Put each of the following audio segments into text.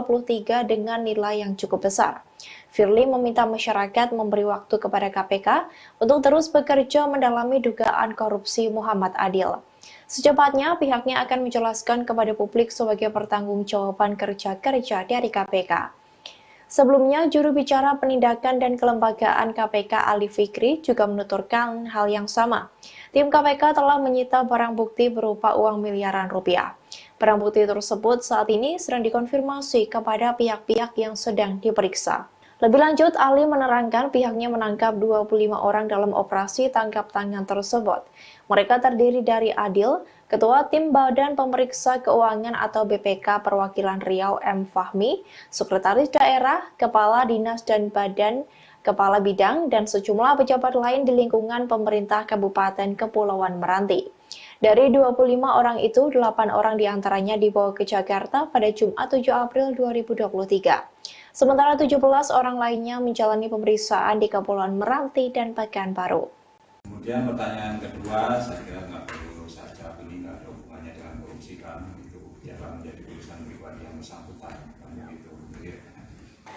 2023 dengan nilai yang cukup besar. Firly meminta masyarakat memberi waktu kepada KPK untuk terus bekerja mendalami dugaan korupsi Muhammad Adil. Secepatnya, pihaknya akan menjelaskan kepada publik sebagai pertanggungjawaban kerja-kerja dari KPK. Sebelumnya, juru bicara penindakan dan kelembagaan KPK Ali Fikri juga menuturkan hal yang sama. Tim KPK telah menyita barang bukti berupa uang miliaran rupiah. Barang bukti tersebut saat ini sedang dikonfirmasi kepada pihak-pihak yang sedang diperiksa. Lebih lanjut, Ali menerangkan pihaknya menangkap 25 orang dalam operasi tangkap tangan tersebut. Mereka terdiri dari Adil, Ketua Tim Badan Pemeriksa Keuangan atau BPK Perwakilan Riau M. Fahmi, Sekretaris Daerah, Kepala Dinas dan Badan, Kepala Bidang, dan sejumlah pejabat lain di lingkungan pemerintah Kabupaten Kepulauan Meranti. Dari 25 orang itu, 8 orang diantaranya dibawa ke Jakarta pada Jumat 7 April 2023. Sementara 17 orang lainnya menjalani pemeriksaan di Kepulauan Meranti dan Pekanbaru. Kemudian pertanyaan kedua, saya kira nggak perlu saya jawab, ini nggak ada hubungannya dengan korupsi, karena itu biarlah menjadi urusan pribadi yang bersangkutan.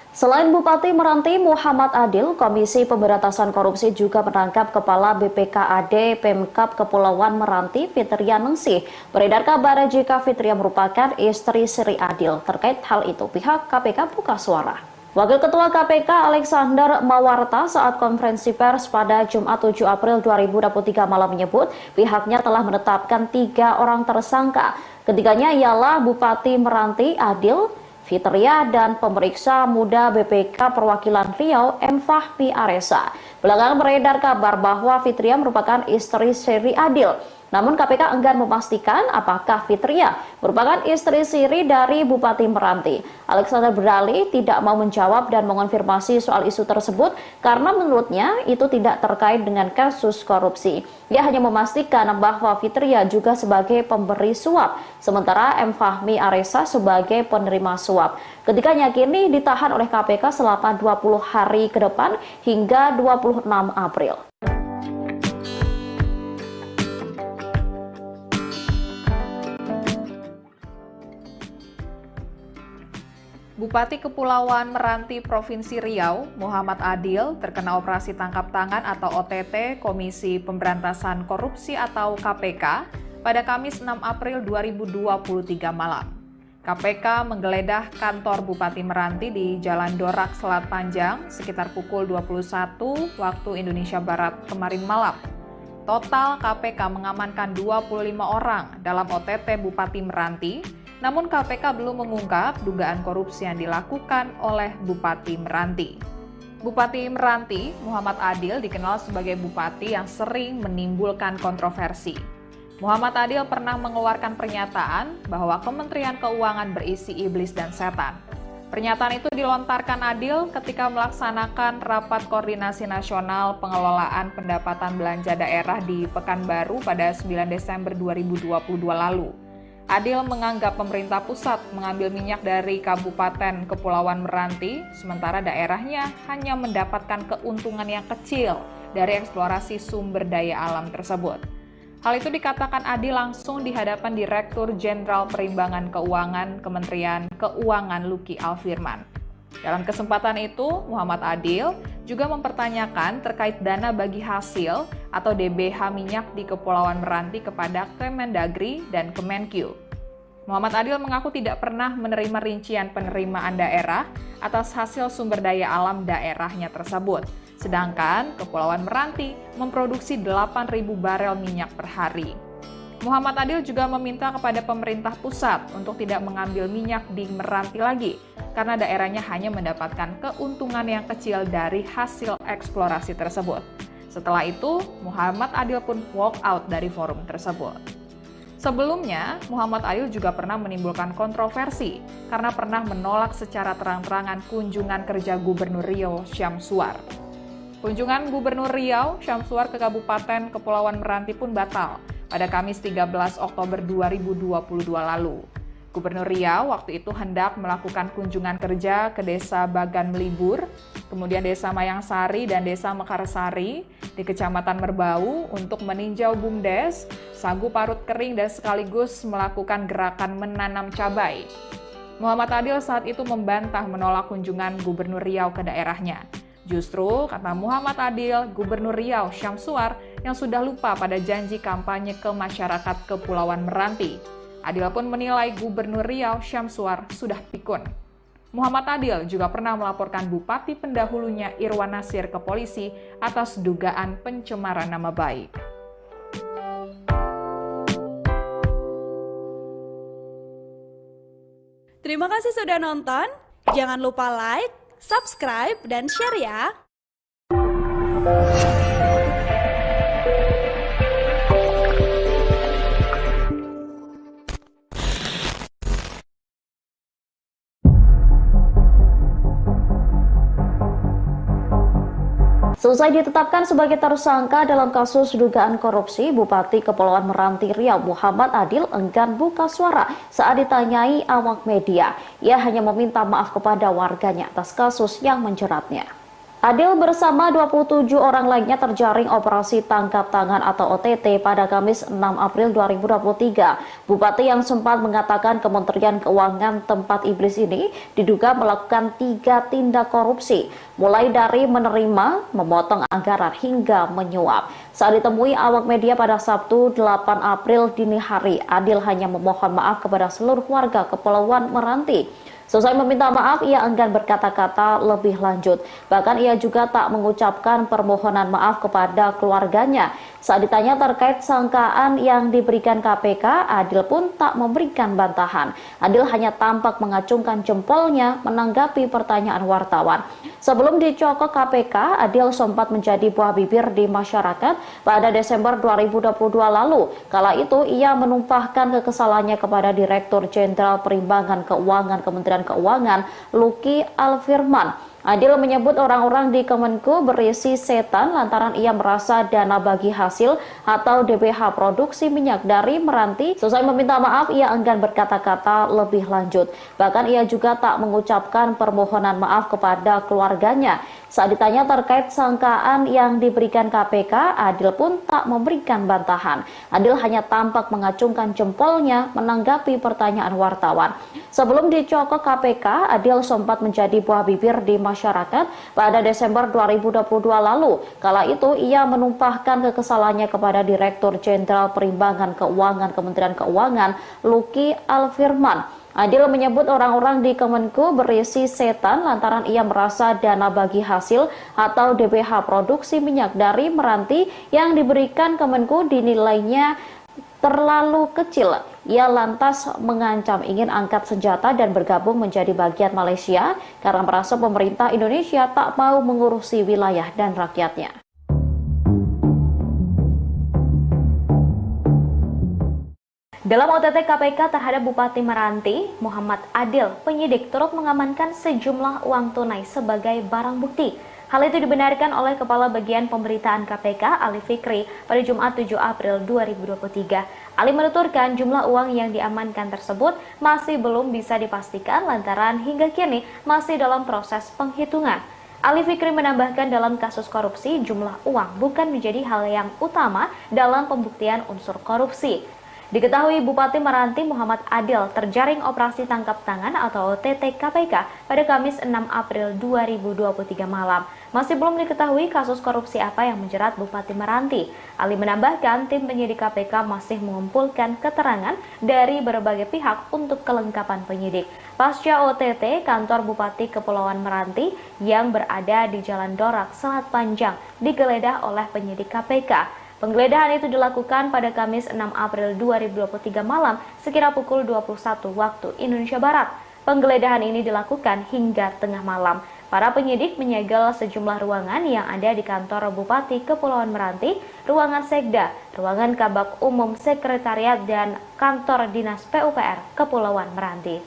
Selain Bupati Meranti Muhammad Adil, Komisi Pemberantasan Korupsi juga menangkap Kepala BPKAD Pemkab Kepulauan Meranti Fitria Ningsih. Beredar kabar jika Fitria merupakan istri Sri Adil. Terkait hal itu, pihak KPK buka suara. Wakil Ketua KPK Alexander Mawarta saat konferensi pers pada Jumat 7 April 2023 malam menyebut pihaknya telah menetapkan 3 orang tersangka. Ketiganya ialah Bupati Meranti Adil, Fitria, dan pemeriksa muda BPK Perwakilan Riau M. Fahmi Aresa. Belakangan beredar kabar bahwa Fitria merupakan istri Sri Adil. Namun KPK enggan memastikan apakah Fitria merupakan istri siri dari Bupati Meranti. Alexander berdalih tidak mau menjawab dan mengonfirmasi soal isu tersebut karena menurutnya itu tidak terkait dengan kasus korupsi. Ia hanya memastikan bahwa Fitria juga sebagai pemberi suap, sementara M. Fahmi Aresa sebagai penerima suap. Ketiganya kini ditahan oleh KPK selama 20 hari ke depan hingga 26 April. Bupati Kepulauan Meranti Provinsi Riau, Muhammad Adil, terkena operasi tangkap tangan atau OTT Komisi Pemberantasan Korupsi atau KPK pada Kamis 6 April 2023 malam. KPK menggeledah kantor Bupati Meranti di Jalan Dorak Selat Panjang sekitar pukul 21 waktu Indonesia Barat kemarin malam. Total KPK mengamankan 25 orang dalam OTT Bupati Meranti. Namun KPK belum mengungkap dugaan korupsi yang dilakukan oleh Bupati Meranti. Bupati Meranti, Muhammad Adil, dikenal sebagai bupati yang sering menimbulkan kontroversi. Muhammad Adil pernah mengeluarkan pernyataan bahwa Kementerian Keuangan berisi iblis dan setan. Pernyataan itu dilontarkan Adil ketika melaksanakan rapat koordinasi nasional pengelolaan pendapatan belanja daerah di Pekanbaru pada 9 Desember 2022 lalu. Adil menganggap pemerintah pusat mengambil minyak dari Kabupaten Kepulauan Meranti, sementara daerahnya hanya mendapatkan keuntungan yang kecil dari eksplorasi sumber daya alam tersebut. Hal itu dikatakan Adil langsung di hadapan Direktur Jenderal Perimbangan Keuangan Kementerian Keuangan Luki Alfirman. Dalam kesempatan itu, Muhammad Adil juga mempertanyakan terkait dana bagi hasil atau DBH minyak di Kepulauan Meranti kepada Kemendagri dan Kemenkyu. Muhammad Adil mengaku tidak pernah menerima rincian penerimaan daerah atas hasil sumber daya alam daerahnya tersebut. Sedangkan Kepulauan Meranti memproduksi 8.000 barel minyak per hari. Muhammad Adil juga meminta kepada pemerintah pusat untuk tidak mengambil minyak di Meranti lagi, karena daerahnya hanya mendapatkan keuntungan yang kecil dari hasil eksplorasi tersebut. Setelah itu, Muhammad Adil pun walk out dari forum tersebut. Sebelumnya, Muhammad Adil juga pernah menimbulkan kontroversi karena pernah menolak secara terang-terangan kunjungan kerja Gubernur Riau Syamsuar. Kunjungan Gubernur Riau Syamsuar ke Kabupaten Kepulauan Meranti pun batal pada Kamis 13 Oktober 2022 lalu. Gubernur Riau waktu itu hendak melakukan kunjungan kerja ke Desa Bagan Melibur, kemudian Desa Mayangsari dan Desa Mekarsari di Kecamatan Merbau untuk meninjau BUMDes, sagu parut kering dan sekaligus melakukan gerakan menanam cabai. Muhammad Adil saat itu membantah menolak kunjungan Gubernur Riau ke daerahnya. Justru, kata Muhammad Adil, Gubernur Riau Syamsuar yang sudah lupa pada janji kampanye ke masyarakat Kepulauan Meranti. Adil pun menilai Gubernur Riau Syamsuar sudah pikun. Muhammad Adil juga pernah melaporkan bupati pendahulunya Irwan Nasir ke polisi atas dugaan pencemaran nama baik. Terima kasih sudah nonton. Jangan lupa like, subscribe, dan share ya. Selesai ditetapkan sebagai tersangka dalam kasus dugaan korupsi, Bupati Kepulauan Meranti Riau Muhammad Adil enggan buka suara saat ditanyai awak media. Ia hanya meminta maaf kepada warganya atas kasus yang menjeratnya. Adil bersama 27 orang lainnya terjaring operasi tangkap tangan atau OTT pada Kamis 6 April 2023. Bupati yang sempat mengatakan Kementerian Keuangan tempat iblis ini diduga melakukan 3 tindak korupsi, mulai dari menerima, memotong anggaran hingga menyuap. Saat ditemui awak media pada Sabtu 8 April dini hari, Adil hanya memohon maaf kepada seluruh warga Kepulauan Meranti. Selesai meminta maaf, ia enggan berkata-kata lebih lanjut. Bahkan ia juga tak mengucapkan permohonan maaf kepada keluarganya. Saat ditanya terkait sangkaan yang diberikan KPK, Adil pun tak memberikan bantahan. Adil hanya tampak mengacungkan jempolnya menanggapi pertanyaan wartawan. Sebelum dicokok KPK, Adil sempat menjadi buah bibir di masyarakat pada Desember 2022 lalu. Kala itu, ia menumpahkan kekesalannya kepada Direktur Jenderal Perimbangan Keuangan Kementerian Keuangan, Luki Alfirman. Adil menyebut orang-orang di Kemenku berisi setan lantaran ia merasa dana bagi hasil atau DBH produksi minyak dari Meranti. Selesai meminta maaf, ia enggan berkata-kata lebih lanjut. Bahkan ia juga tak mengucapkan permohonan maaf kepada keluarganya. Saat ditanya terkait sangkaan yang diberikan KPK, Adil pun tak memberikan bantahan. Adil hanya tampak mengacungkan jempolnya menanggapi pertanyaan wartawan. Sebelum dicokok KPK, Adil sempat menjadi buah bibir di masyarakat pada Desember 2022 lalu. Kala itu, ia menumpahkan kekesalannya kepada Direktur Jenderal Perimbangan Keuangan Kementerian Keuangan, Luki Alfirman. Adil menyebut orang-orang di Kemenku berisi setan lantaran ia merasa dana bagi hasil atau DBH produksi minyak dari Meranti yang diberikan Kemenku dinilainya terlalu kecil. Ia lantas mengancam ingin angkat senjata dan bergabung menjadi bagian Malaysia karena merasa pemerintah Indonesia tak mau mengurusi wilayah dan rakyatnya. Dalam OTT KPK terhadap Bupati Meranti, Muhammad Adil, penyidik turut mengamankan sejumlah uang tunai sebagai barang bukti. Hal itu dibenarkan oleh Kepala Bagian Pemberitaan KPK, Ali Fikri, pada Jumat 7 April 2023. Ali menuturkan jumlah uang yang diamankan tersebut masih belum bisa dipastikan lantaran hingga kini masih dalam proses penghitungan. Ali Fikri menambahkan dalam kasus korupsi, jumlah uang bukan menjadi hal yang utama dalam pembuktian unsur korupsi. Diketahui Bupati Meranti Muhammad Adil terjaring operasi tangkap tangan atau OTT KPK pada Kamis 6 April 2023 malam. Masih belum diketahui kasus korupsi apa yang menjerat Bupati Meranti. Ali menambahkan tim penyidik KPK masih mengumpulkan keterangan dari berbagai pihak untuk kelengkapan penyidik. Pasca OTT, kantor Bupati Kepulauan Meranti yang berada di Jalan Dorak, Selat Panjang digeledah oleh penyidik KPK. Penggeledahan itu dilakukan pada Kamis 6 April 2023 malam sekira pukul 21 waktu Indonesia Barat. Penggeledahan ini dilakukan hingga tengah malam. Para penyidik menyegel sejumlah ruangan yang ada di kantor Bupati Kepulauan Meranti, ruangan Sekda, ruangan Kabak Umum Sekretariat, dan kantor Dinas PUPR Kepulauan Meranti.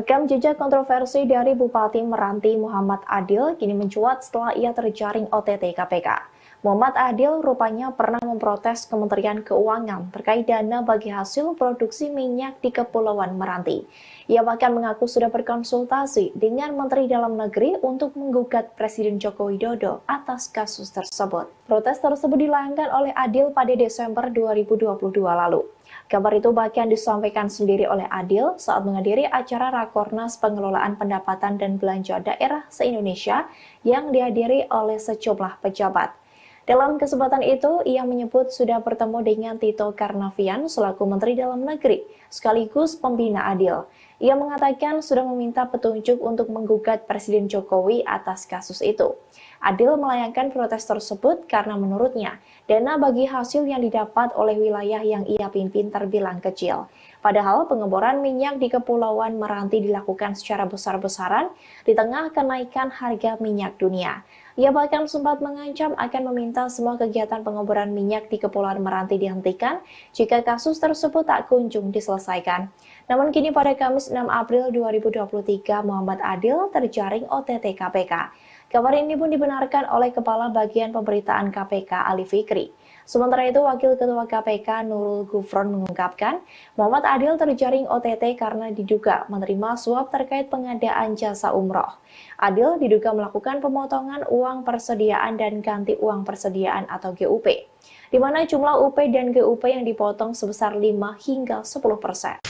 Rekam jejak kontroversi dari Bupati Meranti Muhammad Adil kini mencuat setelah ia terjaring OTT KPK. Muhammad Adil rupanya pernah memprotes Kementerian Keuangan terkait dana bagi hasil produksi minyak di Kepulauan Meranti. Ia bahkan mengaku sudah berkonsultasi dengan Menteri Dalam Negeri untuk menggugat Presiden Joko Widodo atas kasus tersebut. Protes tersebut dilayangkan oleh Adil pada Desember 2022 lalu. Kabar itu bahkan disampaikan sendiri oleh Adil saat menghadiri acara Rakornas Pengelolaan Pendapatan dan Belanja Daerah se-Indonesia yang dihadiri oleh sejumlah pejabat. Dalam kesempatan itu, ia menyebut sudah bertemu dengan Tito Karnavian selaku Menteri Dalam Negeri, sekaligus pembina Adil. Ia mengatakan sudah meminta petunjuk untuk menggugat Presiden Jokowi atas kasus itu. Adil melayangkan protes tersebut karena menurutnya, dana bagi hasil yang didapat oleh wilayah yang ia pimpin terbilang kecil. Padahal pengeboran minyak di Kepulauan Meranti dilakukan secara besar-besaran di tengah kenaikan harga minyak dunia. Ia bahkan sempat mengancam akan meminta semua kegiatan pengeboran minyak di Kepulauan Meranti dihentikan jika kasus tersebut tak kunjung diselesaikan. Namun kini pada Kamis 6 April 2023, Muhammad Adil terjaring OTT KPK. Kabar ini pun dibenarkan oleh Kepala Bagian Pemberitaan KPK Ali Fikri. Sementara itu, Wakil Ketua KPK Nurul Gufron mengungkapkan Muhammad Adil terjaring OTT karena diduga menerima suap terkait pengadaan jasa umroh. Adil diduga melakukan pemotongan uang persediaan dan ganti uang persediaan atau GUP, di mana jumlah UP dan GUP yang dipotong sebesar 5 hingga 10%.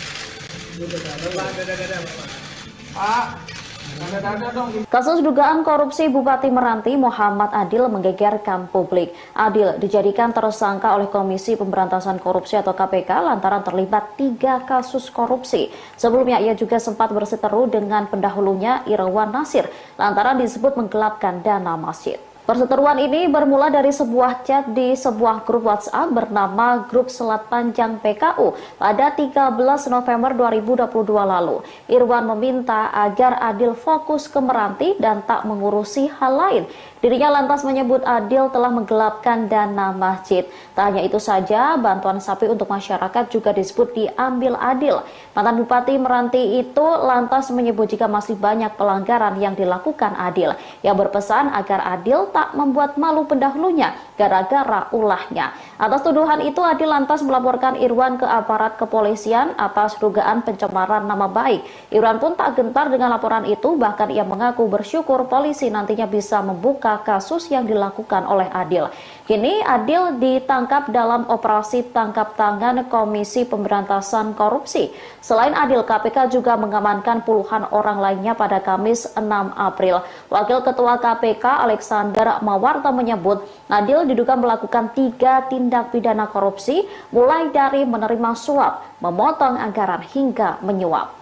Kasus dugaan korupsi Bupati Meranti Muhammad Adil menggegerkan publik. Adil dijadikan tersangka oleh Komisi Pemberantasan Korupsi atau KPK lantaran terlibat 3 kasus korupsi. Sebelumnya ia juga sempat berseteru dengan pendahulunya Irwan Nasir lantaran disebut menggelapkan dana masjid. Perseteruan ini bermula dari sebuah chat di sebuah grup WhatsApp bernama Grup Selat Panjang PKU pada 13 November 2022 lalu. Irwan meminta agar Adil fokus ke Meranti dan tak mengurusi hal lain. Dirinya lantas menyebut Adil telah menggelapkan dana masjid. Tak hanya itu saja, bantuan sapi untuk masyarakat juga disebut diambil Adil. Mantan Bupati Meranti itu lantas menyebut jika masih banyak pelanggaran yang dilakukan Adil. Ia berpesan agar Adil tak membuat malu pendahulunya gara-gara ulahnya. Atas tuduhan itu, Adil lantas melaporkan Irwan ke aparat kepolisian atas dugaan pencemaran nama baik. Irwan pun tak gentar dengan laporan itu, bahkan ia mengaku bersyukur polisi nantinya bisa membuka kasus yang dilakukan oleh Adil. Kini Adil ditangkap dalam operasi tangkap tangan Komisi Pemberantasan Korupsi. Selain Adil, KPK juga mengamankan puluhan orang lainnya pada Kamis 6 April. Wakil Ketua KPK Alexander Mawarta menyebut Adil diduga melakukan 3 tindak pidana korupsi, mulai dari menerima suap, memotong anggaran hingga menyuap.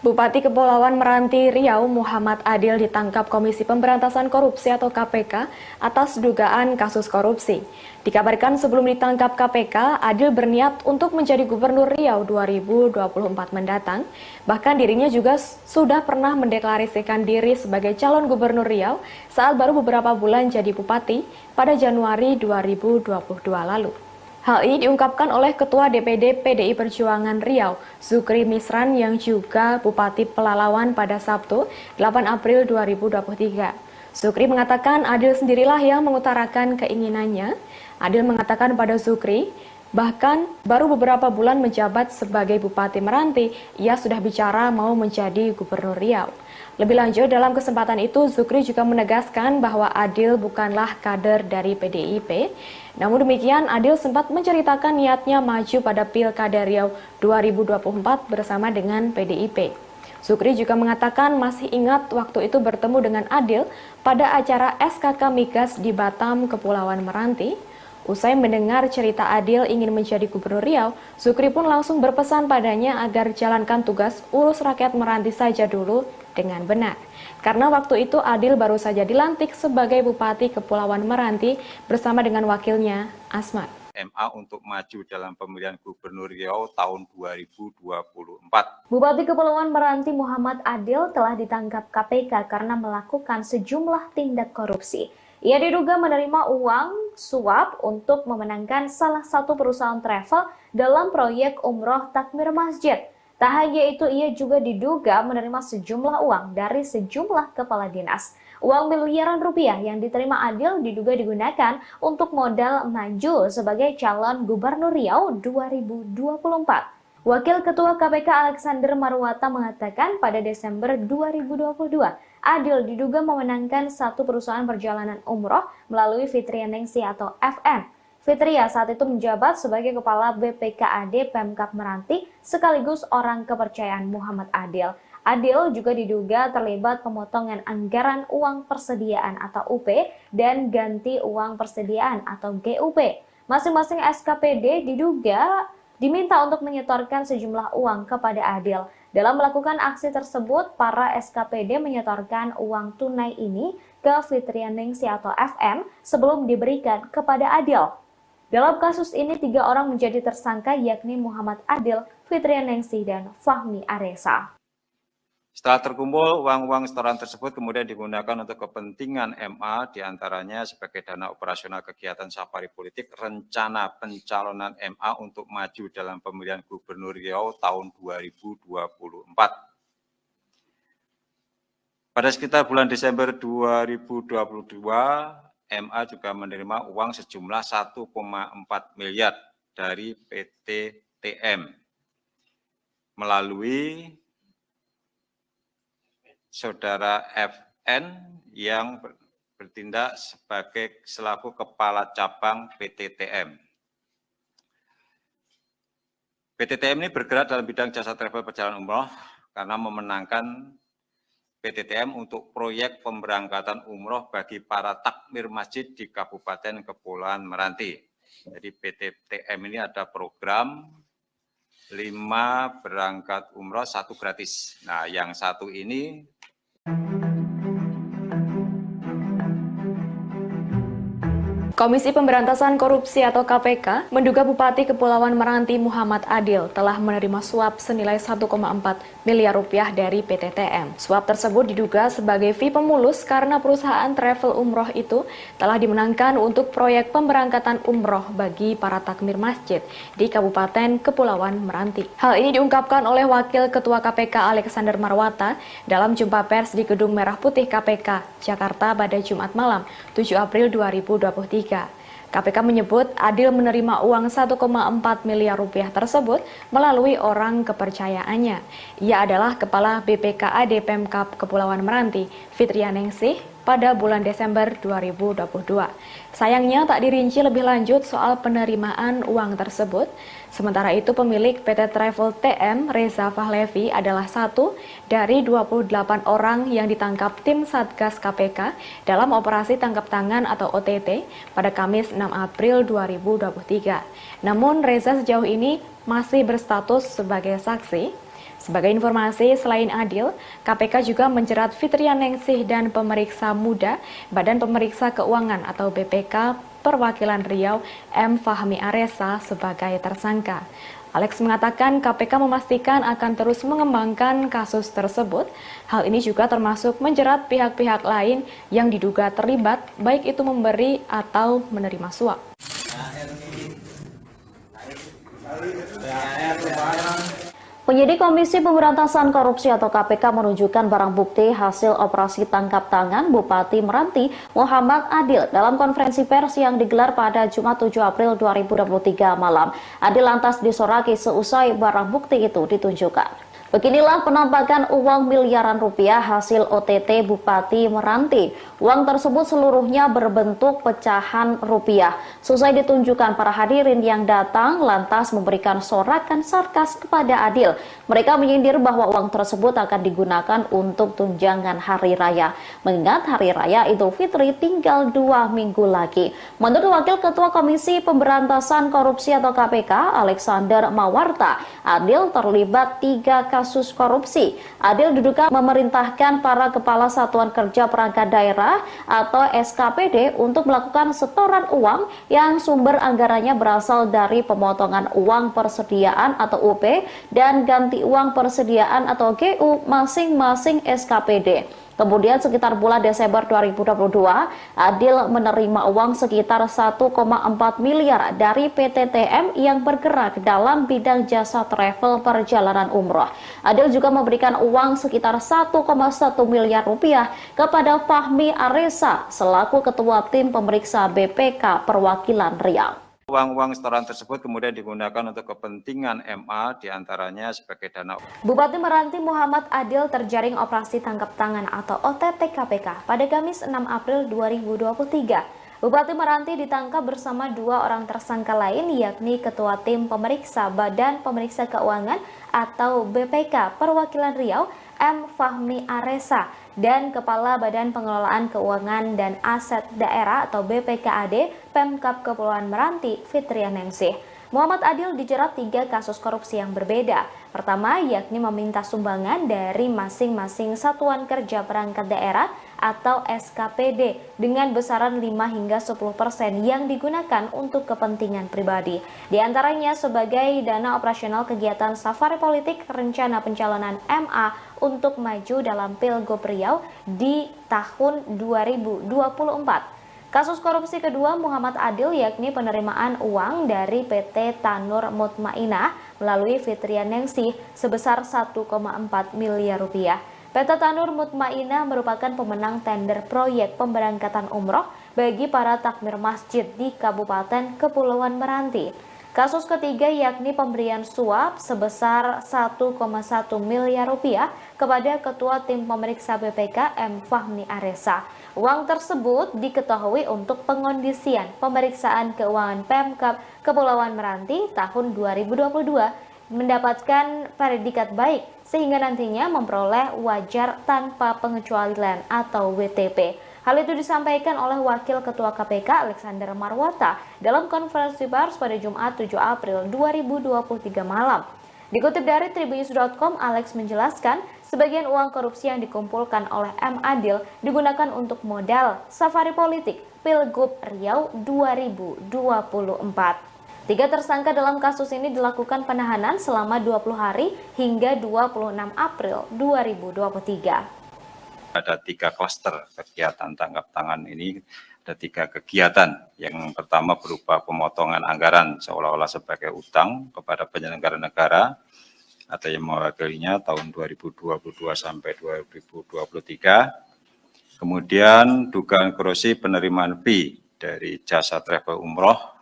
Bupati Kepulauan Meranti Riau Muhammad Adil ditangkap Komisi Pemberantasan Korupsi atau KPK atas dugaan kasus korupsi. Dikabarkan sebelum ditangkap KPK, Adil berniat untuk menjadi Gubernur Riau 2024 mendatang. Bahkan dirinya juga sudah pernah mendeklarasikan diri sebagai calon Gubernur Riau saat baru beberapa bulan jadi Bupati pada Januari 2022 lalu. Hal ini diungkapkan oleh Ketua DPD PDI Perjuangan Riau, Zukri Misran yang juga Bupati Pelalawan pada Sabtu, 8 April 2023. Zukri mengatakan Adil sendirilah yang mengutarakan keinginannya. Adil mengatakan pada Zukri, bahkan baru beberapa bulan menjabat sebagai Bupati Meranti, ia sudah bicara mau menjadi Gubernur Riau. Lebih lanjut, dalam kesempatan itu, Zukri juga menegaskan bahwa Adil bukanlah kader dari PDIP. Namun demikian, Adil sempat menceritakan niatnya maju pada Pilkada Riau 2024 bersama dengan PDIP. Zukri juga mengatakan masih ingat waktu itu bertemu dengan Adil pada acara SKK Migas di Batam, Kepulauan Meranti. Usai mendengar cerita Adil ingin menjadi Gubernur Riau, Zukri pun langsung berpesan padanya agar jalankan tugas urus rakyat Meranti saja dulu dengan benar. Karena waktu itu Adil baru saja dilantik sebagai Bupati Kepulauan Meranti bersama dengan wakilnya, Asmat. MA untuk maju dalam pemilihan Gubernur Riau tahun 2024. Bupati Kepulauan Meranti Muhammad Adil telah ditangkap KPK karena melakukan sejumlah tindak korupsi. Ia diduga menerima uang suap untuk memenangkan salah satu perusahaan travel dalam proyek umroh takmir masjid. Tak hanya itu, ia juga diduga menerima sejumlah uang dari sejumlah kepala dinas. Uang miliaran rupiah yang diterima Adil diduga digunakan untuk modal maju sebagai calon Gubernur Riau 2024. Wakil Ketua KPK Alexander Marwata mengatakan pada Desember 2022, Adil diduga memenangkan satu perusahaan perjalanan umroh melalui Fitria Nengsi atau FN. Fitria saat itu menjabat sebagai Kepala BPKAD Pemkab Meranti sekaligus orang kepercayaan Muhammad Adil. Adil juga diduga terlibat pemotongan anggaran uang persediaan atau UP dan ganti uang persediaan atau GUP. Masing-masing SKPD diduga diminta untuk menyetorkan sejumlah uang kepada Adil. Dalam melakukan aksi tersebut, para SKPD menyetorkan uang tunai ini ke Fitria Nengsi atau FM sebelum diberikan kepada Adil. Dalam kasus ini, 3 orang menjadi tersangka yakni Muhammad Adil, Fitria Nengsi, dan Fahmi Aresa. Setelah terkumpul, uang-uang setoran tersebut kemudian digunakan untuk kepentingan MA, diantaranya sebagai dana operasional kegiatan safari politik, rencana pencalonan MA untuk maju dalam pemilihan Gubernur Riau tahun 2024. Pada sekitar bulan Desember 2022, MA juga menerima uang sejumlah 1,4 miliar dari PT TM melalui saudara FN yang bertindak sebagai selaku kepala cabang PT TM. PT TM ini bergerak dalam bidang jasa travel perjalanan umroh karena memenangkan PT TM untuk proyek pemberangkatan umroh bagi para takmir masjid di Kabupaten Kepulauan Meranti. Jadi PT TM ini ada program 5 berangkat umroh 1 gratis. Nah, yang satu ini Komisi Pemberantasan Korupsi atau KPK menduga Bupati Kepulauan Meranti Muhammad Adil telah menerima suap senilai 1,4 miliar rupiah dari PT TM. Suap tersebut diduga sebagai fee pemulus karena perusahaan travel umroh itu telah dimenangkan untuk proyek pemberangkatan umroh bagi para takmir masjid di Kabupaten Kepulauan Meranti. Hal ini diungkapkan oleh Wakil Ketua KPK Alexander Marwata dalam jumpa pers di Gedung Merah Putih KPK, Jakarta pada Jumat malam, 7 April 2023. KPK menyebut Adil menerima uang 1,4 miliar rupiah tersebut melalui orang kepercayaannya. Ia adalah Kepala BPKAD Pemkab Kepulauan Meranti, Fitria Nengsi, pada bulan Desember 2022. Sayangnya tak dirinci lebih lanjut soal penerimaan uang tersebut. Sementara itu pemilik PT Travel TM, Reza Fahlevi, adalah satu dari 28 orang yang ditangkap tim Satgas KPK dalam operasi tangkap tangan atau OTT pada Kamis 6 April 2023. Namun Reza sejauh ini masih berstatus sebagai saksi. Sebagai informasi, selain Adil, KPK juga menjerat Fitria Nengsih dan pemeriksa muda Badan Pemeriksa Keuangan atau BPK Perwakilan Riau M. Fahmi Aresa sebagai tersangka. Alex mengatakan KPK memastikan akan terus mengembangkan kasus tersebut. Hal ini juga termasuk menjerat pihak-pihak lain yang diduga terlibat, baik itu memberi atau menerima suap. Penyidik Komisi Pemberantasan Korupsi atau KPK menunjukkan barang bukti hasil operasi tangkap tangan Bupati Meranti Muhammad Adil dalam konferensi pers yang digelar pada Jumat 7 April 2023 malam. Adil lantas disoraki seusai barang bukti itu ditunjukkan. Beginilah penampakan uang miliaran rupiah hasil OTT Bupati Meranti. Uang tersebut seluruhnya berbentuk pecahan rupiah. Selesai ditunjukkan, para hadirin yang datang lantas memberikan sorakan sarkas kepada Adil. Mereka menyindir bahwa uang tersebut akan digunakan untuk tunjangan hari raya. Mengingat hari raya Idul Fitri tinggal 2 minggu lagi. Menurut Wakil Ketua Komisi Pemberantasan Korupsi atau KPK, Alexander Marwata, Adil terlibat 3 kasus korupsi. Adil diduga memerintahkan para kepala satuan kerja perangkat daerah atau SKPD untuk melakukan setoran uang yang sumber anggarannya berasal dari pemotongan uang persediaan atau UP dan ganti uang persediaan atau GU masing-masing SKPD. Kemudian sekitar bulan Desember 2022, Adil menerima uang sekitar 1,4 miliar dari PT TM yang bergerak dalam bidang jasa travel perjalanan umroh. Adil juga memberikan uang sekitar 1,1 miliar rupiah kepada Fahmi Aresa selaku Ketua Tim Pemeriksa BPK Perwakilan Riau. Uang-uang setoran tersebut kemudian digunakan untuk kepentingan MA, diantaranya sebagai dana. Bupati Meranti Muhammad Adil terjaring operasi tangkap tangan atau OTT KPK pada Kamis 6 April 2023. Bupati Meranti ditangkap bersama 2 orang tersangka lain, yakni Ketua Tim Pemeriksa Badan Pemeriksa Keuangan atau BPK Perwakilan Riau, M. Fahmi Aresa, dan Kepala Badan Pengelolaan Keuangan dan Aset Daerah atau BPKAD Pemkab Kepulauan Meranti, Fitrianingsih. Muhammad Adil dijerat 3 kasus korupsi yang berbeda. Pertama, yakni meminta sumbangan dari masing-masing satuan kerja perangkat daerah atau SKPD dengan besaran 5 hingga 10% yang digunakan untuk kepentingan pribadi. Di antaranya sebagai dana operasional kegiatan safari politik rencana pencalonan MA untuk maju dalam Pilgub Riau di tahun 2024. Kasus korupsi kedua Muhammad Adil yakni penerimaan uang dari PT Tanur Mutmainah melalui Fitrianingsih sebesar 1,4 miliar rupiah. PT Tanur Mutmainah merupakan pemenang tender proyek pemberangkatan umroh bagi para takmir masjid di Kabupaten Kepulauan Meranti. Kasus ketiga yakni pemberian suap sebesar 1,1 miliar rupiah kepada Ketua Tim Pemeriksa BPK M. Fahmi Aresa. Uang tersebut diketahui untuk pengondisian pemeriksaan keuangan Pemkab Kepulauan Meranti tahun 2022 mendapatkan predikat baik sehingga nantinya memperoleh wajar tanpa pengecualian atau WTP. Hal itu disampaikan oleh Wakil Ketua KPK Alexander Marwata dalam konferensi pers pada Jumat 7 April 2023 malam. Dikutip dari Tribunnews.com, Alex menjelaskan sebagian uang korupsi yang dikumpulkan oleh M. Adil digunakan untuk modal safari politik Pilgub Riau 2024. 3 tersangka dalam kasus ini dilakukan penahanan selama 20 hari hingga 26 April 2023. Ada 3 klaster kegiatan tangkap tangan ini, ada 3 kegiatan. Yang pertama berupa pemotongan anggaran seolah-olah sebagai utang kepada penyelenggara negara atau yang mewakilinya tahun 2022 sampai 2023. Kemudian dugaan korupsi penerimaan fee dari jasa travel umroh.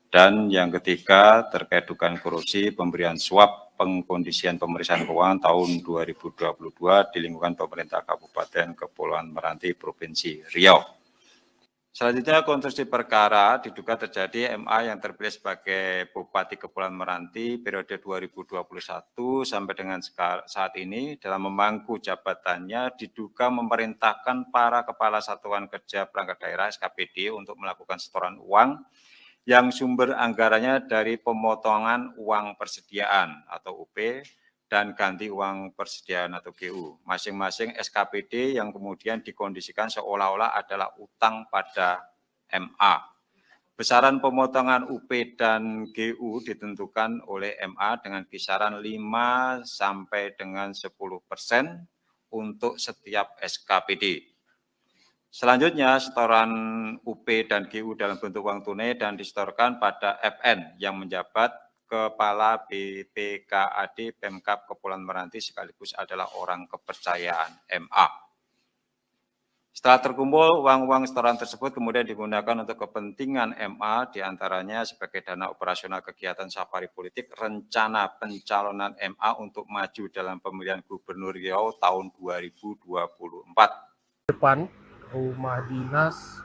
Dan yang ketiga terkait dugaan korupsi pemberian suap pengkondisian pemeriksaan keuangan tahun 2022 di lingkungan pemerintah Kabupaten Kepulauan Meranti Provinsi Riau. Selanjutnya konstruksi perkara diduga terjadi MA yang terpilih sebagai Bupati Kepulauan Meranti periode 2021 sampai dengan saat ini dalam memangku jabatannya diduga memerintahkan para kepala satuan kerja perangkat daerah SKPD untuk melakukan setoran uang yang sumber anggarannya dari pemotongan uang persediaan atau UP dan ganti uang persediaan atau GU. Masing-masing SKPD yang kemudian dikondisikan seolah-olah adalah utang pada MA. Besaran pemotongan UP dan GU ditentukan oleh MA dengan kisaran 5 sampai dengan 10% untuk setiap SKPD. Selanjutnya, setoran UP dan GU dalam bentuk uang tunai dan disetorkan pada FN yang menjabat Kepala BPKAD Pemkab Kepulauan Meranti sekaligus adalah orang kepercayaan MA. Setelah terkumpul, uang-uang setoran tersebut kemudian digunakan untuk kepentingan MA, diantaranya sebagai dana operasional kegiatan safari politik rencana pencalonan MA untuk maju dalam pemilihan Gubernur Riau tahun 2024. Depan Rumah Dinas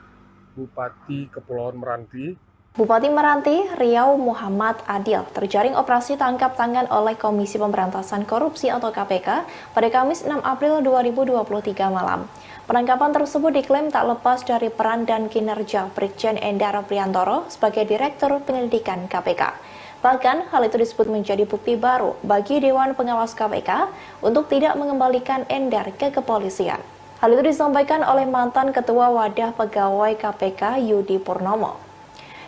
Bupati Kepulauan Meranti. Bupati Meranti Riau Muhammad Adil terjaring operasi tangkap tangan oleh Komisi Pemberantasan Korupsi atau KPK pada Kamis 6 April 2023 malam. Penangkapan tersebut diklaim tak lepas dari peran dan kinerja Brigjen Endar Priantoro sebagai Direktur Penyelidikan KPK. Bahkan hal itu disebut menjadi bukti baru bagi Dewan Pengawas KPK untuk tidak mengembalikan Endar ke kepolisian. Hal itu disampaikan oleh mantan Ketua Wadah Pegawai KPK Yudi Purnomo.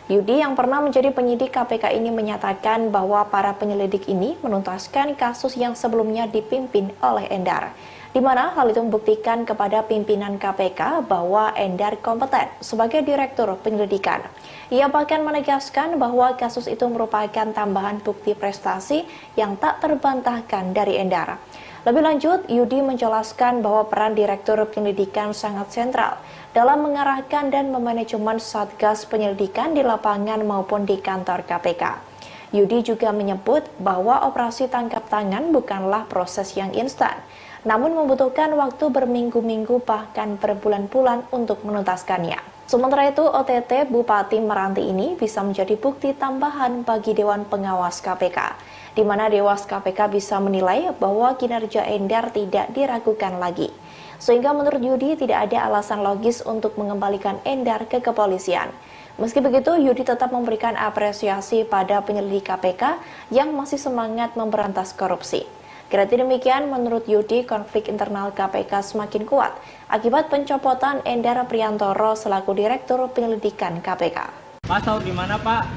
Yudi yang pernah menjadi penyidik KPK ini menyatakan bahwa para penyelidik ini menuntaskan kasus yang sebelumnya dipimpin oleh Endar. di mana hal itu membuktikan kepada pimpinan KPK bahwa Endar kompeten sebagai Direktur Penyelidikan. Ia bahkan menegaskan bahwa kasus itu merupakan tambahan bukti prestasi yang tak terbantahkan dari Endar. Lebih lanjut, Yudi menjelaskan bahwa peran Direktur Penyelidikan sangat sentral dalam mengarahkan dan memanajemen Satgas Penyelidikan di lapangan maupun di kantor KPK. Yudi juga menyebut bahwa operasi tangkap tangan bukanlah proses yang instan, namun membutuhkan waktu berminggu-minggu bahkan berbulan-bulan untuk menuntaskannya. Sementara itu, OTT Bupati Meranti ini bisa menjadi bukti tambahan bagi Dewan Pengawas KPK, di mana Dewas KPK bisa menilai bahwa kinerja Endar tidak diragukan lagi. Sehingga menurut Yudi tidak ada alasan logis untuk mengembalikan Endar ke kepolisian. Meski begitu, Yudi tetap memberikan apresiasi pada penyelidik KPK yang masih semangat memberantas korupsi. Kendati demikian, menurut Yudi, konflik internal KPK semakin kuat akibat pencopotan Endar Priantoro selaku Direktur Penyelidikan KPK. Mas tahu di mana, Pak?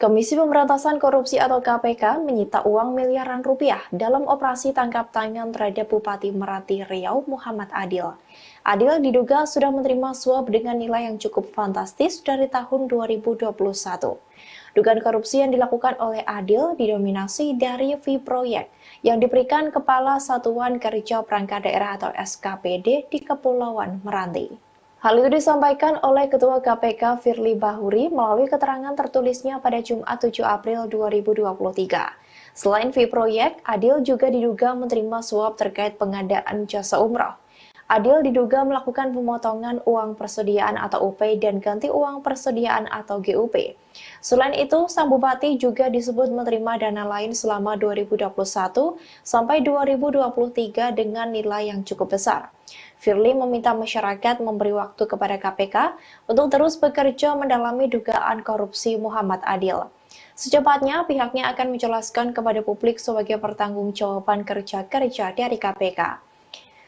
Komisi Pemberantasan Korupsi atau KPK menyita uang miliaran rupiah dalam operasi tangkap tangan terhadap Bupati Meranti Riau Muhammad Adil. Adil diduga sudah menerima suap dengan nilai yang cukup fantastis dari tahun 2021. Dugaan korupsi yang dilakukan oleh Adil didominasi dari fee proyek yang diberikan Kepala Satuan Kerja Perangkat Daerah atau SKPD di Kepulauan Meranti. Hal itu disampaikan oleh Ketua KPK Firly Bahuri melalui keterangan tertulisnya pada Jumat 7 April 2023. Selain fee proyek, Adil juga diduga menerima suap terkait pengadaan jasa umroh. Adil diduga melakukan pemotongan uang persediaan atau UP dan ganti uang persediaan atau GUP. Selain itu, sang bupati juga disebut menerima dana lain selama 2021 sampai 2023 dengan nilai yang cukup besar. Firly meminta masyarakat memberi waktu kepada KPK untuk terus bekerja mendalami dugaan korupsi Muhammad Adil. Secepatnya, pihaknya akan menjelaskan kepada publik sebagai pertanggungjawaban kerja-kerja dari KPK.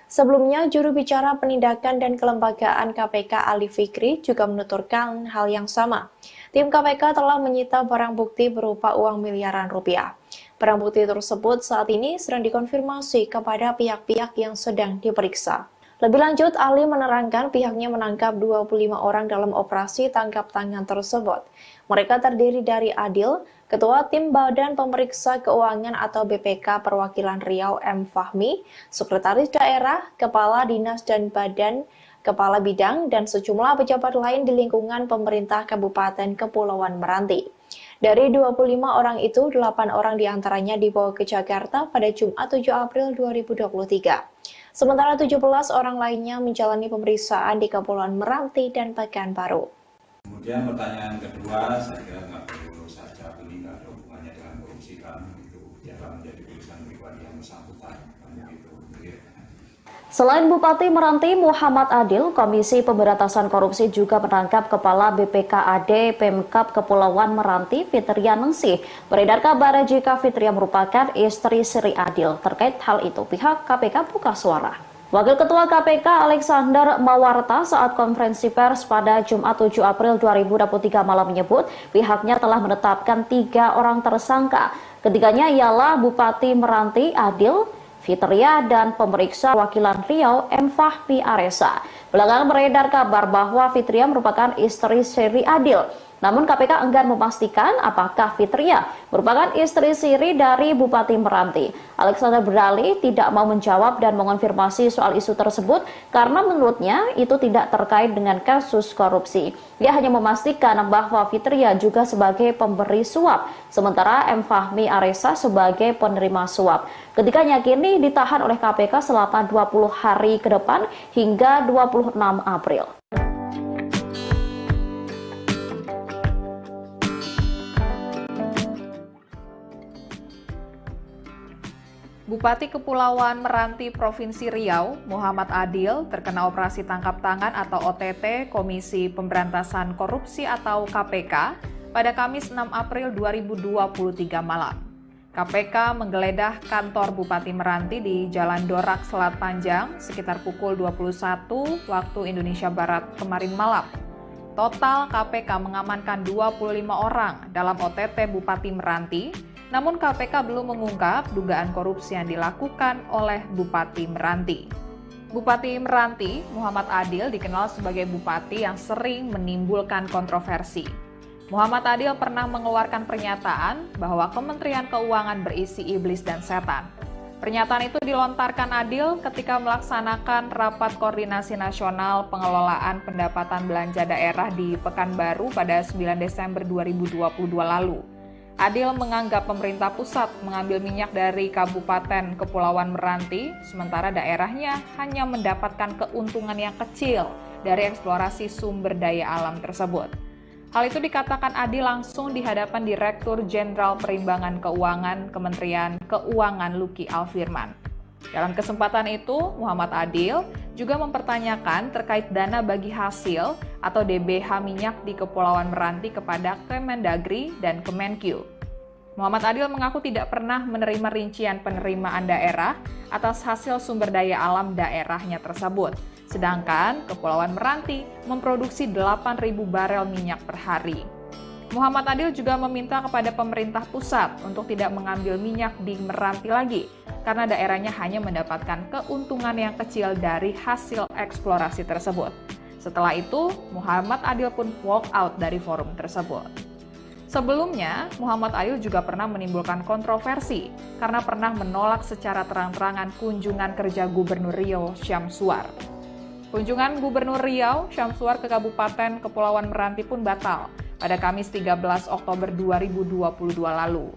Sebelumnya, juru bicara penindakan dan kelembagaan KPK Ali Fikri juga menuturkan hal yang sama. Tim KPK telah menyita barang bukti berupa uang miliaran rupiah. Barang bukti tersebut saat ini sedang dikonfirmasi kepada pihak-pihak yang sedang diperiksa. Lebih lanjut, Ali menerangkan pihaknya menangkap 25 orang dalam operasi tangkap tangan tersebut. Mereka terdiri dari Adil, Ketua Tim Badan Pemeriksa Keuangan atau BPK Perwakilan Riau M. Fahmi, Sekretaris Daerah, Kepala Dinas dan Badan, Kepala Bidang, dan sejumlah pejabat lain di lingkungan pemerintah Kabupaten Kepulauan Meranti. Dari 25 orang itu, 8 orang diantaranya dibawa ke Jakarta pada Jumat 7 April 2023. Sementara 17 orang lainnya menjalani pemeriksaan di Kepulauan Meranti dan Pekanbaru. Kemudian pertanyaan kedua, saya kira nggak perlu saja, ini nggak ada hubungannya dengan korupsi kan, itu biarlah menjadi urusan pribadi yang bersangkutan. Selain Bupati Meranti Muhammad Adil, Komisi Pemberantasan Korupsi juga menangkap Kepala BPKAD Pemkab Kepulauan Meranti Fitria Ningsih. Beredar kabar jika Fitria merupakan istri Sri Adil. Terkait hal itu, pihak KPK buka suara. Wakil Ketua KPK Alexander Mawarta saat konferensi pers pada Jumat 7 April 2023 malam menyebut pihaknya telah menetapkan 3 orang tersangka. Ketiganya ialah Bupati Meranti Adil, Fitria, dan pemeriksa wakilan Riau M. Fahmi Aresa. Belakangan beredar kabar bahwa Fitria merupakan istri Sri Adil. Namun KPK enggan memastikan apakah Fitria merupakan istri siri dari Bupati Meranti. Alexander berdalih tidak mau menjawab dan mengonfirmasi soal isu tersebut karena menurutnya itu tidak terkait dengan kasus korupsi. Dia hanya memastikan bahwa Fitria juga sebagai pemberi suap, sementara M. Fahmi Aresa sebagai penerima suap. Ketiganya kini ditahan oleh KPK selama 20 hari ke depan hingga 26 April. Bupati Kepulauan Meranti Provinsi Riau, Muhammad Adil, terkena operasi tangkap tangan atau OTT Komisi Pemberantasan Korupsi atau KPK pada Kamis 6 April 2023 malam. KPK menggeledah kantor Bupati Meranti di Jalan Dorak Selat Panjang sekitar pukul 21 waktu Indonesia Barat kemarin malam. Total KPK mengamankan 25 orang dalam OTT Bupati Meranti, Namun KPK belum mengungkap dugaan korupsi yang dilakukan oleh Bupati Meranti. Bupati Meranti, Muhammad Adil, dikenal sebagai bupati yang sering menimbulkan kontroversi. Muhammad Adil pernah mengeluarkan pernyataan bahwa Kementerian Keuangan berisi iblis dan setan. Pernyataan itu dilontarkan Adil ketika melaksanakan rapat koordinasi nasional pengelolaan pendapatan belanja daerah di Pekanbaru pada 9 Desember 2022 lalu. Adil menganggap pemerintah pusat mengambil minyak dari Kabupaten Kepulauan Meranti, sementara daerahnya hanya mendapatkan keuntungan yang kecil dari eksplorasi sumber daya alam tersebut. Hal itu dikatakan Adil langsung di hadapan Direktur Jenderal Perimbangan Keuangan Kementerian Keuangan Luki Alfirman. Dalam kesempatan itu, Muhammad Adil juga mempertanyakan terkait dana bagi hasil atau DBH minyak di Kepulauan Meranti kepada Kemendagri dan Kemenkyu. Muhammad Adil mengaku tidak pernah menerima rincian penerimaan daerah atas hasil sumber daya alam daerahnya tersebut. Sedangkan Kepulauan Meranti memproduksi 8.000 barel minyak per hari. Muhammad Adil juga meminta kepada pemerintah pusat untuk tidak mengambil minyak di Meranti lagi, karena daerahnya hanya mendapatkan keuntungan yang kecil dari hasil eksplorasi tersebut. Setelah itu, Muhammad Adil pun walk out dari forum tersebut. Sebelumnya, Muhammad Adil juga pernah menimbulkan kontroversi karena pernah menolak secara terang-terangan kunjungan kerja Gubernur Riau Syamsuar. Kunjungan Gubernur Riau Syamsuar ke Kabupaten Kepulauan Meranti pun batal pada Kamis 13 Oktober 2022 lalu.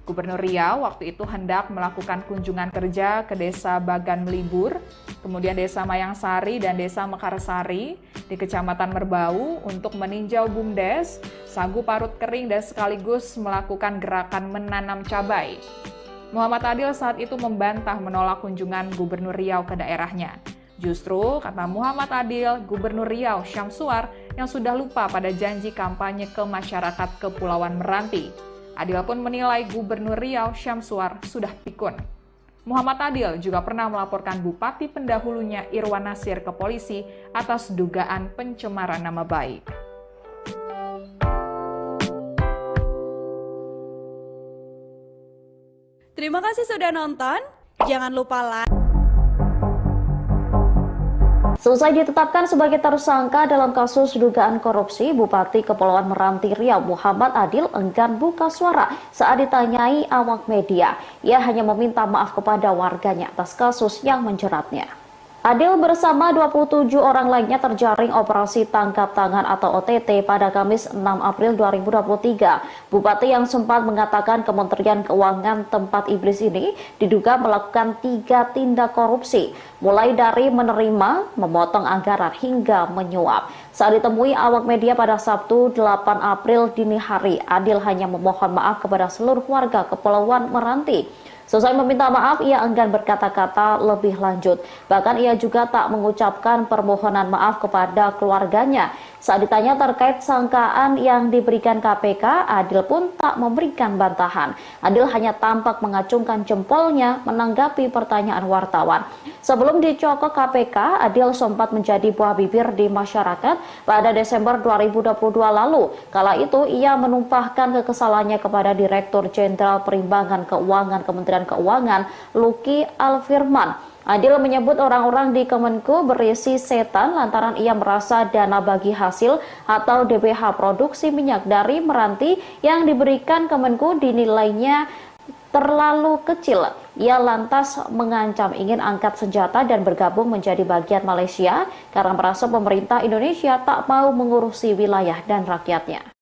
Gubernur Riau waktu itu hendak melakukan kunjungan kerja ke Desa Bagan Melibur, kemudian Desa Mayangsari dan Desa Mekarsari di Kecamatan Merbau untuk meninjau BUMDes, sagu parut kering dan sekaligus melakukan gerakan menanam cabai. Muhammad Adil saat itu membantah menolak kunjungan Gubernur Riau ke daerahnya. Justru, kata Muhammad Adil, Gubernur Riau Syamsuar yang sudah lupa pada janji kampanye ke masyarakat Kepulauan Meranti. Adil pun menilai Gubernur Riau Syamsuar sudah pikun. Muhammad Adil juga pernah melaporkan bupati pendahulunya Irwan Nasir ke polisi atas dugaan pencemaran nama baik. Terima kasih sudah nonton. Jangan lupa like. Selesai ditetapkan sebagai tersangka dalam kasus dugaan korupsi, Bupati Kepulauan Meranti Riau Muhammad Adil enggan buka suara saat ditanyai awak media. Ia hanya meminta maaf kepada warganya atas kasus yang menjeratnya. Adil bersama 27 orang lainnya terjaring operasi tangkap tangan atau OTT pada Kamis 6 April 2023. Bupati yang sempat mengatakan Kementerian Keuangan tempat iblis ini diduga melakukan 3 tindak korupsi, mulai dari menerima, memotong anggaran hingga menyuap. Saat ditemui awak media pada Sabtu 8 April dini hari, Adil hanya memohon maaf kepada seluruh warga Kepulauan Meranti. Selesai meminta maaf, ia enggan berkata-kata lebih lanjut. Bahkan ia juga tak mengucapkan permohonan maaf kepada keluarganya. Saat ditanya terkait sangkaan yang diberikan KPK, Adil pun tak memberikan bantahan. Adil hanya tampak mengacungkan jempolnya menanggapi pertanyaan wartawan. Sebelum dicokok KPK, Adil sempat menjadi buah bibir di masyarakat pada Desember 2022 lalu. Kala itu, ia menumpahkan kekesalannya kepada Direktur Jenderal Perimbangan Keuangan Kementerian Keuangan, Luki Alfirman. Adil menyebut orang-orang di Kemenku berisi setan lantaran ia merasa dana bagi hasil atau DBH produksi minyak dari Meranti yang diberikan Kemenku dinilainya terlalu kecil. Ia lantas mengancam ingin angkat senjata dan bergabung menjadi bagian Malaysia karena merasa pemerintah Indonesia tak mau mengurusi wilayah dan rakyatnya.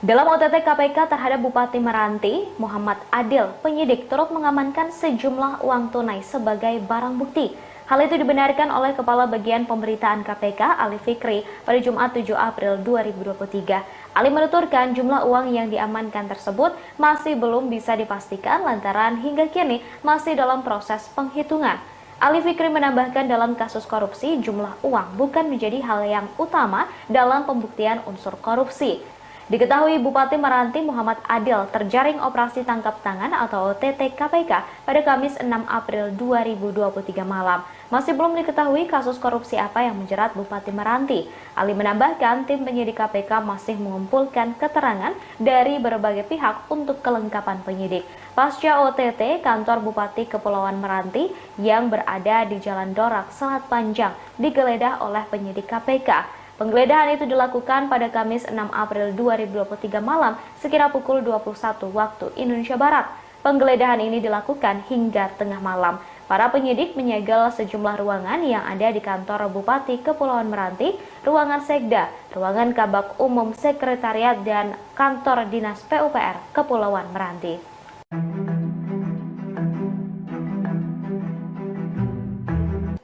Dalam OTT KPK terhadap Bupati Meranti, Muhammad Adil, penyidik turut mengamankan sejumlah uang tunai sebagai barang bukti. Hal itu dibenarkan oleh Kepala Bagian Pemberitaan KPK, Ali Fikri, pada Jumat 7 April 2023. Ali menuturkan jumlah uang yang diamankan tersebut masih belum bisa dipastikan lantaran hingga kini masih dalam proses penghitungan. Ali Fikri menambahkan dalam kasus korupsi, jumlah uang bukan menjadi hal yang utama dalam pembuktian unsur korupsi. Diketahui Bupati Meranti Muhammad Adil terjaring operasi tangkap tangan atau OTT KPK pada Kamis 6 April 2023 malam. Masih belum diketahui kasus korupsi apa yang menjerat Bupati Meranti. Ali menambahkan tim penyidik KPK masih mengumpulkan keterangan dari berbagai pihak untuk kelengkapan penyidik. Pasca OTT, kantor Bupati Kepulauan Meranti yang berada di Jalan Dorak, Selat Panjang digeledah oleh penyidik KPK. Penggeledahan itu dilakukan pada Kamis 6 April 2023 malam sekira pukul 21 waktu Indonesia Barat. Penggeledahan ini dilakukan hingga tengah malam. Para penyidik menyegel sejumlah ruangan yang ada di kantor Bupati Kepulauan Meranti, ruangan Sekda, ruangan Kabak Umum Sekretariat, dan kantor Dinas PUPR Kepulauan Meranti.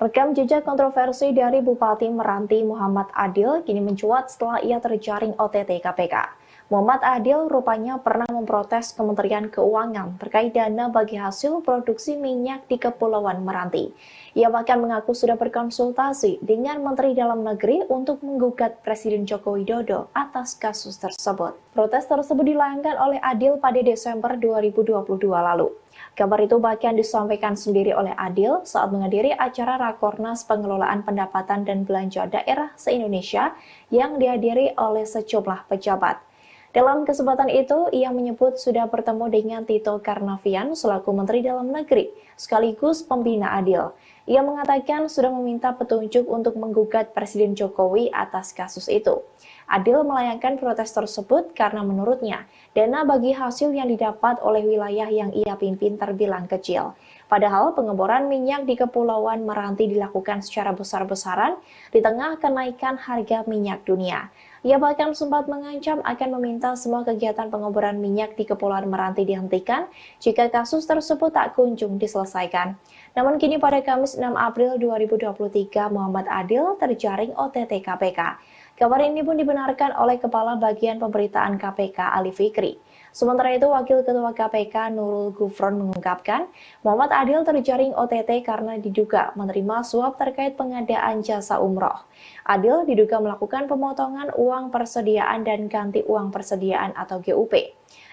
Rekam jejak kontroversi dari Bupati Meranti Muhammad Adil kini mencuat setelah ia terjaring OTT KPK. Muhammad Adil rupanya pernah memprotes Kementerian Keuangan terkait dana bagi hasil produksi minyak di Kepulauan Meranti. Ia bahkan mengaku sudah berkonsultasi dengan Menteri Dalam Negeri untuk menggugat Presiden Joko Widodo atas kasus tersebut. Protes tersebut dilayangkan oleh Adil pada Desember 2022 lalu. Kabar itu bahkan disampaikan sendiri oleh Adil saat menghadiri acara Rakornas Pengelolaan Pendapatan dan Belanja Daerah se-Indonesia yang dihadiri oleh sejumlah pejabat. Dalam kesempatan itu, ia menyebut sudah bertemu dengan Tito Karnavian selaku Menteri Dalam Negeri, sekaligus pembina Adil. Ia mengatakan sudah meminta petunjuk untuk menggugat Presiden Jokowi atas kasus itu. Adil melayangkan protes tersebut karena menurutnya, dana bagi hasil yang didapat oleh wilayah yang ia pimpin terbilang kecil. Padahal pengeboran minyak di Kepulauan Meranti dilakukan secara besar-besaran di tengah kenaikan harga minyak dunia. Ia bahkan sempat mengancam akan meminta semua kegiatan pengeboran minyak di Kepulauan Meranti dihentikan jika kasus tersebut tak kunjung diselesaikan. Namun kini pada Kamis 6 April 2023, Muhammad Adil terjaring OTT KPK. Kabar ini pun dibenarkan oleh Kepala Bagian Pemberitaan KPK Ali Fikri. Sementara itu, Wakil Ketua KPK Nurul Gufron mengungkapkan Muhammad Adil terjaring OTT karena diduga menerima suap terkait pengadaan jasa umroh. Adil diduga melakukan pemotongan uang persediaan dan ganti uang persediaan atau GUP,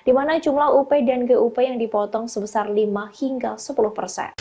di mana jumlah UP dan GUP yang dipotong sebesar 5 hingga 10%.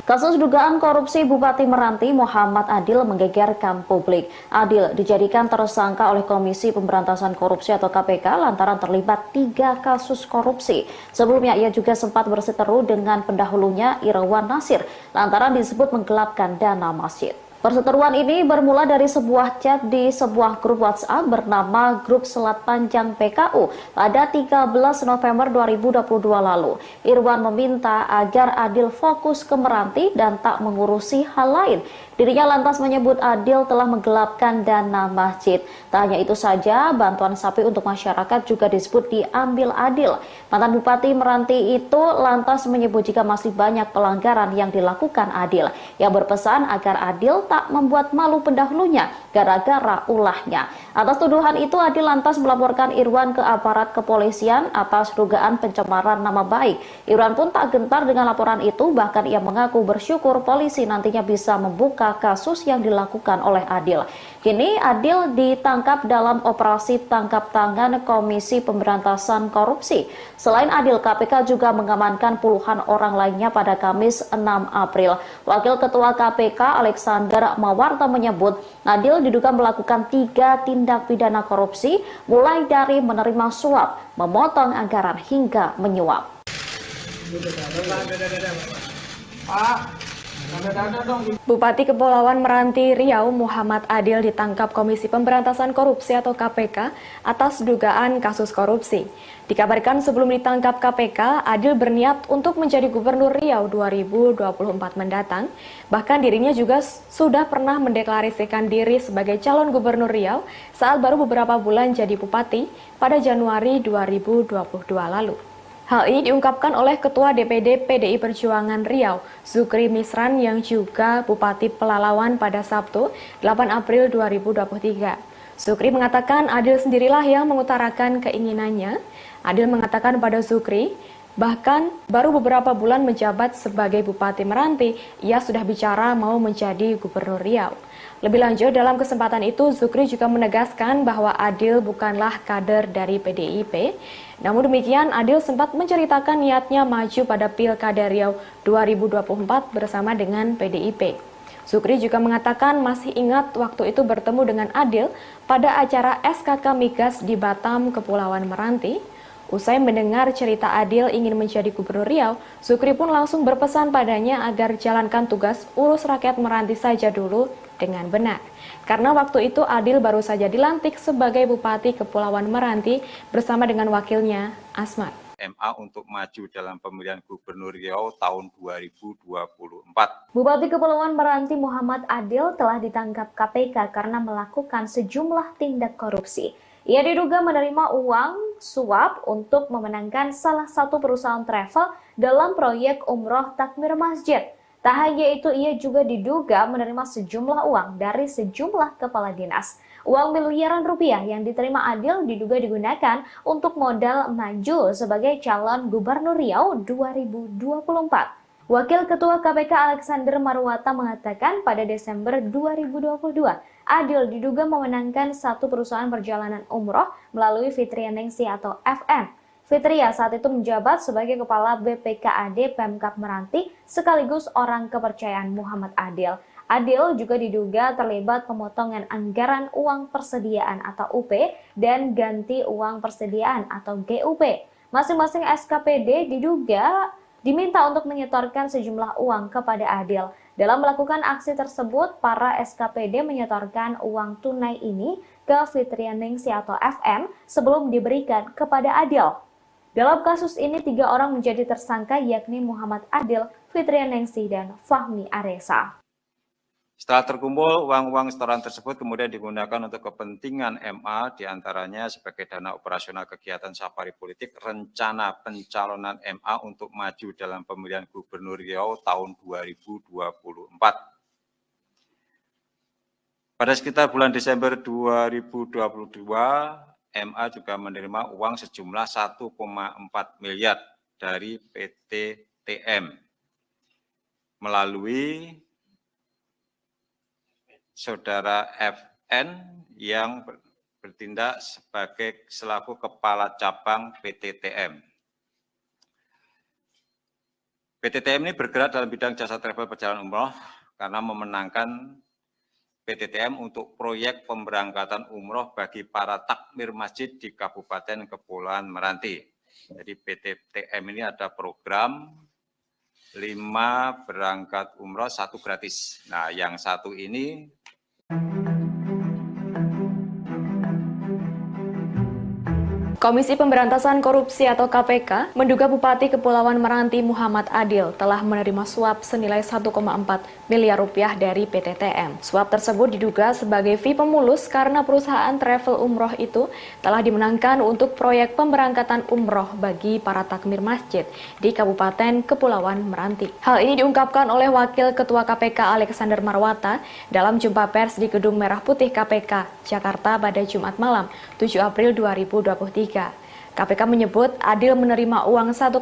Kasus dugaan korupsi Bupati Meranti Muhammad Adil menggegerkan publik. Adil dijadikan tersangka oleh Komisi Pemberantasan Korupsi atau KPK lantaran terlibat 3 kasus korupsi. Sebelumnya ia juga sempat berseteru dengan pendahulunya Irwan Nasir lantaran disebut menggelapkan dana masjid. Perseteruan ini bermula dari sebuah chat di sebuah grup WhatsApp bernama Grup Selat Panjang PKU pada 13 November 2022 lalu. Irwan meminta agar Adil fokus ke Meranti dan tak mengurusi hal lain. Dirinya lantas menyebut Adil telah menggelapkan dana masjid. Tak hanya itu saja, bantuan sapi untuk masyarakat juga disebut diambil Adil. Mantan Bupati Meranti itu lantas menyebut jika masih banyak pelanggaran yang dilakukan Adil. Ia berpesan agar Adil tak membuat malu pendahulunya gara-gara ulahnya. Atas tuduhan itu, Adil lantas melaporkan Irwan ke aparat kepolisian atas dugaan pencemaran nama baik. Irwan pun tak gentar dengan laporan itu, bahkan ia mengaku bersyukur polisi nantinya bisa membuka kasus yang dilakukan oleh Adil. Kini Adil ditangkap dalam operasi tangkap tangan Komisi Pemberantasan Korupsi. Selain Adil, KPK juga mengamankan puluhan orang lainnya pada Kamis 6 April. Wakil Ketua KPK Alexander Mawarta menyebut Adil diduga melakukan 3 tindak pidana korupsi, mulai dari menerima suap, memotong anggaran hingga menyuap. Bupati Kepulauan Meranti Riau Muhammad Adil ditangkap Komisi Pemberantasan Korupsi atau KPK atas dugaan kasus korupsi. Dikabarkan sebelum ditangkap KPK, Adil berniat untuk menjadi Gubernur Riau 2024 mendatang. Bahkan dirinya juga sudah pernah mendeklarasikan diri sebagai calon Gubernur Riau saat baru beberapa bulan jadi Bupati pada Januari 2022 lalu. Hal ini diungkapkan oleh Ketua DPD PDI Perjuangan Riau, Zukri Misran yang juga Bupati Pelalawan pada Sabtu, 8 April 2023. Zukri mengatakan Adil sendirilah yang mengutarakan keinginannya. Adil mengatakan pada Zukri, Bahkan, baru beberapa bulan menjabat sebagai Bupati Meranti, ia sudah bicara mau menjadi Gubernur Riau. Lebih lanjut, dalam kesempatan itu, Zukri juga menegaskan bahwa Adil bukanlah kader dari PDIP. Namun demikian, Adil sempat menceritakan niatnya maju pada Pilkada Riau 2024 bersama dengan PDIP. Zukri juga mengatakan masih ingat waktu itu bertemu dengan Adil pada acara SKK Migas di Batam, Kepulauan Meranti. Usai mendengar cerita Adil ingin menjadi Gubernur Riau, Zukri pun langsung berpesan padanya agar jalankan tugas urus rakyat Meranti saja dulu dengan benar. Karena waktu itu Adil baru saja dilantik sebagai Bupati Kepulauan Meranti bersama dengan wakilnya, Asmat. MA untuk maju dalam pemilihan Gubernur Riau tahun 2024. Bupati Kepulauan Meranti Muhammad Adil telah ditangkap KPK karena melakukan sejumlah tindak korupsi. Ia diduga menerima uang suap untuk memenangkan salah satu perusahaan travel dalam proyek umroh takmir masjid. Tak hanya itu, ia juga diduga menerima sejumlah uang dari sejumlah kepala dinas. Uang miliaran rupiah yang diterima Adil diduga digunakan untuk modal maju sebagai calon Gubernur Riau 2024. Wakil Ketua KPK Alexander Marwata mengatakan pada Desember 2022, Adil diduga memenangkan satu perusahaan perjalanan umroh melalui Fitria Ningsih atau FM. Fitria saat itu menjabat sebagai Kepala BPKAD Pemkab Meranti sekaligus orang kepercayaan Muhammad Adil. Adil juga diduga terlibat pemotongan anggaran uang persediaan atau UP dan ganti uang persediaan atau GUP. Masing-masing SKPD diduga diminta untuk menyetorkan sejumlah uang kepada Adil. Dalam melakukan aksi tersebut, para SKPD menyetorkan uang tunai ini ke Fitria Ningsih atau FM sebelum diberikan kepada Adil. Dalam kasus ini, 3 orang menjadi tersangka yakni Muhammad Adil, Fitria Ningsih, dan Fahmi Aresa. Setelah terkumpul, uang-uang setoran tersebut kemudian digunakan untuk kepentingan MA, diantaranya sebagai dana operasional kegiatan safari politik, rencana pencalonan MA untuk maju dalam pemilihan Gubernur Riau tahun 2024. Pada sekitar bulan Desember 2022, MA juga menerima uang sejumlah 1,4 miliar dari PT TM melalui Saudara FN yang bertindak sebagai selaku Kepala Cabang PT TM. PT TM ini bergerak dalam bidang jasa travel perjalanan umroh karena memenangkan PT TM untuk proyek pemberangkatan umroh bagi para takmir masjid di Kabupaten Kepulauan Meranti. Jadi PT TM ini ada program 5 berangkat umroh 1 gratis. Nah, yang satu ini Komisi Pemberantasan Korupsi atau KPK menduga Bupati Kepulauan Meranti Muhammad Adil telah menerima suap senilai 1,4 miliar rupiah dari PT TM. Suap tersebut diduga sebagai fee pemulus karena perusahaan travel umroh itu telah dimenangkan untuk proyek pemberangkatan umroh bagi para takmir masjid di Kabupaten Kepulauan Meranti. Hal ini diungkapkan oleh Wakil Ketua KPK Alexander Marwata dalam jumpa pers di Gedung Merah Putih KPK, Jakarta pada Jumat malam, 7 April 2023. KPK menyebut Adil menerima uang 1,4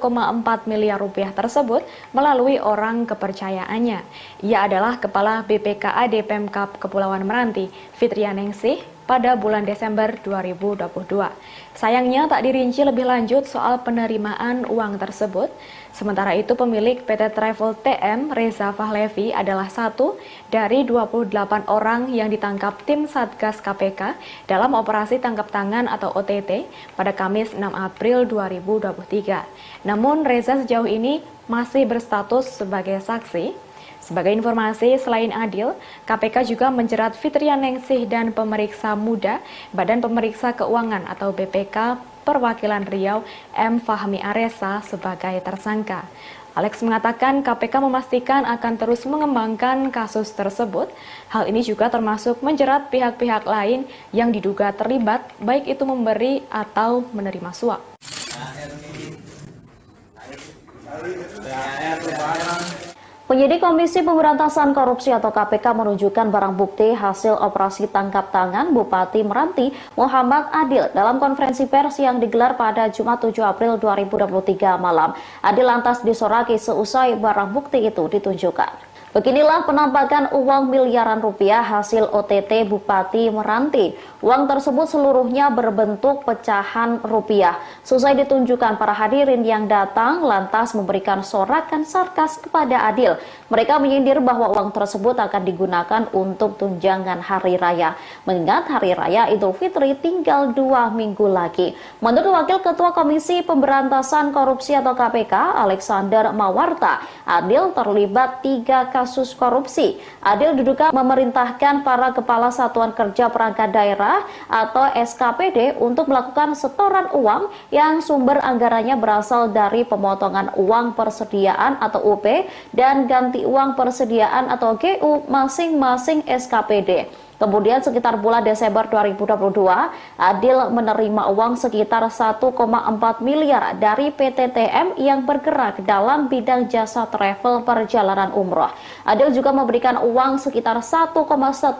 miliar rupiah tersebut melalui orang kepercayaannya. Ia adalah Kepala BPKAD Pemkab Kepulauan Meranti, Fitria Ningsih, pada bulan Desember 2022. Sayangnya tak dirinci lebih lanjut soal penerimaan uang tersebut. Sementara itu pemilik PT Travel TM, Reza Fahlevi, adalah satu dari 28 orang yang ditangkap tim Satgas KPK dalam operasi tangkap tangan atau OTT pada Kamis 6 April 2023. Namun Reza sejauh ini masih berstatus sebagai saksi. Sebagai informasi, selain Adil, KPK juga menjerat Fitria Ningsih dan pemeriksa muda Badan Pemeriksa Keuangan atau BPK Perwakilan Riau M. Fahmi Aresa sebagai tersangka. Alex mengatakan KPK memastikan akan terus mengembangkan kasus tersebut. Hal ini juga termasuk menjerat pihak-pihak lain yang diduga terlibat, baik itu memberi atau menerima suap. Penyidik Komisi Pemberantasan Korupsi atau KPK menunjukkan barang bukti hasil operasi tangkap tangan Bupati Meranti Muhammad Adil dalam konferensi pers yang digelar pada Jumat 7 April 2023 malam. Adil lantas disoraki seusai barang bukti itu ditunjukkan. Beginilah penampakan uang miliaran rupiah hasil OTT Bupati Meranti. Uang tersebut seluruhnya berbentuk pecahan rupiah. Selesai ditunjukkan, para hadirin yang datang lantas memberikan sorakan sarkas kepada Adil. Mereka menyindir bahwa uang tersebut akan digunakan untuk tunjangan hari raya. Mengingat hari raya Idul Fitri tinggal 2 minggu lagi. Menurut Wakil Ketua Komisi Pemberantasan Korupsi atau KPK, Alexander Mawarta, Adil terlibat 3 kasus korupsi. Adil diduga memerintahkan para kepala satuan kerja perangkat daerah atau SKPD untuk melakukan setoran uang yang sumber anggarannya berasal dari pemotongan uang persediaan atau UP dan ganti uang persediaan atau GU masing-masing SKPD. Kemudian sekitar bulan Desember 2022, Adil menerima uang sekitar 1,4 miliar dari PT TM yang bergerak dalam bidang jasa travel perjalanan umroh. Adil juga memberikan uang sekitar 1,1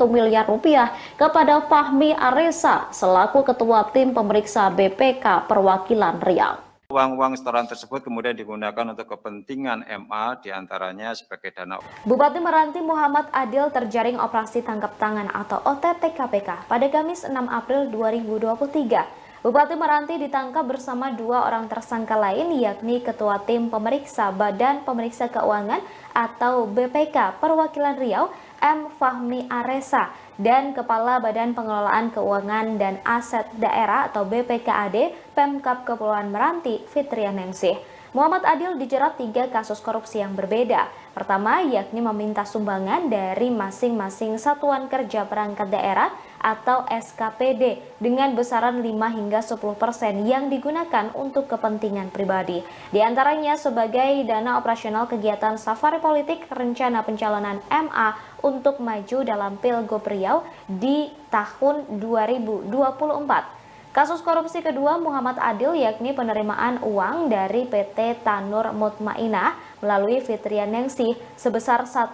miliar rupiah kepada Fahmi Aresa selaku Ketua Tim Pemeriksa BPK Perwakilan Riau. Uang-uang setoran tersebut kemudian digunakan untuk kepentingan MA, diantaranya sebagai dana. Bupati Meranti Muhammad Adil terjaring operasi tangkap tangan atau OTT KPK pada Kamis 6 April 2023. Bupati Meranti ditangkap bersama 2 orang tersangka lain, yakni Ketua Tim Pemeriksa Badan Pemeriksa Keuangan atau BPK Perwakilan Riau, M. Fahmi Aresa, dan Kepala Badan Pengelolaan Keuangan dan Aset Daerah atau BPKAD Pemkab Kepulauan Meranti, Fitrian Ningsih. Muhammad Adil dijerat 3 kasus korupsi yang berbeda. Pertama, yakni meminta sumbangan dari masing-masing satuan kerja perangkat daerah atau SKPD dengan besaran 5 hingga 10% yang digunakan untuk kepentingan pribadi. Di antaranya sebagai dana operasional kegiatan safari politik rencana pencalonan MA untuk maju dalam Pilgub Riau di tahun 2024. Kasus korupsi kedua Muhammad Adil yakni penerimaan uang dari PT Tanur Mutmainah melalui Fitrian Ningsih sebesar 1,4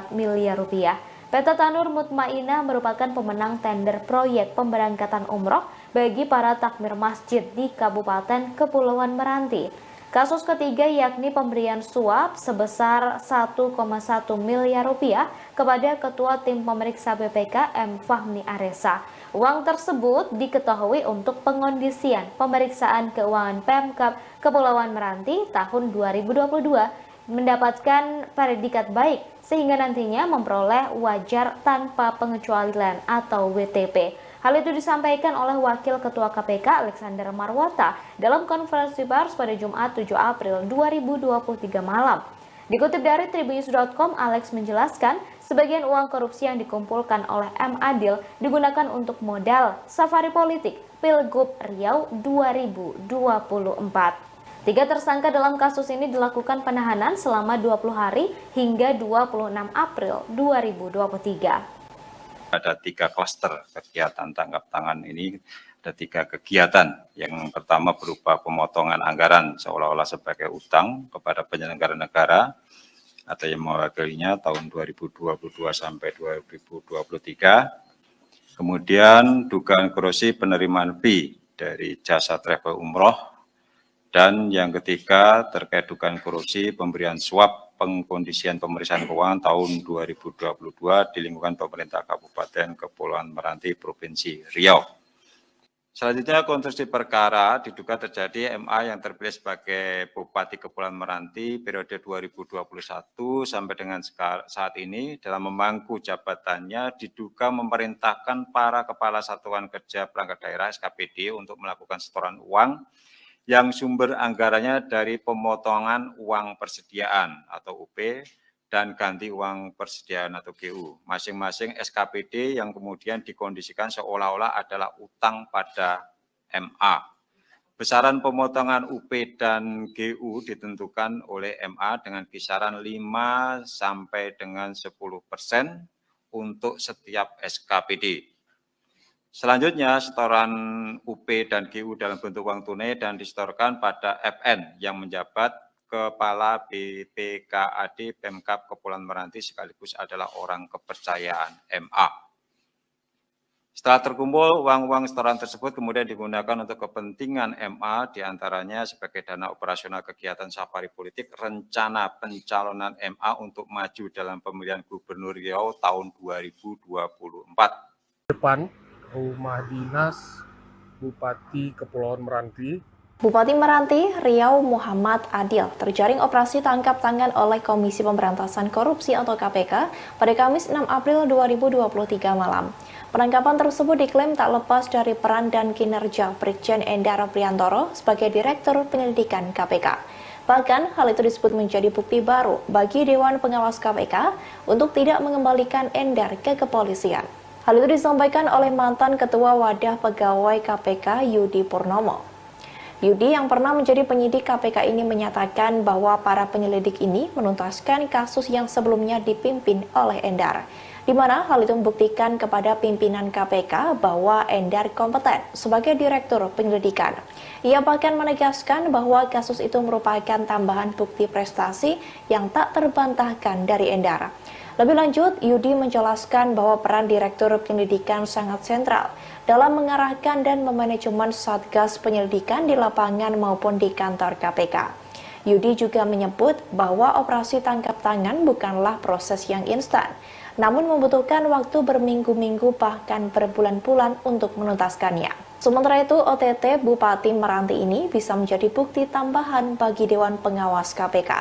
miliar rupiah. PT Tanur Mutmainah merupakan pemenang tender proyek pemberangkatan umroh bagi para takmir masjid di Kabupaten Kepulauan Meranti. Kasus ketiga yakni pemberian suap sebesar 1,1 miliar rupiah kepada Ketua Tim Pemeriksa BPK M. Fahmi Aresa. Uang tersebut diketahui untuk pengondisian pemeriksaan keuangan Pemkab Kepulauan Meranti tahun 2022 mendapatkan predikat baik sehingga nantinya memperoleh wajar tanpa pengecualian atau WTP. Hal itu disampaikan oleh Wakil Ketua KPK Alexander Marwata dalam konferensi pers pada Jumat 7 April 2023 malam. Dikutip dari Tribunnews.com, Alex menjelaskan sebagian uang korupsi yang dikumpulkan oleh M. Adil digunakan untuk modal safari politik Pilgub Riau 2024. 3 tersangka dalam kasus ini dilakukan penahanan selama 20 hari hingga 26 April 2023. Ada 3 klaster kegiatan tangkap tangan ini, ada 3 kegiatan. Yang pertama berupa pemotongan anggaran seolah-olah sebagai utang kepada penyelenggara negara atau yang mewakilinya tahun 2022 sampai 2023. Kemudian dugaan korupsi penerimaan fee dari jasa travel umroh. Dan yang ketiga terkait dugaan korupsi pemberian suap pengkondisian pemeriksaan keuangan tahun 2022 di lingkungan pemerintah Kabupaten Kepulauan Meranti Provinsi Riau. Selanjutnya konstruksi perkara diduga terjadi MA yang terpilih sebagai Bupati Kepulauan Meranti periode 2021 sampai dengan saat ini dalam memangku jabatannya diduga memerintahkan para kepala satuan kerja perangkat daerah SKPD untuk melakukan setoran uang yang sumber anggarannya dari pemotongan uang persediaan atau UP dan ganti uang persediaan atau GU. Masing-masing SKPD yang kemudian dikondisikan seolah-olah adalah utang pada MA. Besaran pemotongan UP dan GU ditentukan oleh MA dengan kisaran 5 sampai dengan 10% untuk setiap SKPD. Selanjutnya, setoran UP dan GU dalam bentuk uang tunai dan disetorkan pada FN yang menjabat Kepala BPKAD Pemkab Kepulauan Meranti sekaligus adalah orang kepercayaan MA. Setelah terkumpul, uang-uang setoran tersebut kemudian digunakan untuk kepentingan MA, diantaranya sebagai dana operasional kegiatan safari politik, rencana pencalonan MA untuk maju dalam pemilihan Gubernur Riau tahun 2024. Depan Rumah Dinas Bupati Kepulauan Meranti. Bupati Meranti Riau Muhammad Adil terjaring operasi tangkap tangan oleh Komisi Pemberantasan Korupsi atau KPK pada Kamis 6 April 2023 malam. Penangkapan tersebut diklaim tak lepas dari peran dan kinerja Brigjen Endar Priantoro sebagai Direktur Penyelidikan KPK. Bahkan, hal itu disebut menjadi bukti baru bagi Dewan Pengawas KPK untuk tidak mengembalikan Endar ke kepolisian. Hal itu disampaikan oleh mantan Ketua Wadah Pegawai KPK Yudi Purnomo. Yudi yang pernah menjadi penyidik KPK ini menyatakan bahwa para penyelidik ini menuntaskan kasus yang sebelumnya dipimpin oleh Endar, di mana hal itu membuktikan kepada pimpinan KPK bahwa Endar kompeten sebagai Direktur Penyelidikan. Ia bahkan menegaskan bahwa kasus itu merupakan tambahan bukti prestasi yang tak terbantahkan dari Endar. Lebih lanjut, Yudi menjelaskan bahwa peran Direktur Penyelidikan sangat sentral dalam mengarahkan dan memanajemen Satgas Penyelidikan di lapangan maupun di kantor KPK. Yudi juga menyebut bahwa operasi tangkap tangan bukanlah proses yang instan, namun membutuhkan waktu berminggu-minggu bahkan berbulan-bulan untuk menuntaskannya. Sementara itu, OTT Bupati Meranti ini bisa menjadi bukti tambahan bagi Dewan Pengawas KPK,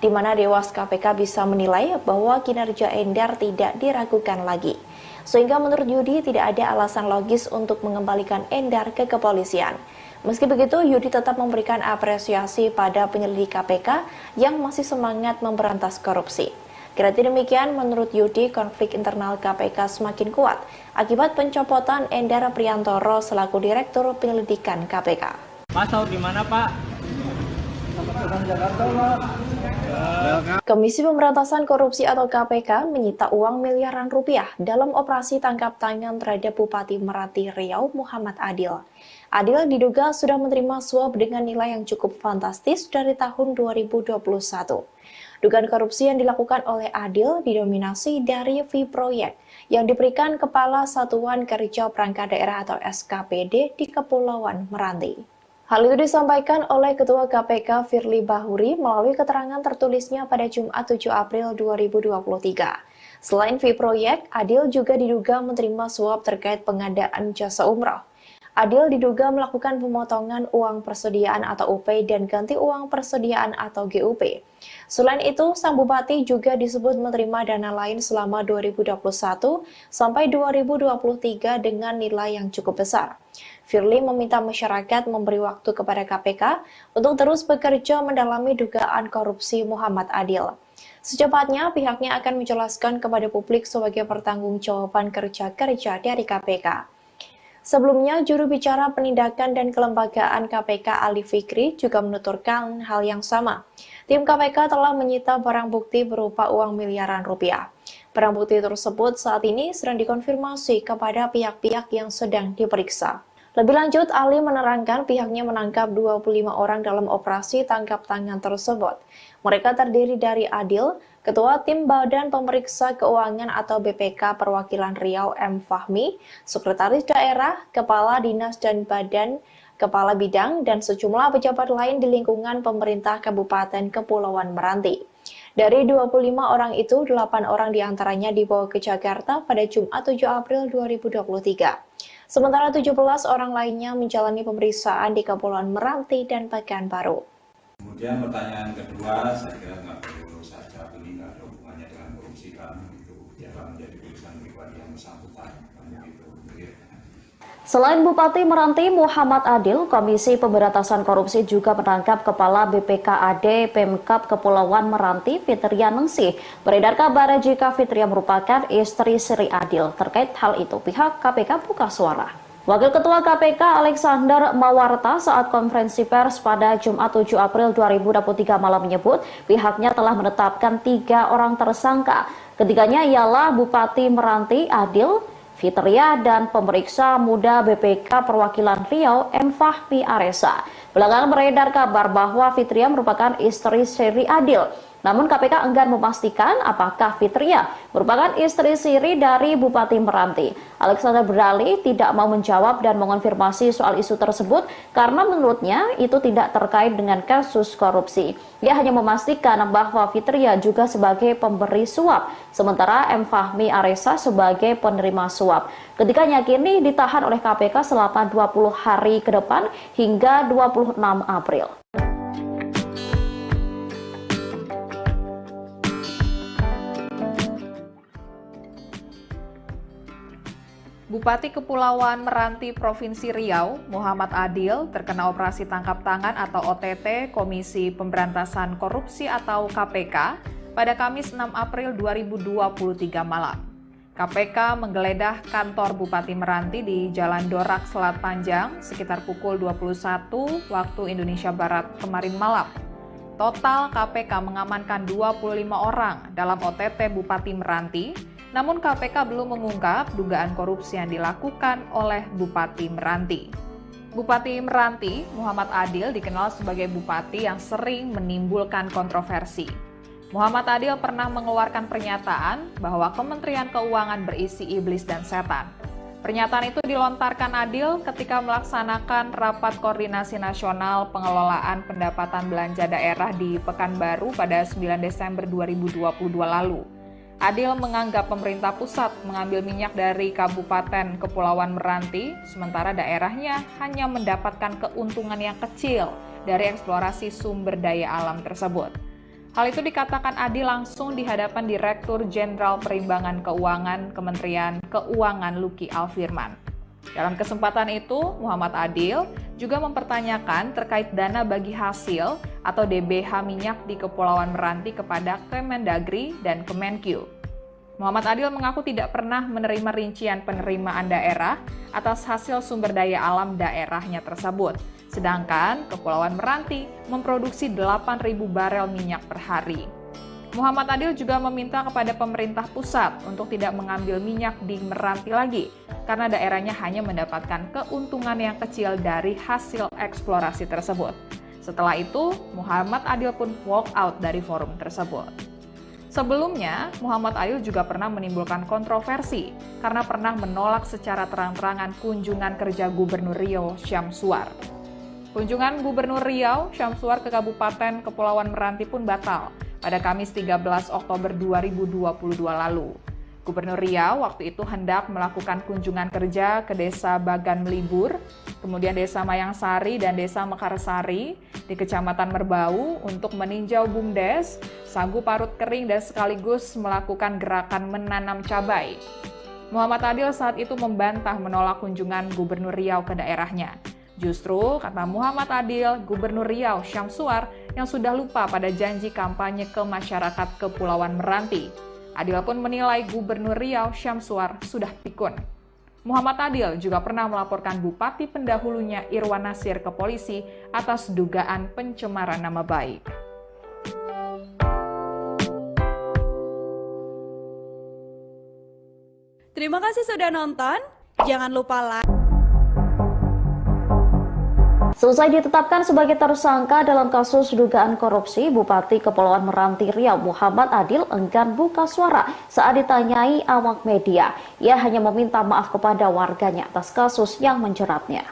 di mana Dewas KPK bisa menilai bahwa kinerja Endar tidak diragukan lagi. Sehingga menurut Yudi tidak ada alasan logis untuk mengembalikan Endar ke kepolisian. Meski begitu, Yudi tetap memberikan apresiasi pada penyelidik KPK yang masih semangat memberantas korupsi. Kendati demikian, menurut Yudi, konflik internal KPK semakin kuat akibat pencopotan Endar Priantoro selaku Direktur Penyelidikan KPK. Mas, tahu di mana, Pak? Komisi Pemberantasan Korupsi atau KPK menyita uang miliaran rupiah dalam operasi tangkap tangan terhadap Bupati Meranti Riau Muhammad Adil. Adil diduga sudah menerima suap dengan nilai yang cukup fantastis dari tahun 2021. Dugaan korupsi yang dilakukan oleh Adil didominasi dari fee proyek yang diberikan Kepala Satuan Kerja Perangkat Daerah atau SKPD di Kepulauan Meranti. Hal itu disampaikan oleh Ketua KPK Firly Bahuri melalui keterangan tertulisnya pada Jumat 7 April 2023. Selain fee proyek, Adil juga diduga menerima suap terkait pengadaan jasa umroh. Adil diduga melakukan pemotongan uang persediaan atau UP dan ganti uang persediaan atau GUP. Selain itu, sang bupati juga disebut menerima dana lain selama 2021 sampai 2023 dengan nilai yang cukup besar. Firly meminta masyarakat memberi waktu kepada KPK untuk terus bekerja mendalami dugaan korupsi Muhammad Adil. Secepatnya, pihaknya akan menjelaskan kepada publik sebagai pertanggungjawaban kerja-kerja dari KPK. Sebelumnya, juru bicara penindakan dan kelembagaan KPK Ali Fikri juga menuturkan hal yang sama. Tim KPK telah menyita barang bukti berupa uang miliaran rupiah. Barang bukti tersebut saat ini sedang dikonfirmasi kepada pihak-pihak yang sedang diperiksa. Lebih lanjut, Ali menerangkan pihaknya menangkap 25 orang dalam operasi tangkap tangan tersebut. Mereka terdiri dari Adil, Ketua Tim Badan Pemeriksa Keuangan atau BPK Perwakilan Riau M. Fahmi, Sekretaris Daerah, Kepala Dinas dan Badan, Kepala Bidang, dan sejumlah pejabat lain di lingkungan pemerintah Kabupaten Kepulauan Meranti. Dari 25 orang itu, 8 orang diantaranya dibawa ke Jakarta pada Jumat 7 April 2023. Sementara 17 orang lainnya menjalani pemeriksaan di Kepulauan Meranti dan Pekanbaru. Kemudian pertanyaan kedua, saya kira nggak perlu saya jawab, ini nggak ada hubungannya dengan korupsi kan, itu biarlah menjadi urusan pribadi yang bersangkutan. Selain Bupati Meranti Muhammad Adil, Komisi Pemberantasan Korupsi juga menangkap Kepala BPKAD Pemkab Kepulauan Meranti Fitria Ningsih. Beredar kabar jika Fitria merupakan istri Sri Adil. Terkait hal itu, pihak KPK buka suara. Wakil Ketua KPK Alexander Mawarta saat konferensi pers pada Jumat 7 April 2023 malam menyebut pihaknya telah menetapkan 3 orang tersangka. Ketiganya ialah Bupati Meranti Adil, Fitria dan pemeriksa muda BPK Perwakilan Riau M. Fahmi Aresa. Belakangan beredar kabar bahwa Fitria merupakan istri Sri Adil. Namun KPK enggan memastikan apakah Fitria merupakan istri siri dari Bupati Meranti. Alexander berdalih tidak mau menjawab dan mengonfirmasi soal isu tersebut karena menurutnya itu tidak terkait dengan kasus korupsi. Ia hanya memastikan bahwa Fitria juga sebagai pemberi suap, sementara M. Fahmi Aresa sebagai penerima suap. Ketiganya kini ditahan oleh KPK selama 20 hari ke depan hingga 26 April. Bupati Kepulauan Meranti Provinsi Riau, Muhammad Adil, terkena operasi tangkap tangan atau OTT Komisi Pemberantasan Korupsi atau KPK pada Kamis 6 April 2023 malam. KPK menggeledah kantor Bupati Meranti di Jalan Dorak Selat Panjang sekitar pukul 21 waktu Indonesia Barat kemarin malam. Total KPK mengamankan 25 orang dalam OTT Bupati Meranti. Namun KPK belum mengungkap dugaan korupsi yang dilakukan oleh Bupati Meranti. Bupati Meranti, Muhammad Adil, dikenal sebagai bupati yang sering menimbulkan kontroversi. Muhammad Adil pernah mengeluarkan pernyataan bahwa Kementerian Keuangan berisi iblis dan setan. Pernyataan itu dilontarkan Adil ketika melaksanakan Rapat Koordinasi Nasional Pengelolaan Pendapatan Belanja Daerah di Pekanbaru pada 9 Desember 2022 lalu. Adil menganggap pemerintah pusat mengambil minyak dari Kabupaten Kepulauan Meranti, sementara daerahnya hanya mendapatkan keuntungan yang kecil dari eksplorasi sumber daya alam tersebut. Hal itu dikatakan Adil langsung di hadapan Direktur Jenderal Perimbangan Keuangan Kementerian Keuangan Luki Alfirman. Dalam kesempatan itu, Muhammad Adil juga mempertanyakan terkait dana bagi hasil atau DBH minyak di Kepulauan Meranti kepada Kemendagri dan Kemenkyu. Muhammad Adil mengaku tidak pernah menerima rincian penerimaan daerah atas hasil sumber daya alam daerahnya tersebut. Sedangkan Kepulauan Meranti memproduksi 8.000 barel minyak per hari. Muhammad Adil juga meminta kepada pemerintah pusat untuk tidak mengambil minyak di Meranti lagi, karena daerahnya hanya mendapatkan keuntungan yang kecil dari hasil eksplorasi tersebut. Setelah itu, Muhammad Adil pun walk out dari forum tersebut. Sebelumnya, Muhammad Adil juga pernah menimbulkan kontroversi karena pernah menolak secara terang-terangan kunjungan kerja Gubernur Riau Syamsuar. Kunjungan Gubernur Riau Syamsuar ke Kabupaten Kepulauan Meranti pun batal pada Kamis 13 Oktober 2022 lalu. Gubernur Riau waktu itu hendak melakukan kunjungan kerja ke Desa Bagan Melibur, kemudian Desa Mayangsari dan Desa Mekarsari di Kecamatan Merbau untuk meninjau bumdes, sagu parut kering dan sekaligus melakukan gerakan menanam cabai. Muhammad Adil saat itu membantah menolak kunjungan Gubernur Riau ke daerahnya. Justru, kata Muhammad Adil, Gubernur Riau Syamsuar yang sudah lupa pada janji kampanye ke masyarakat Kepulauan Meranti. Adil pun menilai Gubernur Riau Syamsuar sudah pikun. Muhammad Adil juga pernah melaporkan bupati pendahulunya Irwan Nasir ke polisi atas dugaan pencemaran nama baik. Terima kasih sudah nonton. Jangan lupa like. Selesai ditetapkan sebagai tersangka dalam kasus dugaan korupsi, Bupati Kepulauan Meranti Riau Muhammad Adil enggan buka suara saat ditanyai awak media. Ia hanya meminta maaf kepada warganya atas kasus yang menjeratnya.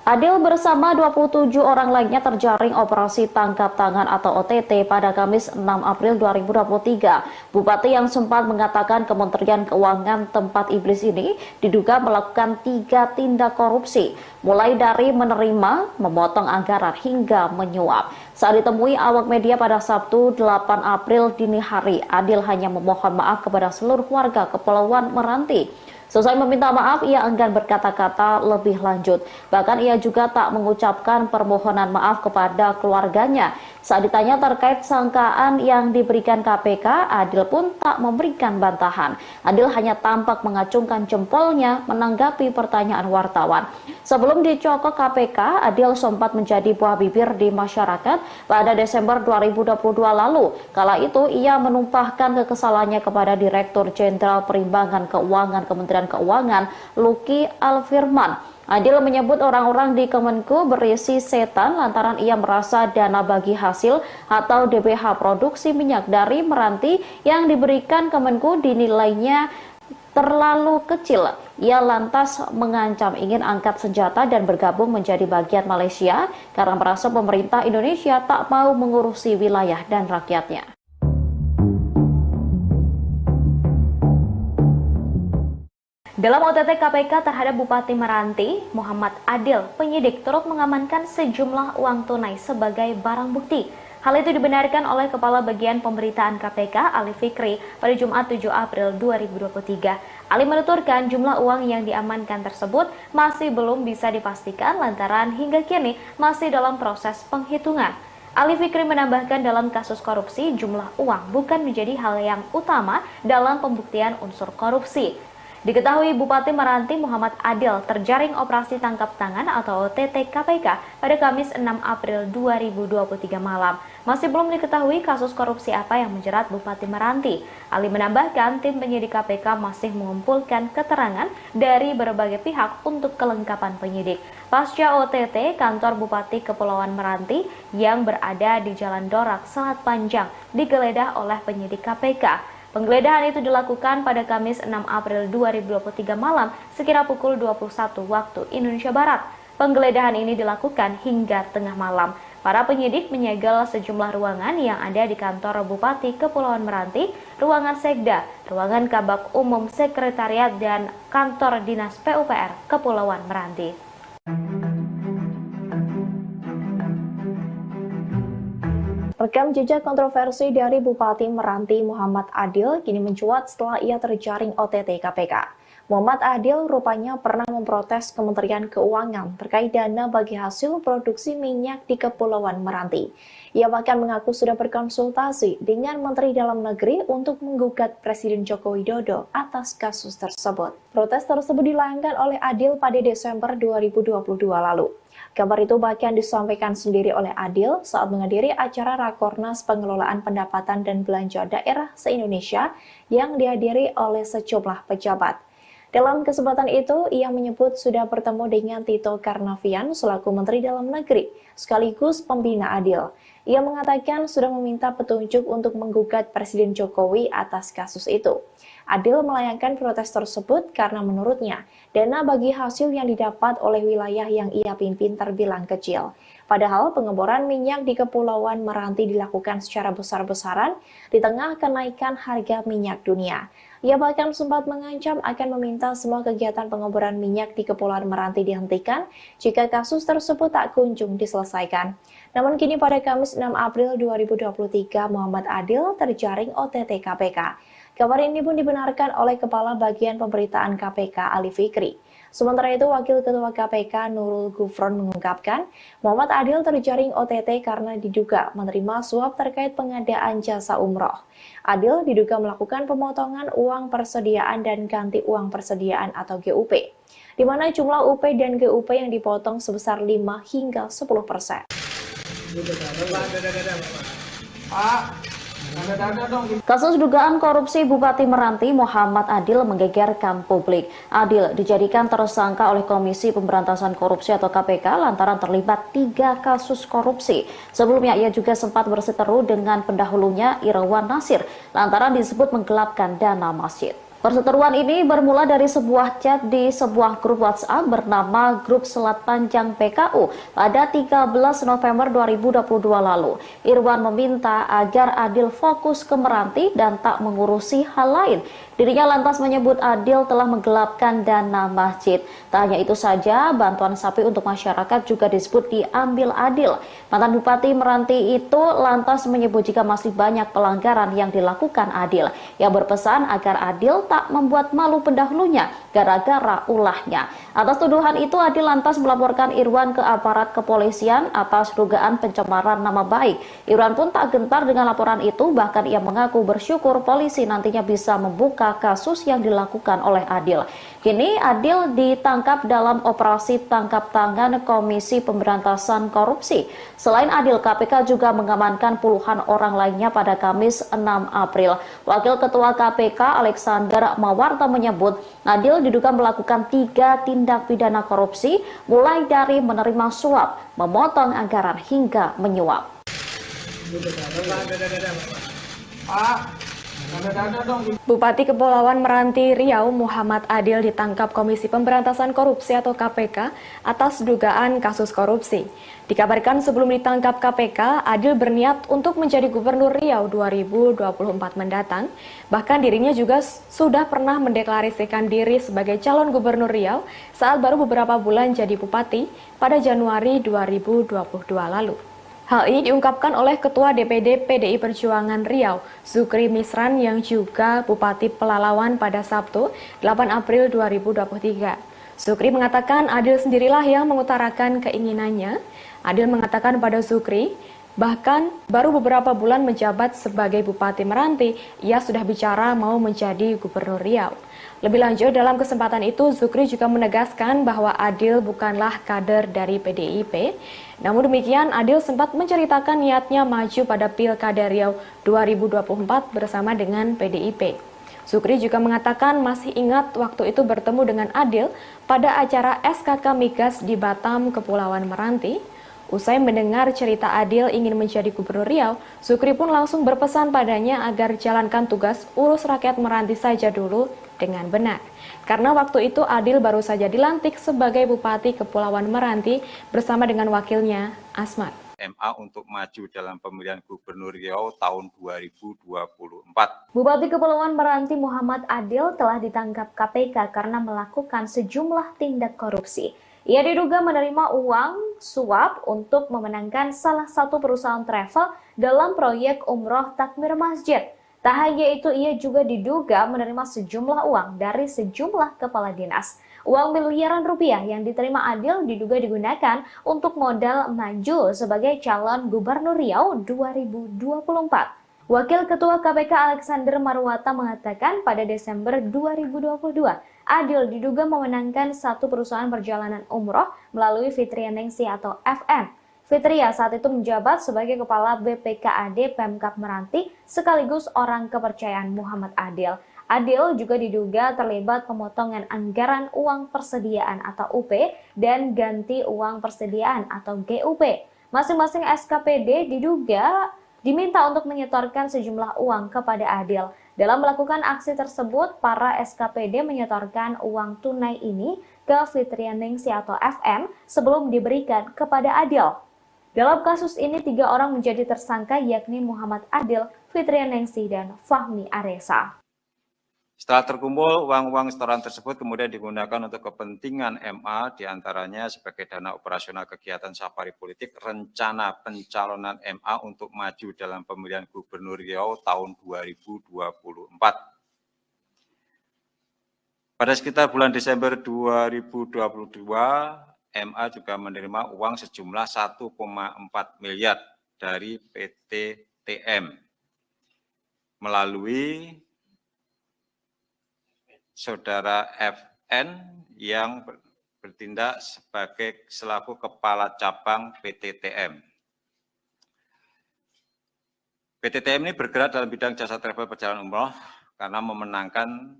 Adil bersama 27 orang lainnya terjaring operasi tangkap tangan atau OTT pada Kamis 6 April 2023. Bupati yang sempat mengatakan Kementerian Keuangan tempat iblis ini diduga melakukan 3 tindak korupsi, mulai dari menerima, memotong anggaran hingga menyuap. Saat ditemui awak media pada Sabtu 8 April dini hari, Adil hanya memohon maaf kepada seluruh warga Kepulauan Meranti. Selesai meminta maaf, ia enggan berkata-kata lebih lanjut. Bahkan ia juga tak mengucapkan permohonan maaf kepada keluarganya. Saat ditanya terkait sangkaan yang diberikan KPK, Adil pun tak memberikan bantahan. Adil hanya tampak mengacungkan jempolnya menanggapi pertanyaan wartawan. Sebelum dicokok KPK, Adil sempat menjadi buah bibir di masyarakat pada Desember 2022 lalu. Kala itu, ia menumpahkan kekesalannya kepada Direktur Jenderal Perimbangan Keuangan Kementerian Kementerian Keuangan, Luki Alfirman. Adil menyebut orang-orang di Kemenku berisi setan lantaran ia merasa dana bagi hasil atau DBH produksi minyak dari Meranti yang diberikan Kemenku dinilainya terlalu kecil. Ia lantas mengancam ingin angkat senjata dan bergabung menjadi bagian Malaysia karena merasa pemerintah Indonesia tak mau mengurusi wilayah dan rakyatnya. Dalam OTT KPK terhadap Bupati Meranti, Muhammad Adil, penyidik turut mengamankan sejumlah uang tunai sebagai barang bukti. Hal itu dibenarkan oleh Kepala Bagian Pemberitaan KPK, Ali Fikri, pada Jumat 7 April 2023. Ali menuturkan jumlah uang yang diamankan tersebut masih belum bisa dipastikan lantaran hingga kini masih dalam proses penghitungan. Ali Fikri menambahkan dalam kasus korupsi, jumlah uang bukan menjadi hal yang utama dalam pembuktian unsur korupsi. Diketahui Bupati Meranti Muhammad Adil terjaring operasi tangkap tangan atau OTT KPK pada Kamis 6 April 2023 malam. Masih belum diketahui kasus korupsi apa yang menjerat Bupati Meranti. Ali menambahkan tim penyidik KPK masih mengumpulkan keterangan dari berbagai pihak untuk kelengkapan penyidik. Pasca OTT, kantor Bupati Kepulauan Meranti yang berada di Jalan Dorak, Selat Panjang digeledah oleh penyidik KPK. Penggeledahan itu dilakukan pada Kamis 6 April 2023 malam sekira pukul 21 waktu Indonesia Barat. Penggeledahan ini dilakukan hingga tengah malam. Para penyidik menyegel sejumlah ruangan yang ada di kantor Bupati Kepulauan Meranti, ruangan Sekda, ruangan Kabak Umum Sekretariat, dan kantor Dinas PUPR Kepulauan Meranti. Rekam jejak kontroversi dari Bupati Meranti Muhammad Adil kini mencuat setelah ia terjaring OTT KPK. Muhammad Adil rupanya pernah memprotes Kementerian Keuangan terkait dana bagi hasil produksi minyak di Kepulauan Meranti. Ia bahkan mengaku sudah berkonsultasi dengan Menteri Dalam Negeri untuk menggugat Presiden Joko Widodo atas kasus tersebut. Protes tersebut dilayangkan oleh Adil pada Desember 2022 lalu. Kabar itu bahkan disampaikan sendiri oleh Adil saat menghadiri acara Rakornas Pengelolaan Pendapatan dan Belanja Daerah se-Indonesia yang dihadiri oleh sejumlah pejabat. Dalam kesempatan itu, ia menyebut sudah bertemu dengan Tito Karnavian selaku Menteri Dalam Negeri, sekaligus pembina Adil. Ia mengatakan sudah meminta petunjuk untuk menggugat Presiden Jokowi atas kasus itu. Adil melayangkan protes tersebut karena menurutnya, dana bagi hasil yang didapat oleh wilayah yang ia pimpin terbilang kecil. Padahal pengeboran minyak di Kepulauan Meranti dilakukan secara besar-besaran di tengah kenaikan harga minyak dunia. Ia bahkan sempat mengancam akan meminta semua kegiatan pengeboran minyak di Kepulauan Meranti dihentikan jika kasus tersebut tak kunjung diselesaikan. Namun kini pada Kamis 6 April 2023, Muhammad Adil terjaring OTT KPK. Kabar ini pun dibenarkan oleh Kepala Bagian Pemberitaan KPK, Ali Fikri. Sementara itu, Wakil Ketua KPK Nurul Gufron mengungkapkan, Muhammad Adil terjaring OTT karena diduga menerima suap terkait pengadaan jasa umroh. Adil diduga melakukan pemotongan uang persediaan dan ganti uang persediaan atau GUP, di mana jumlah UP dan GUP yang dipotong sebesar 5 hingga 10%. Kasus dugaan korupsi Bupati Meranti Muhammad Adil menggegerkan publik. Adil dijadikan tersangka oleh Komisi Pemberantasan Korupsi atau KPK lantaran terlibat 3 kasus korupsi. Sebelumnya ia juga sempat berseteru dengan pendahulunya Irwan Nasir lantaran disebut menggelapkan dana masjid. Perseteruan ini bermula dari sebuah chat di sebuah grup WhatsApp bernama Grup Selat Panjang PKU pada 13 November 2022 lalu. Irwan meminta agar Adil fokus ke Meranti dan tak mengurusi hal lain. Dirinya lantas menyebut Adil telah menggelapkan dana masjid. Tak hanya itu saja, bantuan sapi untuk masyarakat juga disebut diambil Adil. Mantan Bupati Meranti itu lantas menyebut jika masih banyak pelanggaran yang dilakukan Adil. Ia berpesan agar Adil tak membuat malu pendahulunya gara-gara ulahnya. Atas tuduhan itu, Adil lantas melaporkan Irwan ke aparat kepolisian atas dugaan pencemaran nama baik. Irwan pun tak gentar dengan laporan itu, bahkan ia mengaku bersyukur polisi nantinya bisa membuka kasus yang dilakukan oleh Adil. Kini Adil ditangkap dalam operasi tangkap tangan Komisi Pemberantasan Korupsi. Selain Adil, KPK juga mengamankan puluhan orang lainnya pada Kamis 6 April. Wakil Ketua KPK Alexander Mawarta menyebut Adil diduga melakukan 3 tindak pidana korupsi, mulai dari menerima suap, memotong anggaran hingga menyuap. Bupati Kepulauan Meranti Riau Muhammad Adil ditangkap Komisi Pemberantasan Korupsi atau KPK atas dugaan kasus korupsi. Dikabarkan sebelum ditangkap KPK, Adil berniat untuk menjadi Gubernur Riau 2024 mendatang. Bahkan dirinya juga sudah pernah mendeklarasikan diri sebagai calon Gubernur Riau saat baru beberapa bulan jadi bupati pada Januari 2022 lalu. Hal ini diungkapkan oleh Ketua DPD PDI Perjuangan Riau, Zukri Misran yang juga Bupati Pelalawan pada Sabtu, 8 April 2023. Zukri mengatakan Adil sendirilah yang mengutarakan keinginannya. Adil mengatakan pada Zukri, bahkan baru beberapa bulan menjabat sebagai Bupati Meranti, ia sudah bicara mau menjadi Gubernur Riau. Lebih lanjut, dalam kesempatan itu, Zukri juga menegaskan bahwa Adil bukanlah kader dari PDIP. Namun demikian, Adil sempat menceritakan niatnya maju pada Pilkada Riau 2024 bersama dengan PDIP. Zukri juga mengatakan masih ingat waktu itu bertemu dengan Adil pada acara SKK Migas di Batam, Kepulauan Meranti. Usai mendengar cerita Adil ingin menjadi Gubernur Riau, Zukri pun langsung berpesan padanya agar jalankan tugas urus rakyat Meranti saja dulu dengan benar. Karena waktu itu Adil baru saja dilantik sebagai Bupati Kepulauan Meranti bersama dengan wakilnya, Asmat. MA untuk maju dalam pemilihan Gubernur Riau tahun 2024. Bupati Kepulauan Meranti Muhammad Adil telah ditangkap KPK karena melakukan sejumlah tindak korupsi. Ia diduga menerima uang suap untuk memenangkan salah satu perusahaan travel dalam proyek umroh takmir masjid. Tak hanya itu, ia juga diduga menerima sejumlah uang dari sejumlah kepala dinas. Uang miliaran rupiah yang diterima Adil diduga digunakan untuk modal maju sebagai calon Gubernur Riau 2024. Wakil Ketua KPK Alexander Marwata mengatakan pada Desember 2022, Adil diduga memenangkan satu perusahaan perjalanan umroh melalui Fitriya Ningsih atau FN. Fitriya saat itu menjabat sebagai Kepala BPKAD Pemkab Meranti sekaligus orang kepercayaan Muhammad Adil. Adil juga diduga terlibat pemotongan anggaran uang persediaan atau UP dan ganti uang persediaan atau GUP. Masing-masing SKPD diduga diminta untuk menyetorkan sejumlah uang kepada Adil. Dalam melakukan aksi tersebut, para SKPD menyetorkan uang tunai ini ke Fitriya Ningsih atau FM sebelum diberikan kepada Adil. Dalam kasus ini, 3 orang menjadi tersangka yakni Muhammad Adil, Fitriya Ningsih, dan Fahmi Aresa. Setelah terkumpul, uang-uang setoran tersebut kemudian digunakan untuk kepentingan MA, diantaranya sebagai dana operasional kegiatan safari politik, rencana pencalonan MA untuk maju dalam pemilihan Gubernur Riau tahun 2024. Pada sekitar bulan Desember 2022, MA juga menerima uang sejumlah 1,4 miliar dari PT TM melalui Saudara FN yang bertindak sebagai selaku Kepala Cabang PT TM. PT TM ini bergerak dalam bidang jasa travel perjalanan umroh karena memenangkan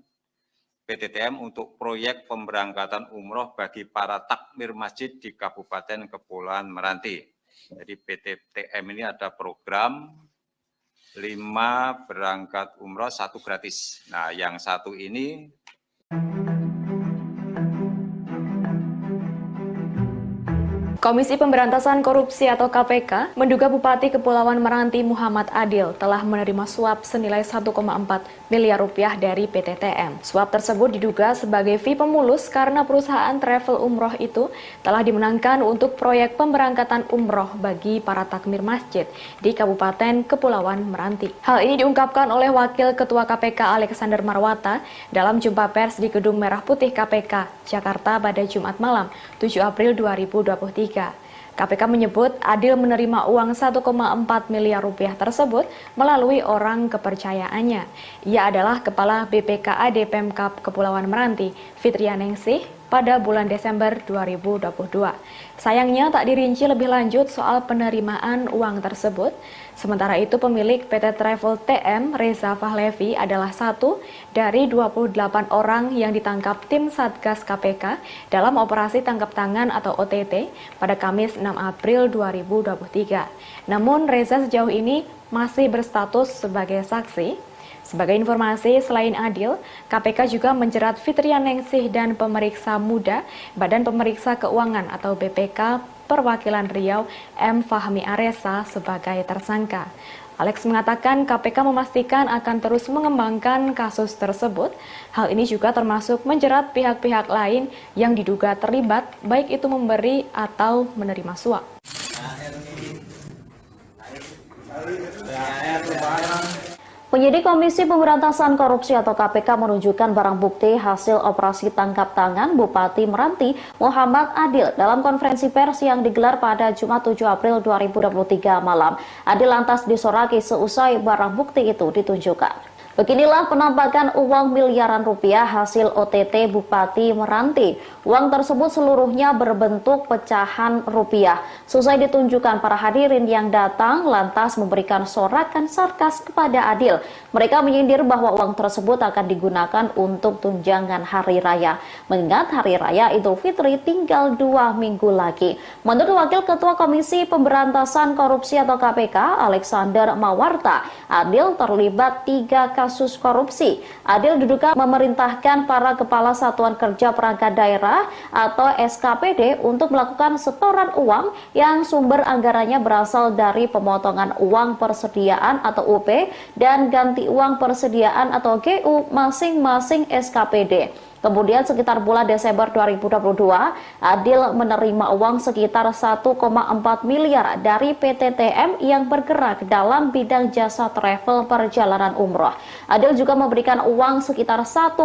PT TM untuk proyek pemberangkatan umroh bagi para takmir masjid di Kabupaten Kepulauan Meranti. Jadi PT TM ini ada program 5 berangkat umroh 1 gratis. Nah, yang satu ini Komisi Pemberantasan Korupsi atau KPK menduga Bupati Kepulauan Meranti Muhammad Adil telah menerima suap senilai 1,4 miliar rupiah dari PT TM. Suap tersebut diduga sebagai fee pemulus karena perusahaan travel umroh itu telah dimenangkan untuk proyek pemberangkatan umroh bagi para takmir masjid di Kabupaten Kepulauan Meranti. Hal ini diungkapkan oleh Wakil Ketua KPK Alexander Marwata dalam jumpa pers di Gedung Merah Putih KPK, Jakarta pada Jumat malam, 7 April 2023. KPK menyebut Adil menerima uang 1,4 miliar rupiah tersebut melalui orang kepercayaannya. Ia adalah Kepala BPKAD Pemkab Kepulauan Meranti, Fitrian Ningsih, pada bulan Desember 2022. Sayangnya tak dirinci lebih lanjut soal penerimaan uang tersebut. Sementara itu pemilik PT Travel TM, Reza Fahlevi, adalah satu dari 28 orang yang ditangkap tim Satgas KPK dalam operasi tangkap tangan atau OTT pada Kamis 6 April 2023. Namun Reza sejauh ini masih berstatus sebagai saksi. Sebagai informasi, selain Adil, KPK juga menjerat Fitrian Ningsih dan pemeriksa muda Badan Pemeriksa Keuangan atau BPK Perwakilan Riau M. Fahmi Aresa sebagai tersangka. Alex mengatakan KPK memastikan akan terus mengembangkan kasus tersebut. Hal ini juga termasuk menjerat pihak-pihak lain yang diduga terlibat, baik itu memberi atau menerima suap. Penyidik Komisi Pemberantasan Korupsi atau KPK menunjukkan barang bukti hasil operasi tangkap tangan Bupati Meranti Muhammad Adil dalam konferensi pers yang digelar pada Jumat 7 April 2023 malam. Adil lantas disoraki seusai barang bukti itu ditunjukkan. Beginilah penampakan uang miliaran rupiah hasil OTT Bupati Meranti. Uang tersebut seluruhnya berbentuk pecahan rupiah. Selesai ditunjukkan, para hadirin yang datang lantas memberikan sorakan sarkas kepada Adil. Mereka menyindir bahwa uang tersebut akan digunakan untuk tunjangan hari raya. Mengingat hari raya Idul Fitri tinggal 2 minggu lagi. Menurut Wakil Ketua Komisi Pemberantasan Korupsi atau KPK, Alexander Mawarta, Adil terlibat 3 kasus korupsi. Adil diduga memerintahkan para kepala satuan kerja perangkat daerah atau SKPD untuk melakukan setoran uang yang sumber anggarannya berasal dari pemotongan uang persediaan atau UP dan ganti uang persediaan atau GU masing-masing SKPD. Kemudian sekitar bulan Desember 2022, Adil menerima uang sekitar 1,4 miliar dari PT TM yang bergerak dalam bidang jasa travel perjalanan umroh. Adil juga memberikan uang sekitar 1,1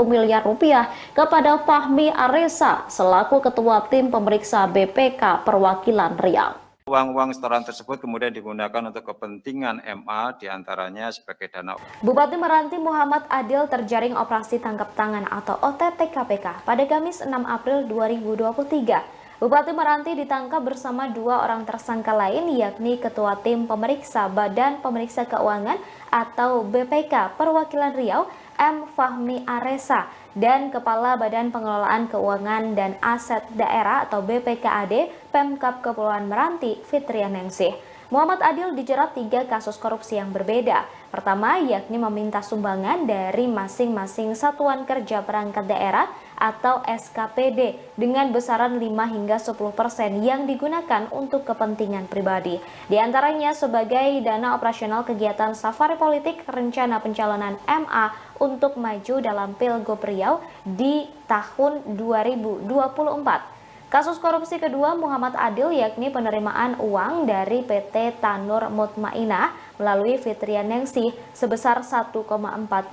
miliar rupiah kepada Fahmi Aresa selaku Ketua Tim Pemeriksa BPK Perwakilan Riau. Uang-uang setoran tersebut kemudian digunakan untuk kepentingan MA, diantaranya sebagai dana. Bupati Meranti Muhammad Adil terjaring operasi tangkap tangan atau OTT KPK pada Kamis 6 April 2023. Bupati Meranti ditangkap bersama 2 orang tersangka lain, yakni Ketua Tim Pemeriksa Badan Pemeriksa Keuangan atau BPK Perwakilan Riau M. Fahmi Aresa dan Kepala Badan Pengelolaan Keuangan dan Aset Daerah atau BPKAD Pemkab Kepulauan Meranti Fitrian Ningsih. Muhammad Adil dijerat 3 kasus korupsi yang berbeda. Pertama, yakni meminta sumbangan dari masing-masing satuan kerja perangkat daerah atau SKPD dengan besaran 5 hingga 10% yang digunakan untuk kepentingan pribadi. Di antaranya sebagai dana operasional kegiatan safari politik rencana pencalonan MA untuk maju dalam Pilgub Riau di tahun 2024. Kasus korupsi kedua Muhammad Adil yakni penerimaan uang dari PT Tanur Mutmainah melalui Fitrian Ningsih sebesar 1,4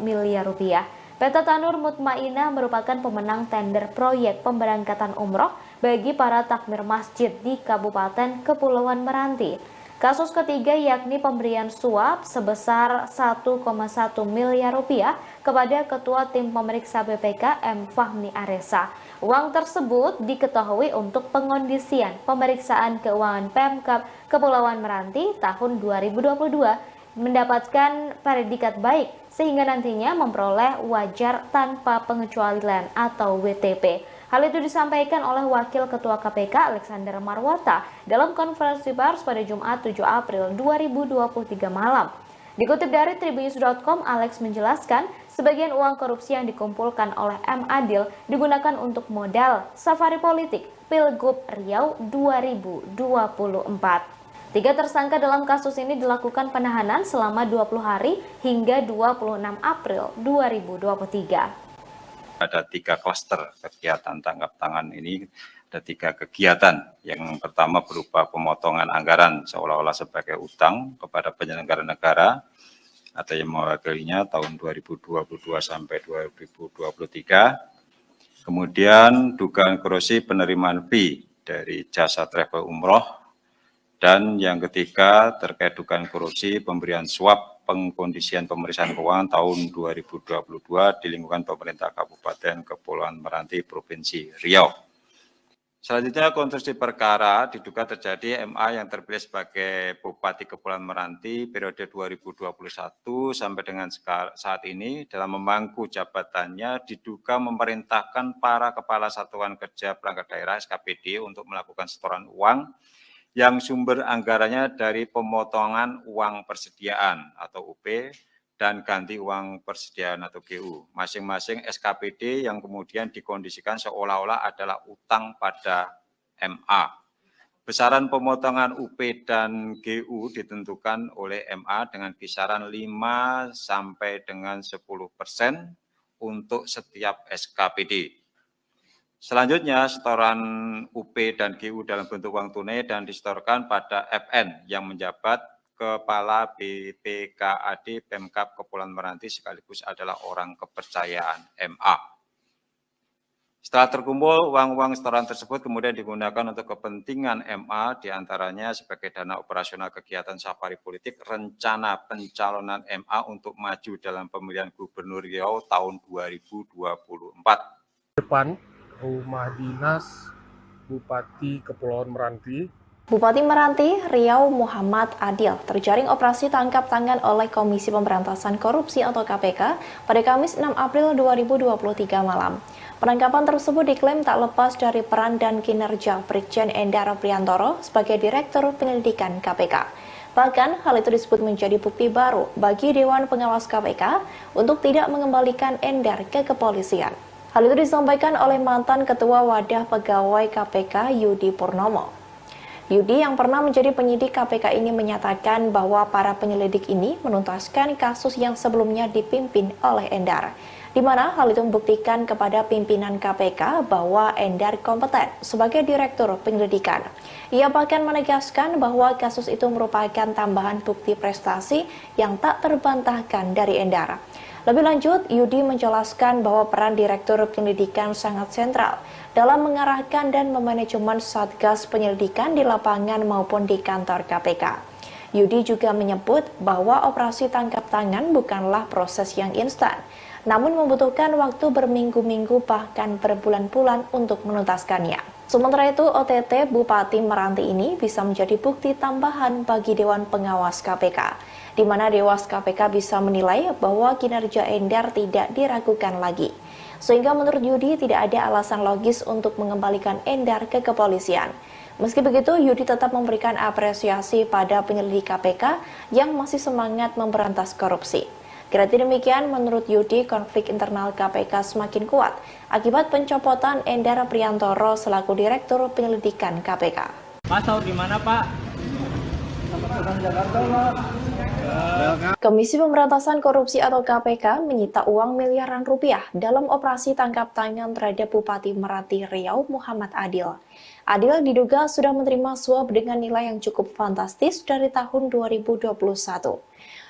miliar rupiah. PT Tanur Mutmainah merupakan pemenang tender proyek pemberangkatan umroh bagi para takmir masjid di Kabupaten Kepulauan Meranti. Kasus ketiga yakni pemberian suap sebesar 1,1 miliar rupiah kepada Ketua Tim Pemeriksa BPK M. Fahmi Aresa. Uang tersebut diketahui untuk pengondisian pemeriksaan keuangan Pemkab Kepulauan Meranti tahun 2022 mendapatkan predikat baik sehingga nantinya memperoleh wajar tanpa pengecualian atau WTP. Hal itu disampaikan oleh Wakil Ketua KPK Alexander Marwata dalam konferensi pers pada Jumat 7 April 2023 malam. Dikutip dari Tribunnews.com, Alex menjelaskan sebagian uang korupsi yang dikumpulkan oleh M. Adil digunakan untuk modal safari politik Pilgub Riau 2024. 3 tersangka dalam kasus ini dilakukan penahanan selama 20 hari hingga 26 April 2023. Ada 3 klaster kegiatan tangkap tangan ini, ada 3 kegiatan. Yang pertama berupa pemotongan anggaran seolah-olah sebagai utang kepada penyelenggara negara atau yang mewakilinya tahun 2022 sampai 2023. Kemudian dugaan korupsi penerimaan fee dari jasa travel umroh. Dan yang ketiga terkait dugaan korupsi pemberian suap pengkondisian pemeriksaan keuangan tahun 2022 di lingkungan pemerintah Kabupaten Kepulauan Meranti, Provinsi Riau. Selanjutnya, konstruksi perkara diduga terjadi MA yang terpilih sebagai Bupati Kepulauan Meranti periode 2021 sampai dengan saat ini dalam memangku jabatannya diduga memerintahkan para Kepala Satuan Kerja Perangkat Daerah (SKPD) untuk melakukan setoran uang yang sumber anggarannya dari pemotongan uang persediaan atau UP dan ganti uang persediaan atau GU. Masing-masing SKPD yang kemudian dikondisikan seolah-olah adalah utang pada MA. Besaran pemotongan UP dan GU ditentukan oleh MA dengan kisaran 5 sampai dengan 10% untuk setiap SKPD. Selanjutnya, setoran UP dan GU dalam bentuk uang tunai dan disetorkan pada FN yang menjabat Kepala BPKAD Pemkab Kepulauan Meranti sekaligus adalah orang kepercayaan MA. Setelah terkumpul, uang-uang setoran tersebut kemudian digunakan untuk kepentingan MA, diantaranya sebagai dana operasional kegiatan safari politik, rencana pencalonan MA untuk maju dalam pemilihan Gubernur Riau tahun 2024. Depan Rumah Dinas Bupati Kepulauan Meranti. Bupati Meranti Riau Muhammad Adil terjaring operasi tangkap tangan oleh Komisi Pemberantasan Korupsi atau KPK pada Kamis 6 April 2023 malam. Penangkapan tersebut diklaim tak lepas dari peran dan kinerja Brigjen Endar Priantoro sebagai Direktur Penyelidikan KPK. Bahkan hal itu disebut menjadi bukti baru bagi Dewan Pengawas KPK untuk tidak mengembalikan Endar ke kepolisian. Hal itu disampaikan oleh mantan Ketua Wadah Pegawai KPK Yudi Purnomo. Yudi yang pernah menjadi penyidik KPK ini menyatakan bahwa para penyelidik ini menuntaskan kasus yang sebelumnya dipimpin oleh Endar, di mana hal itu membuktikan kepada pimpinan KPK bahwa Endar kompeten sebagai Direktur Penyelidikan. Ia bahkan menegaskan bahwa kasus itu merupakan tambahan bukti prestasi yang tak terbantahkan dari Endar. Lebih lanjut, Yudi menjelaskan bahwa peran Direktur Penyelidikan sangat sentral dalam mengarahkan dan memanajemen Satgas Penyelidikan di lapangan maupun di kantor KPK. Yudi juga menyebut bahwa operasi tangkap tangan bukanlah proses yang instan, namun membutuhkan waktu berminggu-minggu bahkan berbulan-bulan untuk menuntaskannya. Sementara itu, OTT Bupati Meranti ini bisa menjadi bukti tambahan bagi Dewan Pengawas KPK, di mana Dewas KPK bisa menilai bahwa kinerja Endar tidak diragukan lagi. Sehingga menurut Yudi tidak ada alasan logis untuk mengembalikan Endar ke kepolisian. Meski begitu, Yudi tetap memberikan apresiasi pada penyelidik KPK yang masih semangat memberantas korupsi. Kendati demikian, menurut Yudi, konflik internal KPK semakin kuat akibat pencopotan Endar Priantoro selaku Direktur Penyelidikan KPK. Mas tahu di mana, Pak? Komisi Pemberantasan Korupsi atau KPK menyita uang miliaran rupiah dalam operasi tangkap tangan terhadap Bupati Meranti Riau Muhammad Adil. Adil diduga sudah menerima suap dengan nilai yang cukup fantastis dari tahun 2021.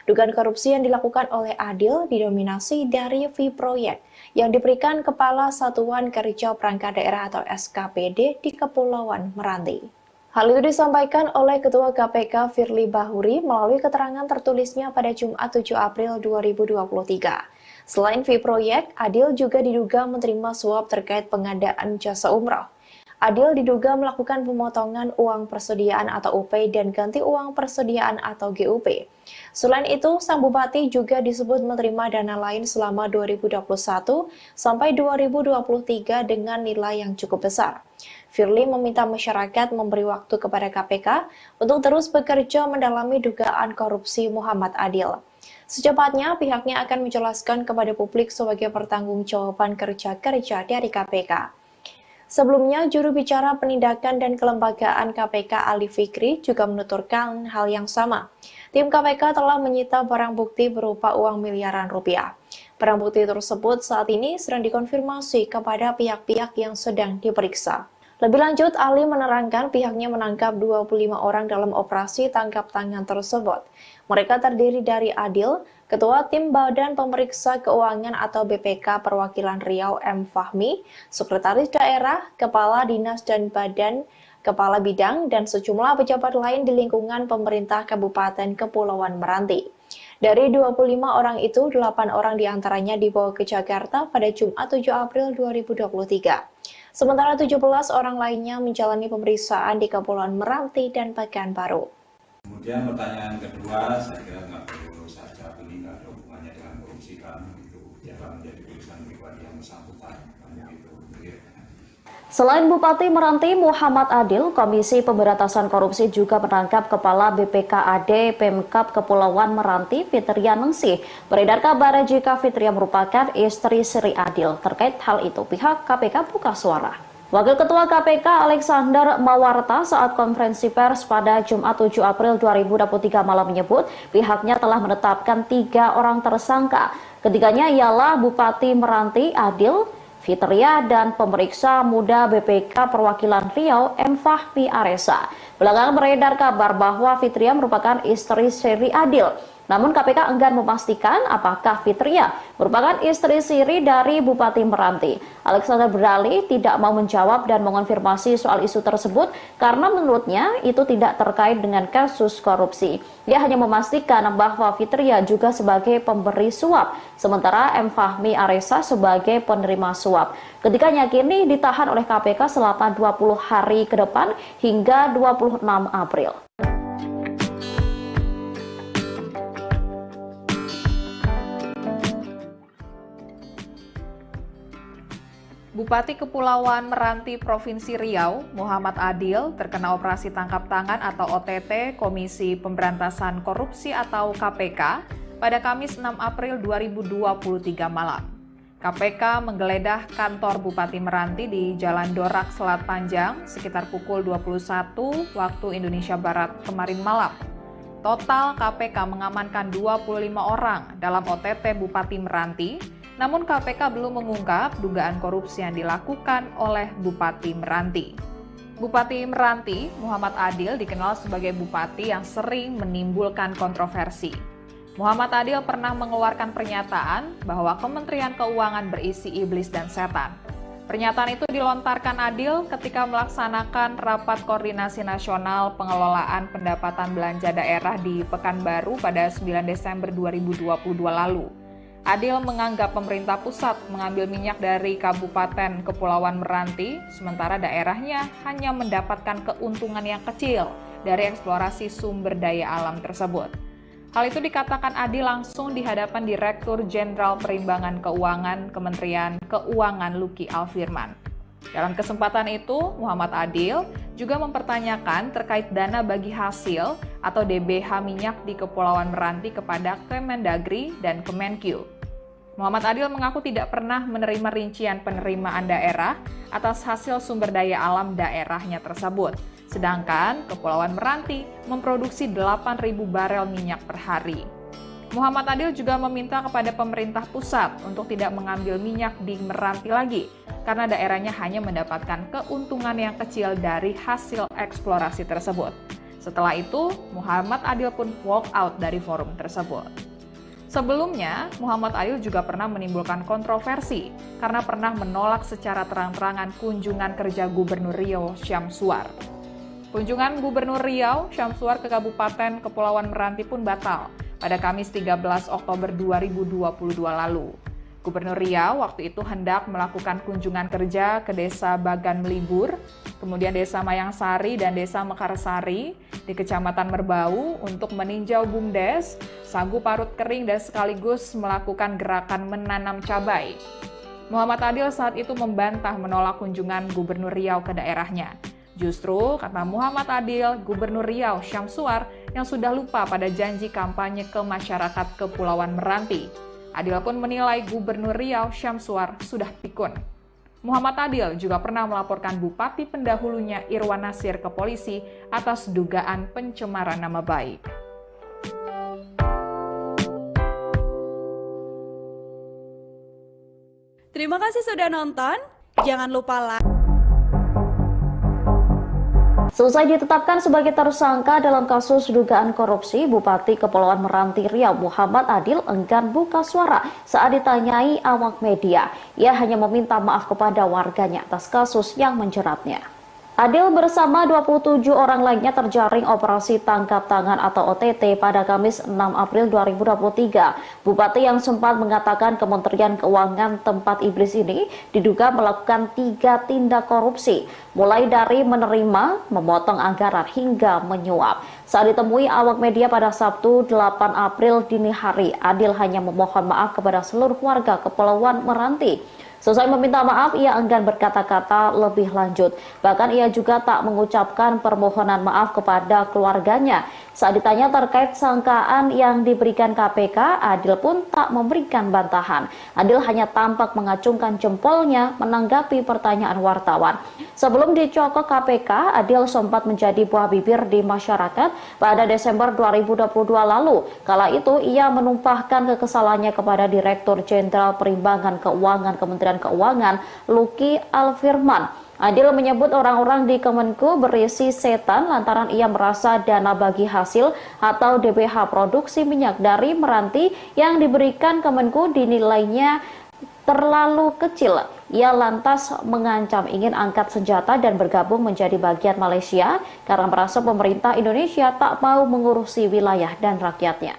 Dugaan korupsi yang dilakukan oleh Adil didominasi dari fee proyek yang diberikan Kepala Satuan Kerja Perangkat Daerah atau SKPD di Kepulauan Meranti. Hal itu disampaikan oleh Ketua KPK Firly Bahuri melalui keterangan tertulisnya pada Jumat 7 April 2023. Selain fee proyek, Adil juga diduga menerima suap terkait pengadaan jasa umroh. Adil diduga melakukan pemotongan uang persediaan atau UP dan ganti uang persediaan atau GUP. Selain itu, sang bupati juga disebut menerima dana lain selama 2021 sampai 2023 dengan nilai yang cukup besar. Firly meminta masyarakat memberi waktu kepada KPK untuk terus bekerja mendalami dugaan korupsi Muhammad Adil. Secepatnya, pihaknya akan menjelaskan kepada publik sebagai pertanggungjawaban kerja-kerja dari KPK. Sebelumnya, juru bicara penindakan dan kelembagaan KPK Ali Fikri juga menuturkan hal yang sama. Tim KPK telah menyita barang bukti berupa uang miliaran rupiah. Barang bukti tersebut saat ini sedang dikonfirmasi kepada pihak-pihak yang sedang diperiksa. Lebih lanjut, Ali menerangkan pihaknya menangkap 25 orang dalam operasi tangkap tangan tersebut. Mereka terdiri dari Adil, Ketua Tim Badan Pemeriksa Keuangan atau BPK Perwakilan Riau M. Fahmi, Sekretaris Daerah, Kepala Dinas dan Badan, Kepala Bidang, dan sejumlah pejabat lain di lingkungan pemerintah Kabupaten Kepulauan Meranti. Dari 25 orang itu, 8 orang diantaranya dibawa ke Jakarta pada Jumat 7 April 2023. Sementara 17 orang lainnya menjalani pemeriksaan di Kepulauan Meranti dan Pekanbaru. Kemudian pertanyaan kedua, saya kira nggak perlu saya jawab, ini nggak ada hubungannya dengan korupsi kan, itu ya menjadi urusan pribadi yang bersangkutan. Selain Bupati Meranti Muhammad Adil, Komisi Pemberantasan Korupsi juga menangkap Kepala BPKAD Pemkab Kepulauan Meranti Fitria Ningsih. Beredar kabar jika Fitria merupakan istri Sri Adil. Terkait hal itu, pihak KPK buka suara. Wakil Ketua KPK Alexander Mawarta saat konferensi pers pada Jumat 7 April 2023 malam menyebut pihaknya telah menetapkan 3 orang tersangka. Ketiganya ialah Bupati Meranti Adil, Fitria, dan pemeriksa muda BPK Perwakilan Riau M. Fahmi Aresa. Belakangan beredar kabar bahwa Fitria merupakan istri Sri Adil. Namun KPK enggan memastikan apakah Fitria merupakan istri siri dari Bupati Meranti. Alexander berdalih tidak mau menjawab dan mengonfirmasi soal isu tersebut karena menurutnya itu tidak terkait dengan kasus korupsi. Dia hanya memastikan bahwa Fitria juga sebagai pemberi suap, sementara M. Fahmi Aresa sebagai penerima suap. Ketiganya kini ditahan oleh KPK selama 20 hari ke depan hingga 26 April. Bupati Kepulauan Meranti Provinsi Riau, Muhammad Adil, terkena operasi tangkap tangan atau OTT Komisi Pemberantasan Korupsi atau KPK pada Kamis 6 April 2023 malam. KPK menggeledah kantor Bupati Meranti di Jalan Dorak Selat Panjang sekitar pukul 21 waktu Indonesia Barat kemarin malam. Total KPK mengamankan 25 orang dalam OTT Bupati Meranti. Namun KPK belum mengungkap dugaan korupsi yang dilakukan oleh Bupati Meranti. Bupati Meranti, Muhammad Adil, dikenal sebagai bupati yang sering menimbulkan kontroversi. Muhammad Adil pernah mengeluarkan pernyataan bahwa Kementerian Keuangan berisi iblis dan setan. Pernyataan itu dilontarkan Adil ketika melaksanakan rapat koordinasi nasional pengelolaan pendapatan belanja daerah di Pekanbaru pada 9 Desember 2022 lalu. Adil menganggap pemerintah pusat mengambil minyak dari Kabupaten Kepulauan Meranti, sementara daerahnya hanya mendapatkan keuntungan yang kecil dari eksplorasi sumber daya alam tersebut. Hal itu dikatakan Adil langsung di hadapan Direktur Jenderal Perimbangan Keuangan Kementerian Keuangan Luki Alfirman. Dalam kesempatan itu, Muhammad Adil juga mempertanyakan terkait dana bagi hasil atau DBH minyak di Kepulauan Meranti kepada Kemendagri dan Kemenkyu. Muhammad Adil mengaku tidak pernah menerima rincian penerimaan daerah atas hasil sumber daya alam daerahnya tersebut. Sedangkan Kepulauan Meranti memproduksi 8.000 barel minyak per hari. Muhammad Adil juga meminta kepada pemerintah pusat untuk tidak mengambil minyak di Meranti lagi, karena daerahnya hanya mendapatkan keuntungan yang kecil dari hasil eksplorasi tersebut. Setelah itu, Muhammad Adil pun walk out dari forum tersebut. Sebelumnya, Muhammad Adil juga pernah menimbulkan kontroversi karena pernah menolak secara terang-terangan kunjungan kerja Gubernur Riau Syamsuar. Kunjungan Gubernur Riau Syamsuar ke Kabupaten Kepulauan Meranti pun batal pada Kamis 13 Oktober 2022 lalu. Gubernur Riau waktu itu hendak melakukan kunjungan kerja ke Desa Bagan Melibur, kemudian Desa Mayangsari dan Desa Mekarsari di Kecamatan Merbau untuk meninjau BUMDes, sagu parut kering dan sekaligus melakukan gerakan menanam cabai. Muhammad Adil saat itu membantah menolak kunjungan Gubernur Riau ke daerahnya. Justru, kata Muhammad Adil, Gubernur Riau Syamsuar yang sudah lupa pada janji kampanye ke masyarakat Kepulauan Meranti. Adil pun menilai Gubernur Riau Syamsuar sudah pikun. Muhammad Adil juga pernah melaporkan bupati pendahulunya Irwan Nasir ke polisi atas dugaan pencemaran nama baik. Terima kasih sudah nonton. Jangan lupa like, Selesai ditetapkan sebagai tersangka dalam kasus dugaan korupsi, Bupati Kepulauan Meranti Riau Muhammad Adil enggan buka suara saat ditanyai awak media. Ia hanya meminta maaf kepada warganya atas kasus yang menjeratnya. Adil bersama 27 orang lainnya terjaring operasi tangkap tangan atau OTT pada Kamis 6 April 2023. Bupati yang sempat mengatakan Kementerian Keuangan tempat iblis ini diduga melakukan 3 tindak korupsi, mulai dari menerima, memotong anggaran hingga menyuap. Saat ditemui awak media pada Sabtu 8 April dini hari, Adil hanya memohon maaf kepada seluruh warga Kepulauan Meranti. Selesai meminta maaf, ia enggan berkata-kata lebih lanjut. Bahkan ia juga tak mengucapkan permohonan maaf kepada keluarganya. Saat ditanya terkait sangkaan yang diberikan KPK, Adil pun tak memberikan bantahan. Adil hanya tampak mengacungkan jempolnya menanggapi pertanyaan wartawan. Sebelum dicokok KPK, Adil sempat menjadi buah bibir di masyarakat pada Desember 2022 lalu. Kala itu, ia menumpahkan kekesalannya kepada Direktur Jenderal Perimbangan Keuangan Kementerian Keuangan, Luki Alfirman. Adil menyebut orang-orang di Kemenku berisi setan lantaran ia merasa dana bagi hasil atau DBH produksi minyak dari Meranti yang diberikan Kemenku dinilainya terlalu kecil. Ia lantas mengancam ingin angkat senjata dan bergabung menjadi bagian Malaysia karena merasa pemerintah Indonesia tak mau mengurusi wilayah dan rakyatnya.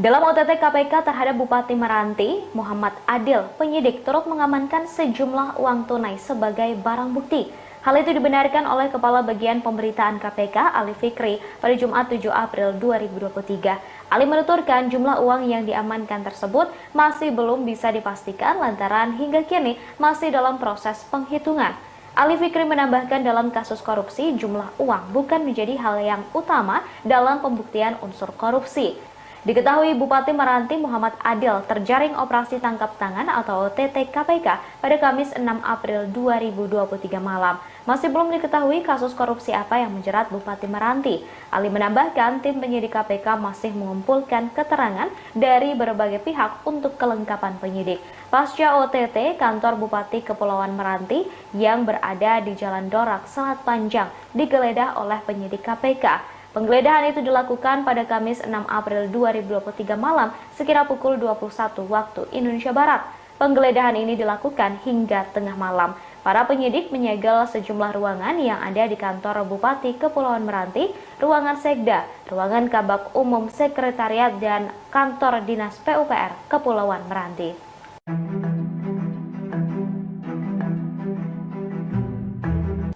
Dalam OTT KPK terhadap Bupati Meranti, Muhammad Adil, penyidik turut mengamankan sejumlah uang tunai sebagai barang bukti. Hal itu dibenarkan oleh Kepala Bagian Pemberitaan KPK, Ali Fikri, pada Jumat 7 April 2023. Ali menuturkan jumlah uang yang diamankan tersebut masih belum bisa dipastikan lantaran hingga kini masih dalam proses penghitungan. Ali Fikri menambahkan dalam kasus korupsi, jumlah uang bukan menjadi hal yang utama dalam pembuktian unsur korupsi. Diketahui Bupati Meranti Muhammad Adil terjaring operasi tangkap tangan atau OTT KPK pada Kamis 6 April 2023 malam. Masih belum diketahui kasus korupsi apa yang menjerat Bupati Meranti. Ali menambahkan tim penyidik KPK masih mengumpulkan keterangan dari berbagai pihak untuk kelengkapan penyidik. Pasca OTT, kantor Bupati Kepulauan Meranti yang berada di Jalan Dorak, Selat Panjang digeledah oleh penyidik KPK. Penggeledahan itu dilakukan pada Kamis 6 April 2023 malam sekira pukul 21 waktu Indonesia Barat. Penggeledahan ini dilakukan hingga tengah malam. Para penyidik menyegel sejumlah ruangan yang ada di kantor Bupati Kepulauan Meranti, ruangan Sekda, ruangan Kabak Umum Sekretariat, dan kantor Dinas PUPR Kepulauan Meranti.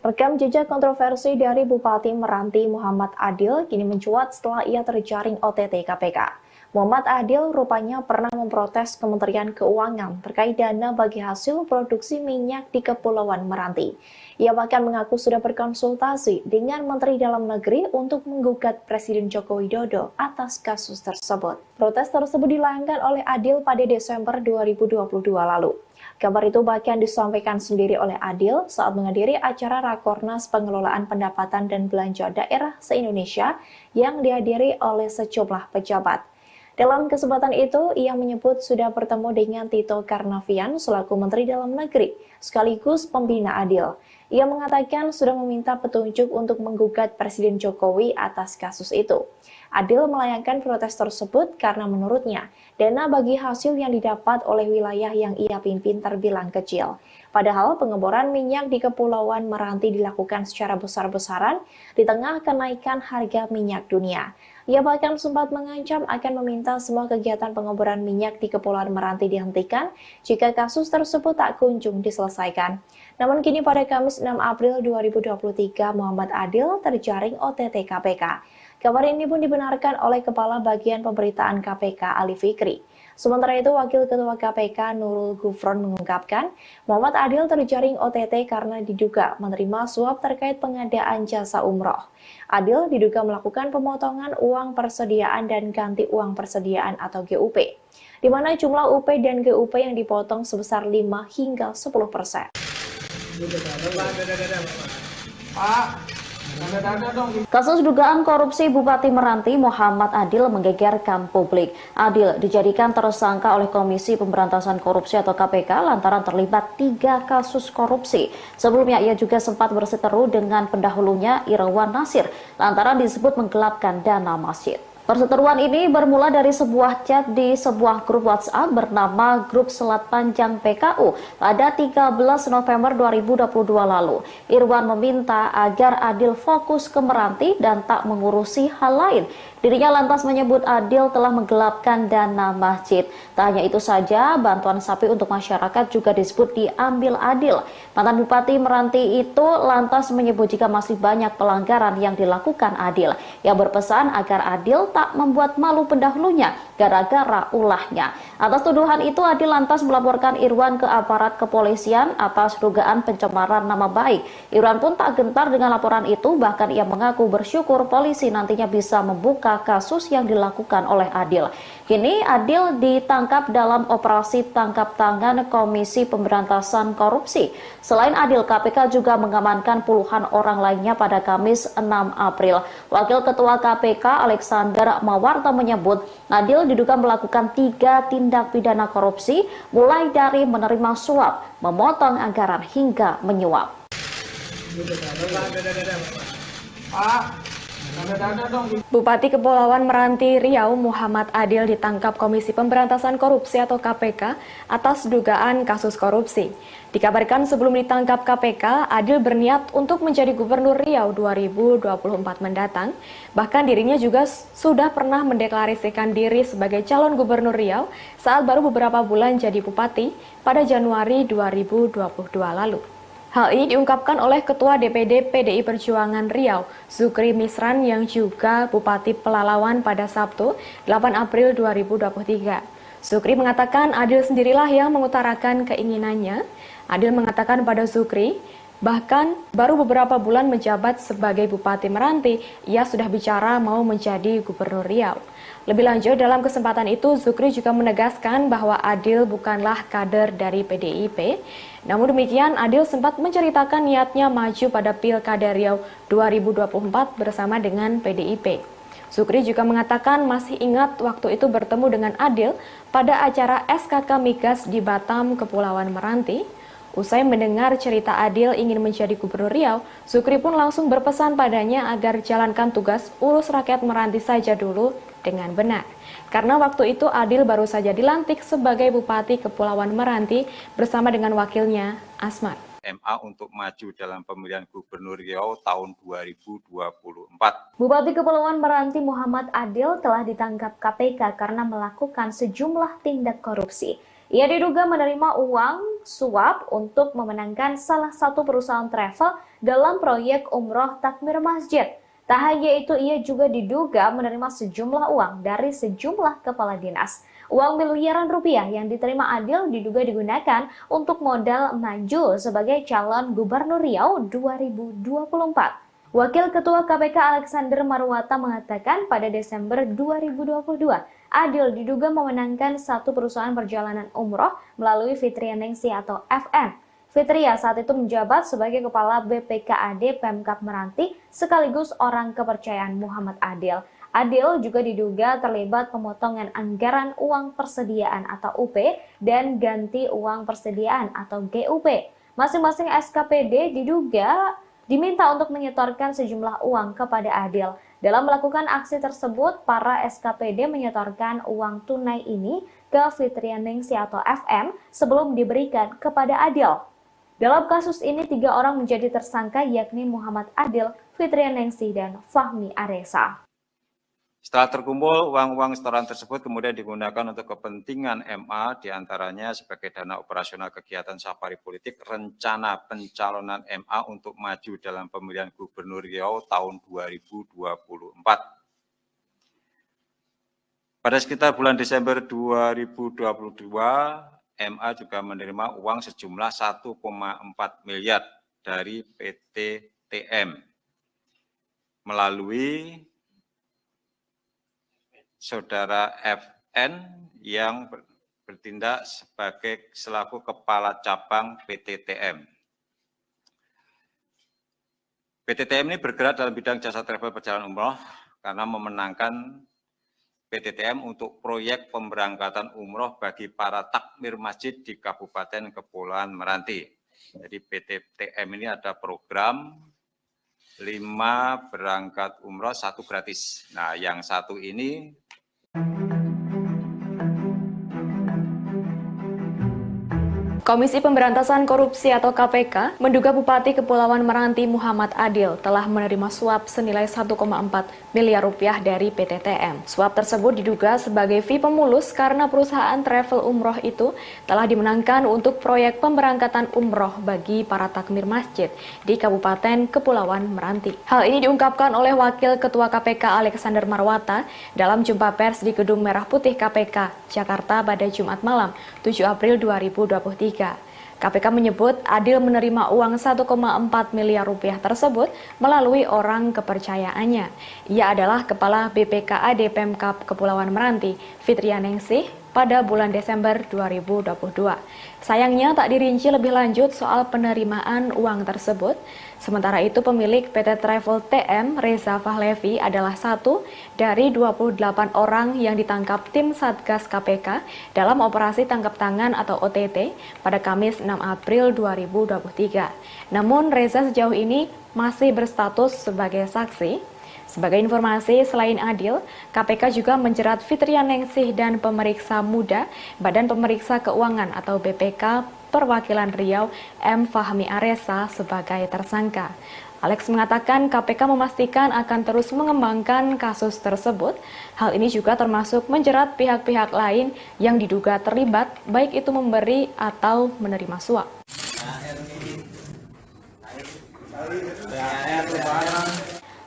Rekam jejak kontroversi dari Bupati Meranti Muhammad Adil kini mencuat setelah ia terjaring OTT KPK. Muhammad Adil rupanya pernah memprotes Kementerian Keuangan terkait dana bagi hasil produksi minyak di Kepulauan Meranti. Ia bahkan mengaku sudah berkonsultasi dengan Menteri Dalam Negeri untuk menggugat Presiden Joko Widodo atas kasus tersebut. Protes tersebut dilayangkan oleh Adil pada Desember 2022 lalu. Kabar itu bahkan disampaikan sendiri oleh Adil saat menghadiri acara Rakornas Pengelolaan Pendapatan dan Belanja Daerah se-Indonesia yang dihadiri oleh sejumlah pejabat. Dalam kesempatan itu, ia menyebut sudah bertemu dengan Tito Karnavian selaku Menteri Dalam Negeri, sekaligus pembina Adil. Ia mengatakan sudah meminta petunjuk untuk menggugat Presiden Jokowi atas kasus itu. Adil melayangkan protes tersebut karena menurutnya, dana bagi hasil yang didapat oleh wilayah yang ia pimpin terbilang kecil. Padahal pengeboran minyak di Kepulauan Meranti dilakukan secara besar-besaran di tengah kenaikan harga minyak dunia. Ia bahkan sempat mengancam akan meminta semua kegiatan pengeboran minyak di Kepulauan Meranti dihentikan jika kasus tersebut tak kunjung diselesaikan. Namun kini pada Kamis 6 April 2023, Muhammad Adil terjaring OTT KPK. Kabar ini pun dibenarkan oleh Kepala Bagian Pemberitaan KPK Ali Fikri. Sementara itu, Wakil Ketua KPK Nurul Gufron mengungkapkan, Muhammad Adil terjaring OTT karena diduga menerima suap terkait pengadaan jasa umroh. Adil diduga melakukan pemotongan uang persediaan dan ganti uang persediaan atau GUP, di mana jumlah UP dan GUP yang dipotong sebesar 5 hingga 10%. Pak, Kasus dugaan korupsi Bupati Meranti Muhammad Adil menggegerkan publik. Adil dijadikan tersangka oleh Komisi Pemberantasan Korupsi atau KPK lantaran terlibat 3 kasus korupsi. Sebelumnya ia juga sempat berseteru dengan pendahulunya Irwan Nasir lantaran disebut menggelapkan dana masjid. Perseteruan ini bermula dari sebuah chat di sebuah grup WhatsApp bernama Grup Selat Panjang PKU pada 13 November 2022 lalu. Irwan meminta agar Adil fokus ke Meranti dan tak mengurusi hal lain. Dirinya lantas menyebut Adil telah menggelapkan dana masjid. Tak hanya itu saja, bantuan sapi untuk masyarakat juga disebut diambil Adil. Mantan Bupati Meranti itu lantas menyebut jika masih banyak pelanggaran yang dilakukan Adil. Ia berpesan agar Adil tak membuat malu pendahulunya gara-gara ulahnya. Atas tuduhan itu, Adil lantas melaporkan Irwan ke aparat kepolisian atas dugaan pencemaran nama baik. Irwan pun tak gentar dengan laporan itu, bahkan ia mengaku bersyukur polisi nantinya bisa membuka kasus yang dilakukan oleh Adil. Kini Adil ditangkap dalam operasi tangkap tangan Komisi Pemberantasan Korupsi. Selain Adil, KPK juga mengamankan puluhan orang lainnya pada Kamis 6 April. Wakil Ketua KPK Alexander Mawarta menyebut Adil diduga melakukan 3 tindak pidana korupsi, mulai dari menerima suap, memotong anggaran hingga menyuap. Bupati Kepulauan Meranti Riau Muhammad Adil ditangkap Komisi Pemberantasan Korupsi atau KPK atas dugaan kasus korupsi. Dikabarkan sebelum ditangkap KPK, Adil berniat untuk menjadi Gubernur Riau 2024 mendatang. Bahkan dirinya juga sudah pernah mendeklarasikan diri sebagai calon Gubernur Riau saat baru beberapa bulan jadi Bupati pada Januari 2022 lalu. Hal ini diungkapkan oleh Ketua DPD PDI Perjuangan Riau, Zukri Misran yang juga Bupati Pelalawan pada Sabtu, 8 April 2023. Zukri mengatakan Adil sendirilah yang mengutarakan keinginannya. Adil mengatakan pada Zukri, bahkan baru beberapa bulan menjabat sebagai Bupati Meranti, ia sudah bicara mau menjadi Gubernur Riau. Lebih lanjut, dalam kesempatan itu, Zukri juga menegaskan bahwa Adil bukanlah kader dari PDIP. Namun demikian, Adil sempat menceritakan niatnya maju pada Pilkada Riau 2024 bersama dengan PDIP. Zukri juga mengatakan masih ingat waktu itu bertemu dengan Adil pada acara SKK Migas di Batam, Kepulauan Meranti. Usai mendengar cerita Adil ingin menjadi Gubernur Riau, Zukri pun langsung berpesan padanya agar jalankan tugas urus rakyat Meranti saja dulu dengan benar. Karena waktu itu Adil baru saja dilantik sebagai Bupati Kepulauan Meranti bersama dengan wakilnya, Asmat. MA untuk maju dalam pemilihan Gubernur Riau tahun 2024. Bupati Kepulauan Meranti Muhammad Adil telah ditangkap KPK karena melakukan sejumlah tindak korupsi. Ia diduga menerima uang suap untuk memenangkan salah satu perusahaan travel dalam proyek umroh takmir masjid. Tak hanya itu, ia juga diduga menerima sejumlah uang dari sejumlah kepala dinas. Uang miliaran rupiah yang diterima Adil diduga digunakan untuk modal maju sebagai calon Gubernur Riau 2024. Wakil Ketua KPK Alexander Marwata mengatakan pada Desember 2022, Adil diduga memenangkan satu perusahaan perjalanan umroh melalui Fitria Ningsih atau FN. Fitria saat itu menjabat sebagai Kepala BPKAD Pemkab Meranti sekaligus orang kepercayaan Muhammad Adil. Adil juga diduga terlibat pemotongan anggaran uang persediaan atau UP dan ganti uang persediaan atau GUP. Masing-masing SKPD diduga diminta untuk menyetorkan sejumlah uang kepada Adil. Dalam melakukan aksi tersebut, para SKPD menyetorkan uang tunai ini ke Fitria Ningsih atau FM sebelum diberikan kepada Adil. Dalam kasus ini, 3 orang menjadi tersangka yakni Muhammad Adil, Fitria Ningsih, dan Fahmi Aresa. Setelah terkumpul, uang-uang setoran tersebut kemudian digunakan untuk kepentingan MA, diantaranya sebagai dana operasional kegiatan safari politik, rencana pencalonan MA untuk maju dalam pemilihan Gubernur Riau tahun 2024. Pada sekitar bulan Desember 2022, MA juga menerima uang sejumlah 1,4 miliar dari PT TM melalui Saudara FN yang bertindak sebagai selaku Kepala Cabang PT TM. PTTM ini bergerak dalam bidang jasa travel perjalanan umroh karena memenangkan PTTM untuk proyek pemberangkatan umroh bagi para takmir masjid di Kabupaten Kepulauan Meranti. Jadi PTTM ini ada program 5 berangkat umroh 1 gratis. Nah, yang satu ini Komisi Pemberantasan Korupsi atau KPK menduga Bupati Kepulauan Meranti Muhammad Adil telah menerima suap senilai 1,4 miliar rupiah dari PTTM. Suap tersebut diduga sebagai fee pemulus karena perusahaan travel umroh itu telah dimenangkan untuk proyek pemberangkatan umroh bagi para takmir masjid di Kabupaten Kepulauan Meranti. Hal ini diungkapkan oleh Wakil Ketua KPK Alexander Marwata dalam jumpa pers di Gedung Merah Putih KPK, Jakarta pada Jumat malam, 7 April 2023. KPK menyebut Adil menerima uang 1,4 miliar rupiah tersebut melalui orang kepercayaannya. Ia adalah Kepala BPKAD Pemkab Kepulauan Meranti, Fitria Ningsih, pada bulan Desember 2022. Sayangnya tak dirinci lebih lanjut soal penerimaan uang tersebut. Sementara itu pemilik PT Travel TM, Reza Fahlevi, adalah satu dari 28 orang yang ditangkap tim Satgas KPK dalam operasi tangkap tangan atau OTT pada Kamis 6 April 2023. Namun Reza sejauh ini masih berstatus sebagai saksi. Sebagai informasi, selain Adil, KPK juga menjerat Fitria Ningsih dan pemeriksa muda Badan Pemeriksa Keuangan atau BPK Perwakilan Riau M. Fahmi Aresa sebagai tersangka. Alex mengatakan KPK memastikan akan terus mengembangkan kasus tersebut. Hal ini juga termasuk menjerat pihak-pihak lain yang diduga terlibat, baik itu memberi atau menerima suap.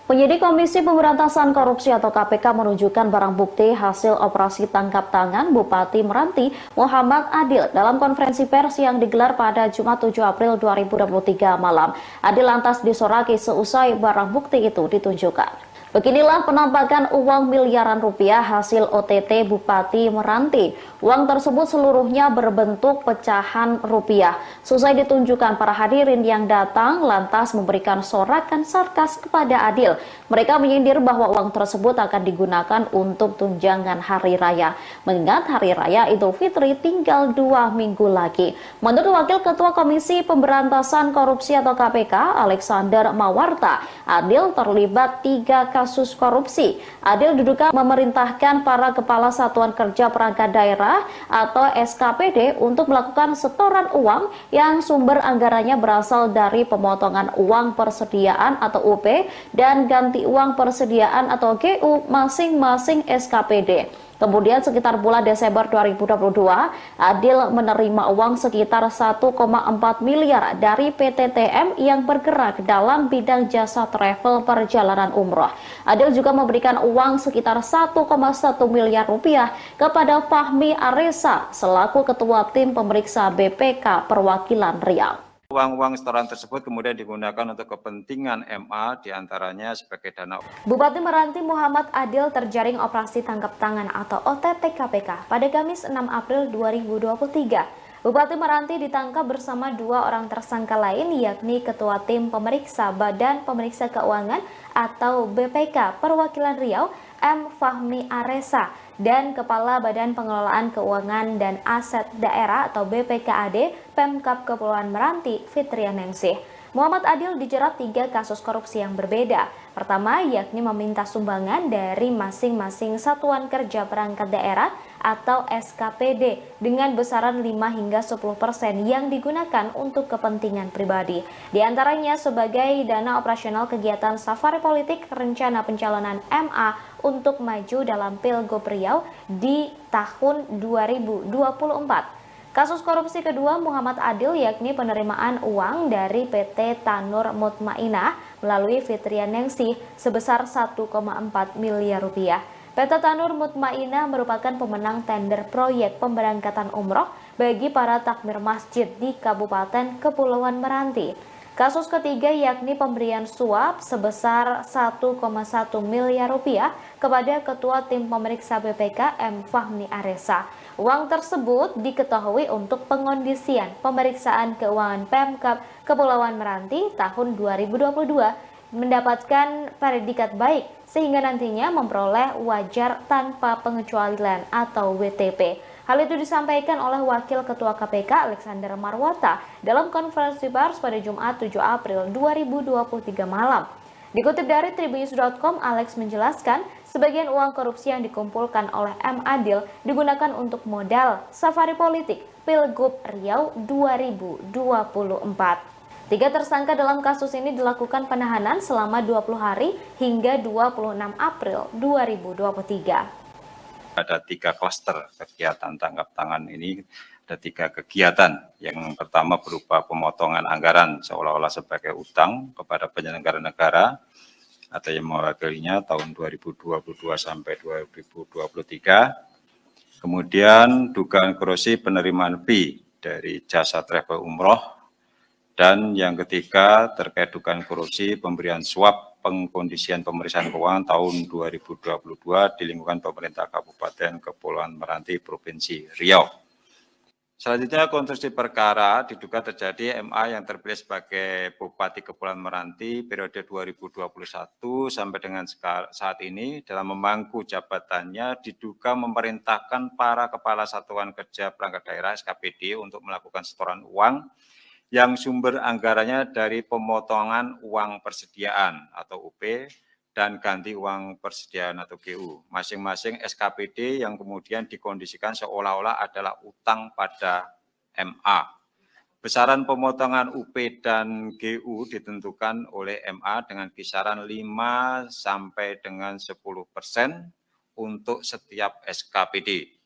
Penyidik Komisi Pemberantasan Korupsi atau KPK menunjukkan barang bukti hasil operasi tangkap tangan Bupati Meranti Muhammad Adil dalam konferensi pers yang digelar pada Jumat 7 April 2023 malam. Adil lantas disoraki seusai barang bukti itu ditunjukkan. Beginilah penampakan uang miliaran rupiah hasil OTT Bupati Meranti. Uang tersebut seluruhnya berbentuk pecahan rupiah. Selesai ditunjukkan, para hadirin yang datang lantas memberikan sorakan sarkas kepada Adil. Mereka menyindir bahwa uang tersebut akan digunakan untuk tunjangan hari raya. Mengingat hari raya Idul Fitri tinggal 2 minggu lagi. Menurut Wakil Ketua Komisi Pemberantasan Korupsi atau KPK, Alexander Mawarta, Adil terlibat 3 kasus korupsi. Adil diduga memerintahkan para kepala satuan kerja perangkat daerah atau SKPD untuk melakukan setoran uang yang sumber anggarannya berasal dari pemotongan uang persediaan atau UP dan ganti uang persediaan atau GU masing-masing SKPD. Kemudian sekitar bulan Desember 2022, Adil menerima uang sekitar 1,4 miliar dari PTTM yang bergerak dalam bidang jasa travel perjalanan umroh. Adil juga memberikan uang sekitar 1,1 miliar rupiah kepada Fahmi Aresa selaku Ketua Tim Pemeriksa BPK Perwakilan Riau. Uang-uang setoran tersebut kemudian digunakan untuk kepentingan MA, diantaranya sebagai dana. Bupati Meranti Muhammad Adil terjaring operasi tangkap tangan atau OTT KPK pada Kamis 6 April 2023. Bupati Meranti ditangkap bersama 2 orang tersangka lain, yakni Ketua Tim Pemeriksa Badan Pemeriksa Keuangan atau BPK Perwakilan Riau M. Fahmi Aresa dan Kepala Badan Pengelolaan Keuangan dan Aset Daerah atau BPKAD Pemkab Kepulauan Meranti Fitria Ningsih. Muhammad Adil dijerat 3 kasus korupsi yang berbeda. Pertama, yakni meminta sumbangan dari masing-masing satuan kerja perangkat daerah atau SKPD dengan besaran 5 hingga 10% yang digunakan untuk kepentingan pribadi. Di antaranya sebagai dana operasional kegiatan safari politik rencana pencalonan MA untuk maju dalam Pilgub Riau di tahun 2024. Kasus korupsi kedua Muhammad Adil yakni penerimaan uang dari PT Tanur Mutmainah melalui Fitria Ningsih sebesar 1,4 miliar rupiah. PT Tanur Mutmainah merupakan pemenang tender proyek pemberangkatan umroh bagi para takmir masjid di Kabupaten Kepulauan Meranti. Kasus ketiga yakni pemberian suap sebesar 1,1 miliar rupiah kepada Ketua Tim Pemeriksa BPK M. Fahmi Aresa. Uang tersebut diketahui untuk pengondisian pemeriksaan keuangan Pemkab Kepulauan Meranti tahun 2022 mendapatkan predikat baik sehingga nantinya memperoleh wajar tanpa pengecualian atau WTP. Hal itu disampaikan oleh Wakil Ketua KPK Alexander Marwata dalam konferensi pers pada Jumat 7 April 2023 malam. Dikutip dari Tribunnews.com, Alex menjelaskan sebagian uang korupsi yang dikumpulkan oleh M. Adil digunakan untuk modal safari politik Pilgub Riau 2024. 3 tersangka dalam kasus ini dilakukan penahanan selama 20 hari hingga 26 April 2023. Ada 3 klaster kegiatan tangkap tangan ini, ada 3 kegiatan. Yang pertama berupa pemotongan anggaran seolah-olah sebagai utang kepada penyelenggara negara atau yang mewakilinya tahun 2022 sampai 2023. Kemudian dugaan korupsi penerimaan fee dari jasa travel umroh. Dan yang ketiga terkait dugaan korupsi pemberian suap pengkondisian pemeriksaan keuangan tahun 2022 di lingkungan pemerintah Kabupaten Kepulauan Meranti Provinsi Riau. Selanjutnya konstruksi perkara diduga terjadi MA yang terpilih sebagai Bupati Kepulauan Meranti periode 2021 sampai dengan saat ini dalam memangku jabatannya diduga memerintahkan para kepala satuan kerja perangkat daerah SKPD untuk melakukan setoran uang yang sumber anggarannya dari pemotongan uang persediaan atau UP dan ganti uang persediaan atau GU. Masing-masing SKPD yang kemudian dikondisikan seolah-olah adalah utang pada MA. Besaran pemotongan UP dan GU ditentukan oleh MA dengan kisaran 5 sampai dengan 10% untuk setiap SKPD.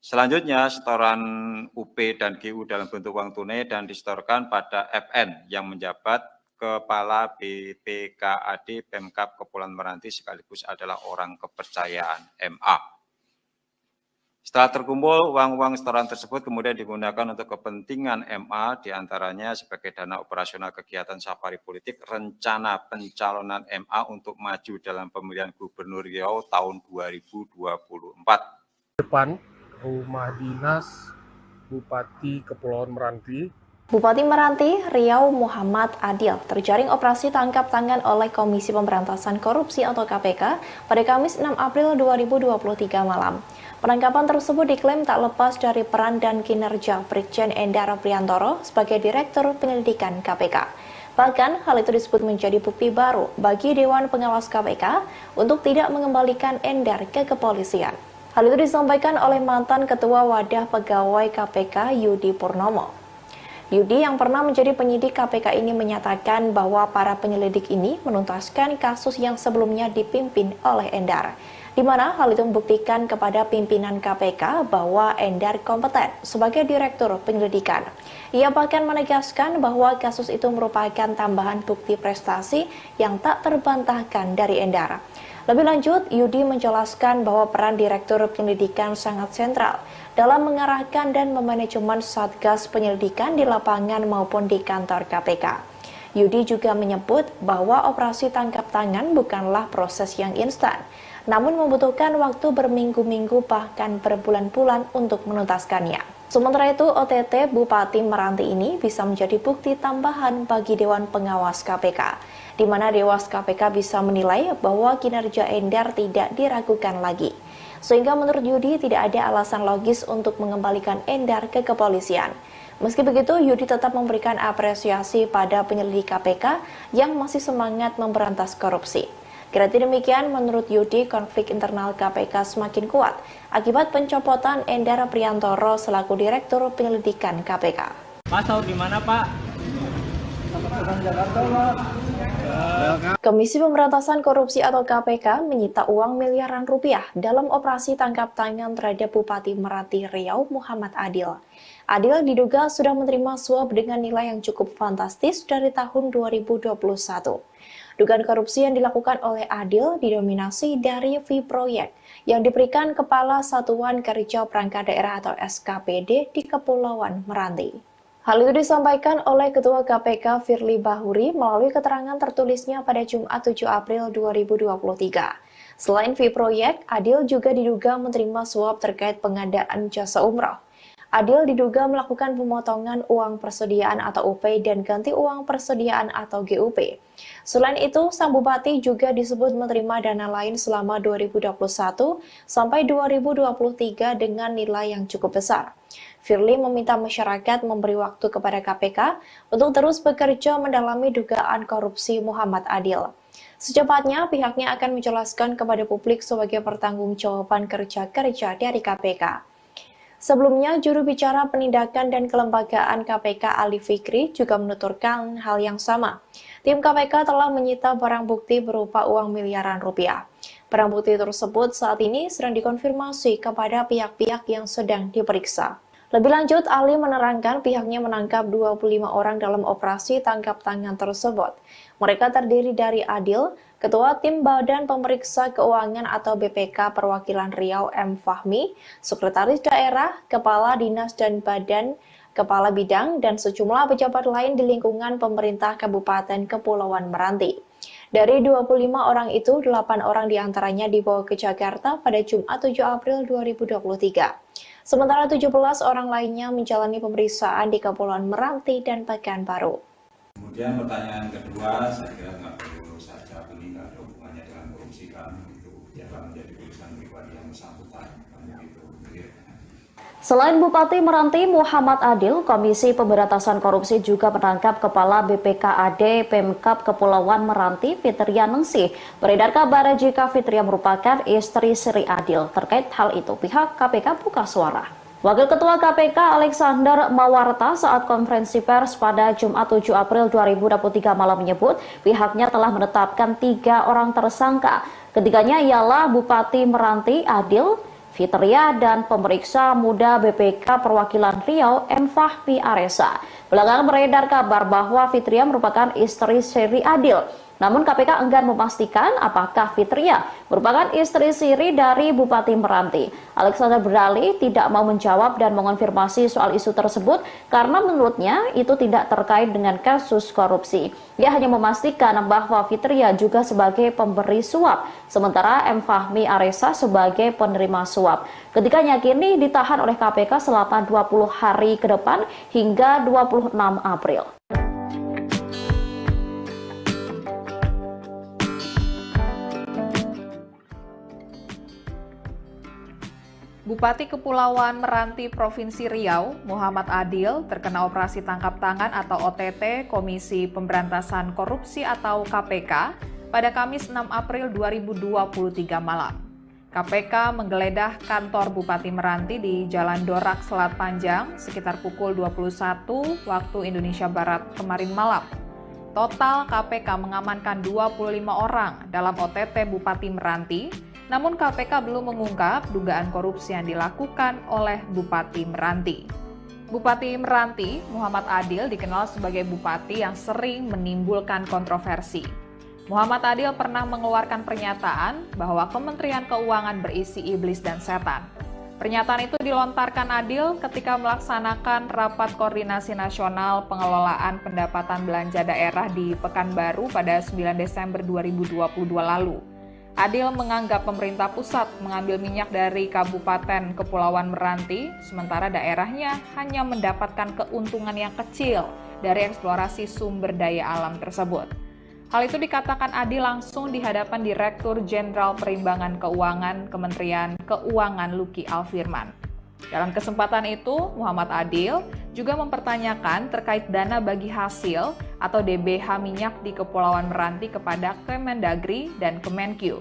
Selanjutnya, setoran UP dan GU dalam bentuk uang tunai dan disetorkan pada FN yang menjabat Kepala BPKAD Pemkab Kepulauan Meranti sekaligus adalah orang kepercayaan MA. Setelah terkumpul, uang-uang setoran tersebut kemudian digunakan untuk kepentingan MA, diantaranya sebagai dana operasional kegiatan safari politik, rencana pencalonan MA untuk maju dalam pemilihan Gubernur Riau tahun 2024. Depan Rumah Dinas Bupati Kepulauan Meranti. Bupati Meranti Riau Muhammad Adil terjaring operasi tangkap tangan oleh Komisi Pemberantasan Korupsi atau KPK pada Kamis 6 April 2023 malam. Penangkapan tersebut diklaim tak lepas dari peran dan kinerja Brigjen Endar Priantoro sebagai Direktur Penyelidikan KPK. Bahkan hal itu disebut menjadi bukti baru bagi Dewan Pengawas KPK untuk tidak mengembalikan Endar ke kepolisian. Hal itu disampaikan oleh mantan Ketua Wadah Pegawai KPK Yudi Purnomo. Yudi yang pernah menjadi penyidik KPK ini menyatakan bahwa para penyelidik ini menuntaskan kasus yang sebelumnya dipimpin oleh Endar, di mana hal itu membuktikan kepada pimpinan KPK bahwa Endar kompeten sebagai Direktur Penyelidikan. Ia bahkan menegaskan bahwa kasus itu merupakan tambahan bukti prestasi yang tak terbantahkan dari Endar. Lebih lanjut, Yudi menjelaskan bahwa peran Direktur Penyelidikan sangat sentral dalam mengarahkan dan memanajemen Satgas Penyelidikan di lapangan maupun di kantor KPK. Yudi juga menyebut bahwa operasi tangkap tangan bukanlah proses yang instan, namun membutuhkan waktu berminggu-minggu bahkan berbulan-bulan untuk menuntaskannya. Sementara itu, OTT Bupati Meranti ini bisa menjadi bukti tambahan bagi Dewan Pengawas KPK, di mana Dewas KPK bisa menilai bahwa kinerja Endar tidak diragukan lagi. Sehingga menurut Yudi tidak ada alasan logis untuk mengembalikan Endar ke kepolisian. Meski begitu, Yudi tetap memberikan apresiasi pada penyelidik KPK yang masih semangat memberantas korupsi. Kendati demikian, menurut Yudi, konflik internal KPK semakin kuat akibat pencopotan Endar Priantoro selaku Direktur Penyelidikan KPK. Pak, tahu di mana, Pak? Komisi Pemberantasan Korupsi atau KPK menyita uang miliaran rupiah dalam operasi tangkap tangan terhadap Bupati Meranti Riau Muhammad Adil. Adil diduga sudah menerima suap dengan nilai yang cukup fantastis dari tahun 2021. Dugaan korupsi yang dilakukan oleh Adil didominasi dari fee proyek yang diberikan Kepala Satuan Kerja Perangkat Daerah atau SKPD di Kepulauan Meranti. Hal itu disampaikan oleh Ketua KPK Firly Bahuri melalui keterangan tertulisnya pada Jumat 7 April 2023. Selain fee proyek, Adil juga diduga menerima suap terkait pengadaan jasa umroh. Adil diduga melakukan pemotongan uang persediaan atau UP dan ganti uang persediaan atau GUP. Selain itu, sang bupati juga disebut menerima dana lain selama 2021 sampai 2023 dengan nilai yang cukup besar. Firly meminta masyarakat memberi waktu kepada KPK untuk terus bekerja mendalami dugaan korupsi Muhammad Adil. Secepatnya, pihaknya akan menjelaskan kepada publik sebagai pertanggungjawaban kerja-kerja dari KPK. Sebelumnya, juru bicara penindakan dan kelembagaan KPK Ali Fikri juga menuturkan hal yang sama. Tim KPK telah menyita barang bukti berupa uang miliaran rupiah. Barang bukti tersebut saat ini sedang dikonfirmasi kepada pihak-pihak yang sedang diperiksa. Lebih lanjut, Ali menerangkan pihaknya menangkap 25 orang dalam operasi tangkap tangan tersebut. Mereka terdiri dari Adil, Ketua Tim Badan Pemeriksa Keuangan atau BPK Perwakilan Riau M. Fahmi, Sekretaris Daerah, Kepala Dinas dan Badan, Kepala Bidang, dan sejumlah pejabat lain di lingkungan pemerintah Kabupaten Kepulauan Meranti. Dari 25 orang itu, 8 orang diantaranya dibawa ke Jakarta pada Jumat 7 April 2023. Sementara 17 orang lainnya menjalani pemeriksaan di Kepulauan Meranti dan Pekanbaru. Kemudian pertanyaan kedua, saya kira nggak perlu saya jawab, ini nggak ada hubungannya dengan korupsi kan, itu biarlah menjadi urusan pribadi yang bersangkutan. Selain Bupati Meranti Muhammad Adil, Komisi Pemberantasan Korupsi juga menangkap Kepala BPKAD Pemkab Kepulauan Meranti Fitria Ningsih. Beredar kabar jika Fitria merupakan istri Sri Adil. Terkait hal itu, pihak KPK buka suara. Wakil Ketua KPK Alexander Mawarta saat konferensi pers pada Jumat 7 April 2023 malam menyebut pihaknya telah menetapkan 3 orang tersangka. Ketiganya ialah Bupati Meranti Adil, Fitria, dan pemeriksa muda BPK Perwakilan Riau M. Fahmi Aresa. Belakangan beredar kabar bahwa Fitria merupakan istri Sri Adil. Namun KPK enggan memastikan apakah Fitria merupakan istri siri dari Bupati Meranti. Alexander berdalih tidak mau menjawab dan mengonfirmasi soal isu tersebut karena menurutnya itu tidak terkait dengan kasus korupsi. Ia hanya memastikan bahwa Fitria juga sebagai pemberi suap, sementara M. Fahmi Aresa sebagai penerima suap. Ketiganya kini ditahan oleh KPK selama 20 hari ke depan hingga 26 April. Bupati Kepulauan Meranti Provinsi Riau, Muhammad Adil, terkena operasi tangkap tangan atau OTT Komisi Pemberantasan Korupsi atau KPK pada Kamis 6 April 2023 malam. KPK menggeledah kantor Bupati Meranti di Jalan Dorak Selat Panjang sekitar pukul 21 waktu Indonesia Barat kemarin malam. Total KPK mengamankan 25 orang dalam OTT Bupati Meranti. Namun KPK belum mengungkap dugaan korupsi yang dilakukan oleh Bupati Meranti. Bupati Meranti, Muhammad Adil, dikenal sebagai bupati yang sering menimbulkan kontroversi. Muhammad Adil pernah mengeluarkan pernyataan bahwa Kementerian Keuangan berisi iblis dan setan. Pernyataan itu dilontarkan Adil ketika melaksanakan rapat koordinasi nasional pengelolaan pendapatan belanja daerah di Pekanbaru pada 9 Desember 2022 lalu. Adil menganggap pemerintah pusat mengambil minyak dari Kabupaten Kepulauan Meranti, sementara daerahnya hanya mendapatkan keuntungan yang kecil dari eksplorasi sumber daya alam tersebut. Hal itu dikatakan Adil langsung di hadapan Direktur Jenderal Perimbangan Keuangan Kementerian Keuangan Luki Alfirman. Dalam kesempatan itu, Muhammad Adil juga mempertanyakan terkait dana bagi hasil atau DBH minyak di Kepulauan Meranti kepada Kemendagri dan Kemenkyu.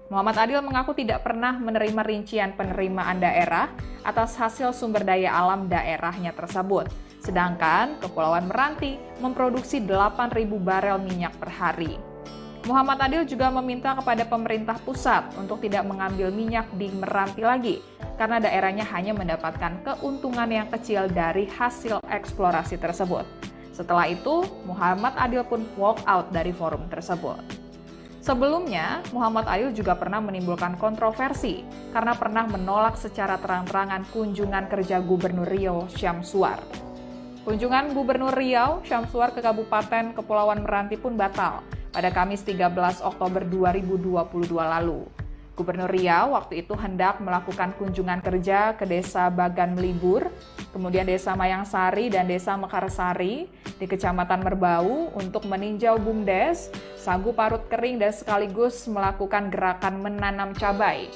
Muhammad Adil mengaku tidak pernah menerima rincian penerimaan daerah atas hasil sumber daya alam daerahnya tersebut. Sedangkan Kepulauan Meranti memproduksi 8.000 barel minyak per hari. Muhammad Adil juga meminta kepada pemerintah pusat untuk tidak mengambil minyak di Meranti lagi, karena daerahnya hanya mendapatkan keuntungan yang kecil dari hasil eksplorasi tersebut. Setelah itu, Muhammad Adil pun walk out dari forum tersebut. Sebelumnya, Muhammad Adil juga pernah menimbulkan kontroversi karena pernah menolak secara terang-terangan kunjungan kerja Gubernur Riau Syamsuar. Kunjungan Gubernur Riau Syamsuar ke Kabupaten Kepulauan Meranti pun batal pada Kamis 13 Oktober 2022 lalu. Gubernur Riau waktu itu hendak melakukan kunjungan kerja ke Desa Bagan Melibur, kemudian Desa Mayangsari dan Desa Mekarsari di Kecamatan Merbau untuk meninjau BUMDes, sagu parut kering dan sekaligus melakukan gerakan menanam cabai.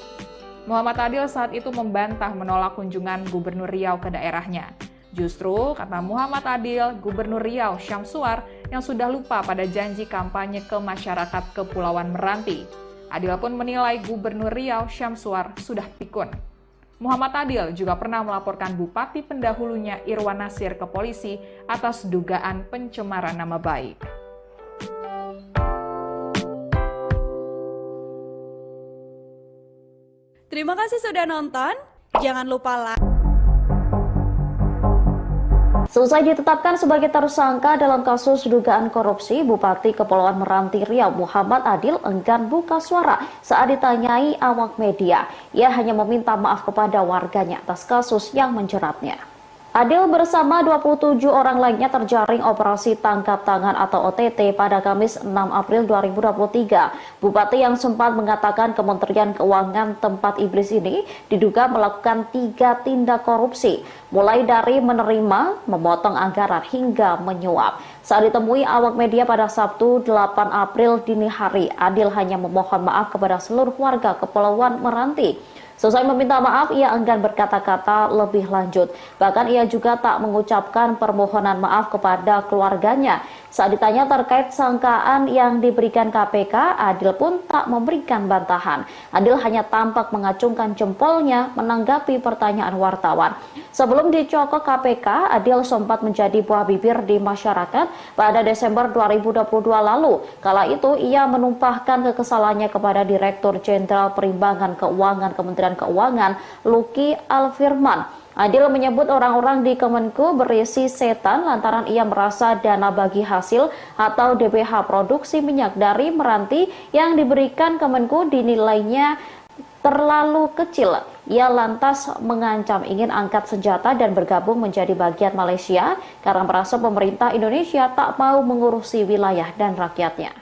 Muhammad Adil saat itu membantah menolak kunjungan Gubernur Riau ke daerahnya. Justru, kata Muhammad Adil, Gubernur Riau Syamsuar yang sudah lupa pada janji kampanye ke masyarakat Kepulauan Meranti. Adil pun menilai Gubernur Riau Syamsuar sudah pikun. Muhammad Adil juga pernah melaporkan Bupati pendahulunya Irwan Nasir ke polisi atas dugaan pencemaran nama baik. Terima kasih sudah nonton. Jangan lupa like. Selesai ditetapkan sebagai tersangka dalam kasus dugaan korupsi, Bupati Kepulauan Meranti Riau Muhammad Adil enggan buka suara saat ditanyai awak media. Ia hanya meminta maaf kepada warganya atas kasus yang menjeratnya. Adil bersama 27 orang lainnya terjaring operasi tangkap tangan atau OTT pada Kamis 6 April 2023. Bupati yang sempat mengatakan Kementerian Keuangan tempat iblis ini diduga melakukan 3 tindak korupsi, mulai dari menerima, memotong anggaran hingga menyuap. Saat ditemui awak media pada Sabtu 8 April dini hari, Adil hanya memohon maaf kepada seluruh warga Kepulauan Meranti. Selesai meminta maaf, ia enggan berkata-kata lebih lanjut. Bahkan ia juga tak mengucapkan permohonan maaf kepada keluarganya. Saat ditanya terkait sangkaan yang diberikan KPK, Adil pun tak memberikan bantahan. Adil hanya tampak mengacungkan jempolnya menanggapi pertanyaan wartawan. Sebelum dicokok KPK, Adil sempat menjadi buah bibir di masyarakat pada Desember 2022 lalu. Kala itu, ia menumpahkan kekesalannya kepada Direktur Jenderal Perimbangan Keuangan Kementerian Keuangan, Luki Alfirman. Adil menyebut orang-orang di Kemenku berisi setan lantaran ia merasa dana bagi hasil atau DBH produksi minyak dari Meranti yang diberikan Kemenku dinilainya terlalu kecil. Ia lantas mengancam ingin angkat senjata dan bergabung menjadi bagian Malaysia karena merasa pemerintah Indonesia tak mau mengurusi wilayah dan rakyatnya.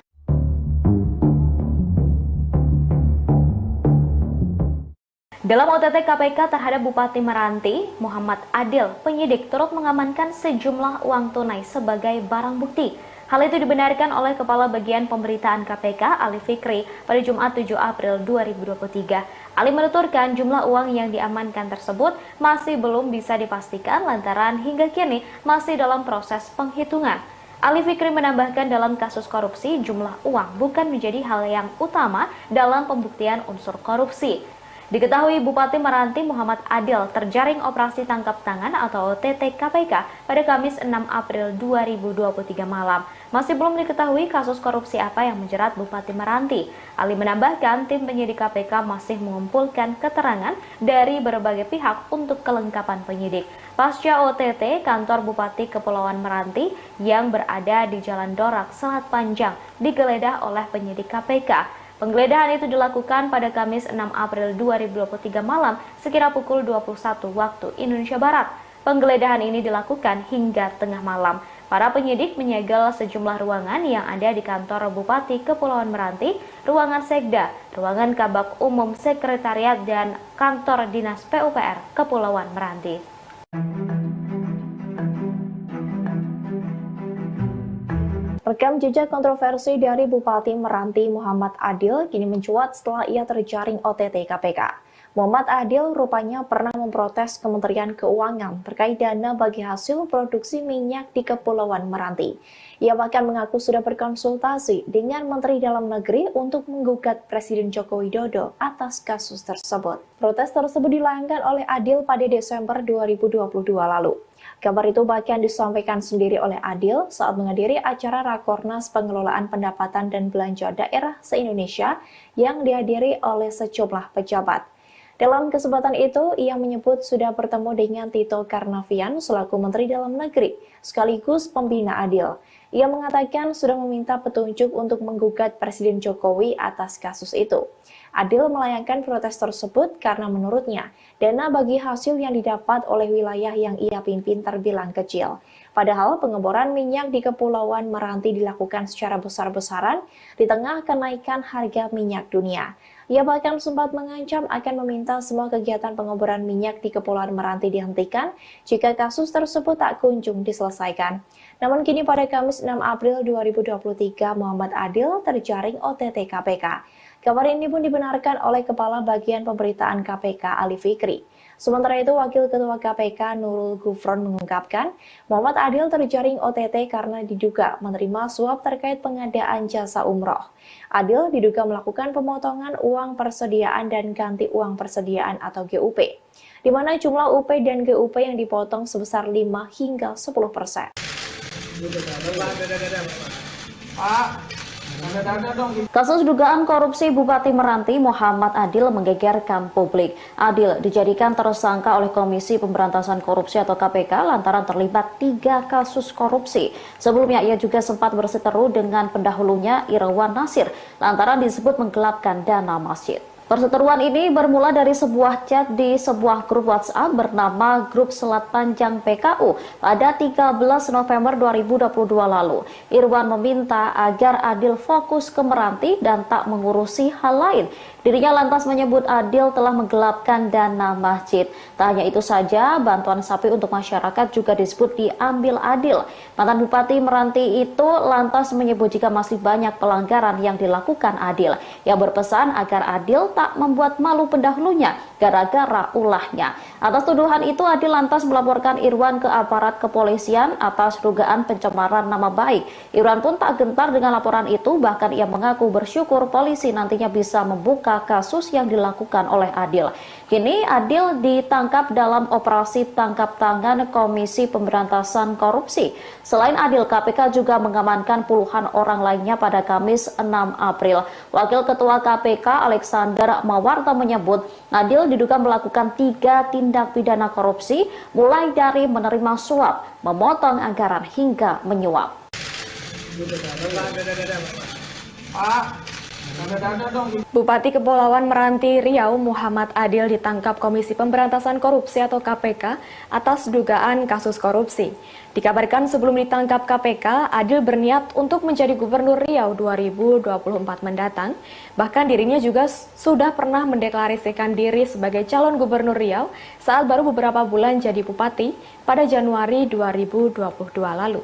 Dalam OTT KPK terhadap Bupati Meranti, Muhammad Adil, penyidik turut mengamankan sejumlah uang tunai sebagai barang bukti. Hal itu dibenarkan oleh Kepala Bagian Pemberitaan KPK, Ali Fikri, pada Jumat 7 April 2023. Ali menuturkan jumlah uang yang diamankan tersebut masih belum bisa dipastikan lantaran hingga kini masih dalam proses penghitungan. Ali Fikri menambahkan dalam kasus korupsi, jumlah uang bukan menjadi hal yang utama dalam pembuktian unsur korupsi. Diketahui Bupati Meranti Muhammad Adil terjaring operasi tangkap tangan atau OTT KPK pada Kamis 6 April 2023 malam. Masih belum diketahui kasus korupsi apa yang menjerat Bupati Meranti. Ali menambahkan tim penyidik KPK masih mengumpulkan keterangan dari berbagai pihak untuk kelengkapan penyidik. Pasca OTT, kantor Bupati Kepulauan Meranti yang berada di Jalan Dorak, Selat Panjang digeledah oleh penyidik KPK. Penggeledahan itu dilakukan pada Kamis 6 April 2023 malam sekira pukul 21 waktu Indonesia Barat. Penggeledahan ini dilakukan hingga tengah malam. Para penyidik menyegel sejumlah ruangan yang ada di kantor Bupati Kepulauan Meranti, ruangan Sekda, ruangan Kabak Umum Sekretariat, dan kantor Dinas PUPR Kepulauan Meranti. Rekam jejak kontroversi dari Bupati Meranti Muhammad Adil kini mencuat setelah ia terjaring OTT KPK. Muhammad Adil rupanya pernah memprotes Kementerian Keuangan terkait dana bagi hasil produksi minyak di Kepulauan Meranti. Ia bahkan mengaku sudah berkonsultasi dengan Menteri Dalam Negeri untuk menggugat Presiden Joko Widodo atas kasus tersebut. Protes tersebut dilayangkan oleh Adil pada Desember 2022 lalu. Kabar itu bahkan disampaikan sendiri oleh Adil saat menghadiri acara Rakornas Pengelolaan Pendapatan dan Belanja Daerah se-Indonesia yang dihadiri oleh sejumlah pejabat. Dalam kesempatan itu, ia menyebut sudah bertemu dengan Tito Karnavian selaku Menteri Dalam Negeri, sekaligus pembina Adil. Ia mengatakan sudah meminta petunjuk untuk menggugat Presiden Jokowi atas kasus itu. Adil melayangkan protes tersebut karena menurutnya, dana bagi hasil yang didapat oleh wilayah yang ia pimpin terbilang kecil. Padahal pengeboran minyak di Kepulauan Meranti dilakukan secara besar-besaran di tengah kenaikan harga minyak dunia. Ia bahkan sempat mengancam akan meminta semua kegiatan pengeboran minyak di Kepulauan Meranti dihentikan jika kasus tersebut tak kunjung diselesaikan. Namun kini pada Kamis 6 April 2023, Muhammad Adil terjaring OTT KPK. Kabar ini pun dibenarkan oleh Kepala Bagian Pemberitaan KPK Ali Fikri. Sementara itu, Wakil Ketua KPK Nurul Gufron mengungkapkan, Muhammad Adil terjaring OTT karena diduga menerima suap terkait pengadaan jasa umroh. Adil diduga melakukan pemotongan uang persediaan dan ganti uang persediaan atau GUP, di mana jumlah UP dan GUP yang dipotong sebesar 5 hingga 10%. Kasus dugaan korupsi Bupati Meranti Muhammad Adil menggegerkan publik. Adil dijadikan tersangka oleh Komisi Pemberantasan Korupsi atau KPK lantaran terlibat 3 kasus korupsi. Sebelumnya ia juga sempat berseteru dengan pendahulunya Irwan Nasir lantaran disebut menggelapkan dana masjid. Perseteruan ini bermula dari sebuah chat di sebuah grup WhatsApp bernama Grup Selat Panjang PKU pada 13 November 2022 lalu. Irwan meminta agar Adil fokus ke Meranti dan tak mengurusi hal lain. Dirinya lantas menyebut Adil telah menggelapkan dana masjid. Tak hanya itu saja, bantuan sapi untuk masyarakat juga disebut diambil Adil. Mantan Bupati Meranti itu lantas menyebut jika masih banyak pelanggaran yang dilakukan Adil. Yang berpesan agar Adil tak membuat malu pendahulunya gara-gara ulahnya. Atas tuduhan itu, Adil lantas melaporkan Irwan ke aparat kepolisian atas dugaan pencemaran nama baik. Irwan pun tak gentar dengan laporan itu, bahkan ia mengaku bersyukur polisi nantinya bisa membuka kasus yang dilakukan oleh Adil. Kini Adil ditangkap dalam operasi tangkap tangan Komisi Pemberantasan Korupsi. Selain Adil, KPK juga mengamankan puluhan orang lainnya pada Kamis 6 April. Wakil Ketua KPK Alexander Mawarta menyebut Adil diduga melakukan 3 tindak pidana korupsi, mulai dari menerima suap, memotong anggaran hingga menyuap. Bupati Kepulauan Meranti Riau Muhammad Adil ditangkap Komisi Pemberantasan Korupsi atau KPK atas dugaan kasus korupsi. Dikabarkan sebelum ditangkap KPK, Adil berniat untuk menjadi Gubernur Riau 2024 mendatang. Bahkan dirinya juga sudah pernah mendeklarasikan diri sebagai calon Gubernur Riau saat baru beberapa bulan jadi Bupati pada Januari 2022 lalu.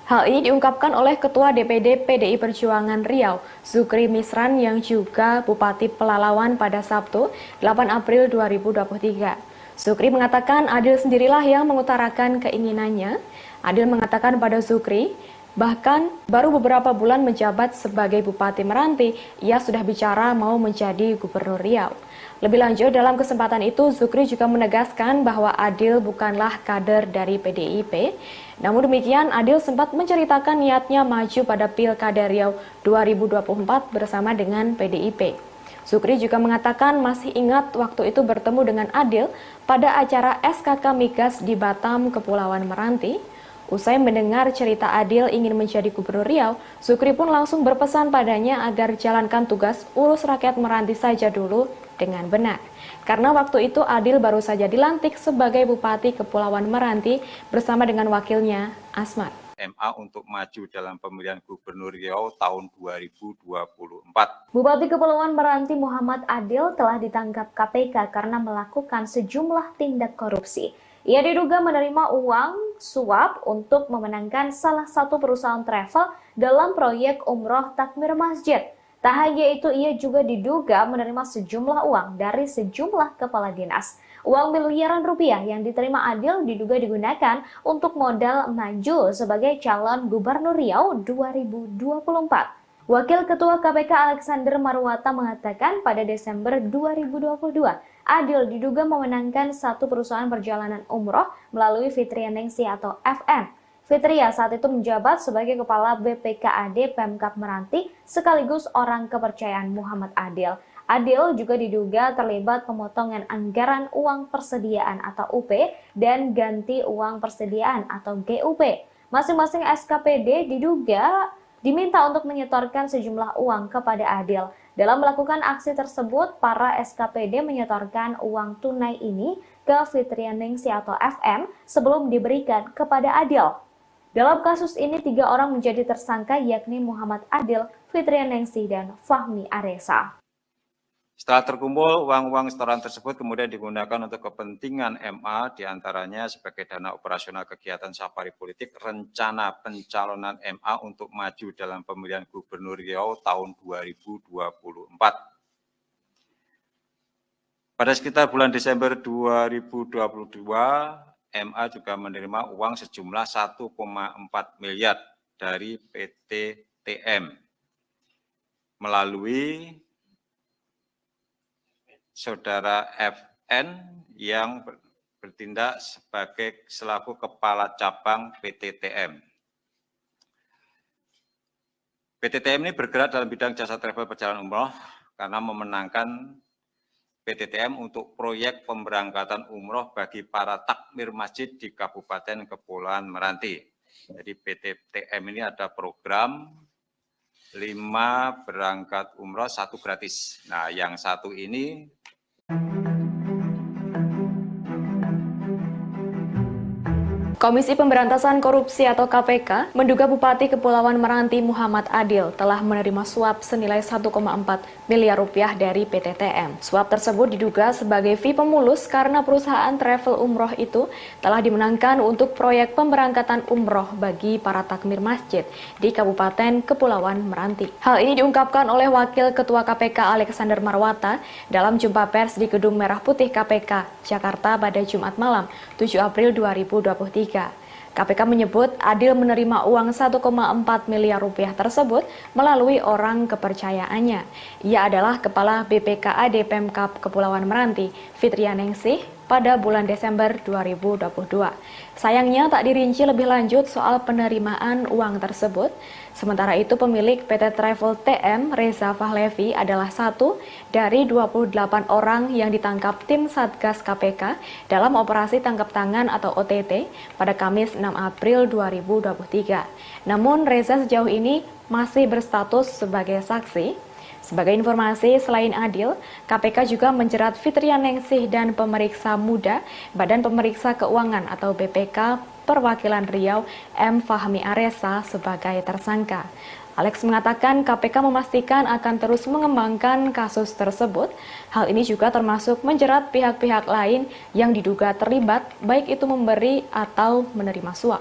Hal ini diungkapkan oleh Ketua DPD PDI Perjuangan Riau, Zukri Misran yang juga Bupati Pelalawan pada Sabtu, 8 April 2023. Zukri mengatakan Adil sendirilah yang mengutarakan keinginannya. Adil mengatakan pada Zukri, bahkan baru beberapa bulan menjabat sebagai Bupati Meranti, ia sudah bicara mau menjadi Gubernur Riau. Lebih lanjut, dalam kesempatan itu, Zukri juga menegaskan bahwa Adil bukanlah kader dari PDIP. Namun demikian, Adil sempat menceritakan niatnya maju pada Pilkada Riau 2024 bersama dengan PDIP. Zukri juga mengatakan masih ingat waktu itu bertemu dengan Adil pada acara SKK Migas di Batam, Kepulauan Meranti. Usai mendengar cerita Adil ingin menjadi Gubernur Riau, Zukri pun langsung berpesan padanya agar jalankan tugas urus rakyat Meranti saja dulu dengan benar. Karena waktu itu Adil baru saja dilantik sebagai Bupati Kepulauan Meranti bersama dengan wakilnya Asmar. MA untuk maju dalam pemilihan Gubernur Riau tahun 2024. Bupati Kepulauan Meranti Muhammad Adil telah ditangkap KPK karena melakukan sejumlah tindak korupsi. Ia diduga menerima uang suap untuk memenangkan salah satu perusahaan travel dalam proyek umroh takmir masjid. Tak hanya itu, ia juga diduga menerima sejumlah uang dari sejumlah kepala dinas. Uang miliaran rupiah yang diterima Adil diduga digunakan untuk modal maju sebagai calon Gubernur Riau 2024. Wakil Ketua KPK Alexander Marwata mengatakan pada Desember 2022, Adil diduga memenangkan satu perusahaan perjalanan umroh melalui Fitria Ningsih atau FN. Fitria saat itu menjabat sebagai Kepala BPKAD Pemkab Meranti sekaligus orang kepercayaan Muhammad Adil. Adil juga diduga terlibat pemotongan anggaran uang persediaan atau UP dan ganti uang persediaan atau GUP. Masing-masing SKPD diduga diminta untuk menyetorkan sejumlah uang kepada Adil. Dalam melakukan aksi tersebut, para SKPD menyetorkan uang tunai ini ke Fitria Ningsih atau FM sebelum diberikan kepada Adil. Dalam kasus ini, 3 orang menjadi tersangka yakni Muhammad Adil, Fitria Ningsih, dan Fahmi Aresa. Setelah terkumpul, uang-uang setoran tersebut kemudian digunakan untuk kepentingan MA, diantaranya sebagai dana operasional kegiatan safari politik, rencana pencalonan MA untuk maju dalam pemilihan Gubernur Riau tahun 2024. Pada sekitar bulan Desember 2022, MA juga menerima uang sejumlah 1,4 miliar dari PT TM melalui Saudara FN yang bertindak sebagai selaku Kepala Cabang PT TM. PT TM ini bergerak dalam bidang jasa travel perjalanan umroh karena memenangkan PT TM untuk proyek pemberangkatan umroh bagi para takmir masjid di Kabupaten Kepulauan Meranti. Jadi PT TM ini ada program 5 berangkat umroh 1 gratis. Nah, yang satu ini Komisi Pemberantasan Korupsi atau KPK menduga Bupati Kepulauan Meranti Muhammad Adil telah menerima suap senilai 1,4 miliar rupiah dari PT TM. Suap tersebut diduga sebagai fee pemulus karena perusahaan travel umroh itu telah dimenangkan untuk proyek pemberangkatan umroh bagi para takmir masjid di Kabupaten Kepulauan Meranti. Hal ini diungkapkan oleh Wakil Ketua KPK Alexander Marwata dalam jumpa pers di Gedung Merah Putih KPK, Jakarta pada Jumat malam, 7 April 2023. KPK menyebut Adil menerima uang 1,4 miliar rupiah tersebut melalui orang kepercayaannya. Ia adalah Kepala BPKAD Pemkab Kepulauan Meranti, Fitriya Ningsih, pada bulan Desember 2022. Sayangnya tak dirinci lebih lanjut soal penerimaan uang tersebut. Sementara itu pemilik PT Travel TM, Reza Fahlevi, adalah satu dari 28 orang yang ditangkap tim Satgas KPK dalam operasi tangkap tangan atau OTT pada Kamis 6 April 2023. Namun Reza sejauh ini masih berstatus sebagai saksi. Sebagai informasi, selain Adil, KPK juga menjerat Fitriya Ningsih dan pemeriksa muda Badan Pemeriksa Keuangan atau BPK Perwakilan Riau M. Fahmi Aresa sebagai tersangka. Alex mengatakan KPK memastikan akan terus mengembangkan kasus tersebut. Hal ini juga termasuk menjerat pihak-pihak lain yang diduga terlibat, baik itu memberi atau menerima suap.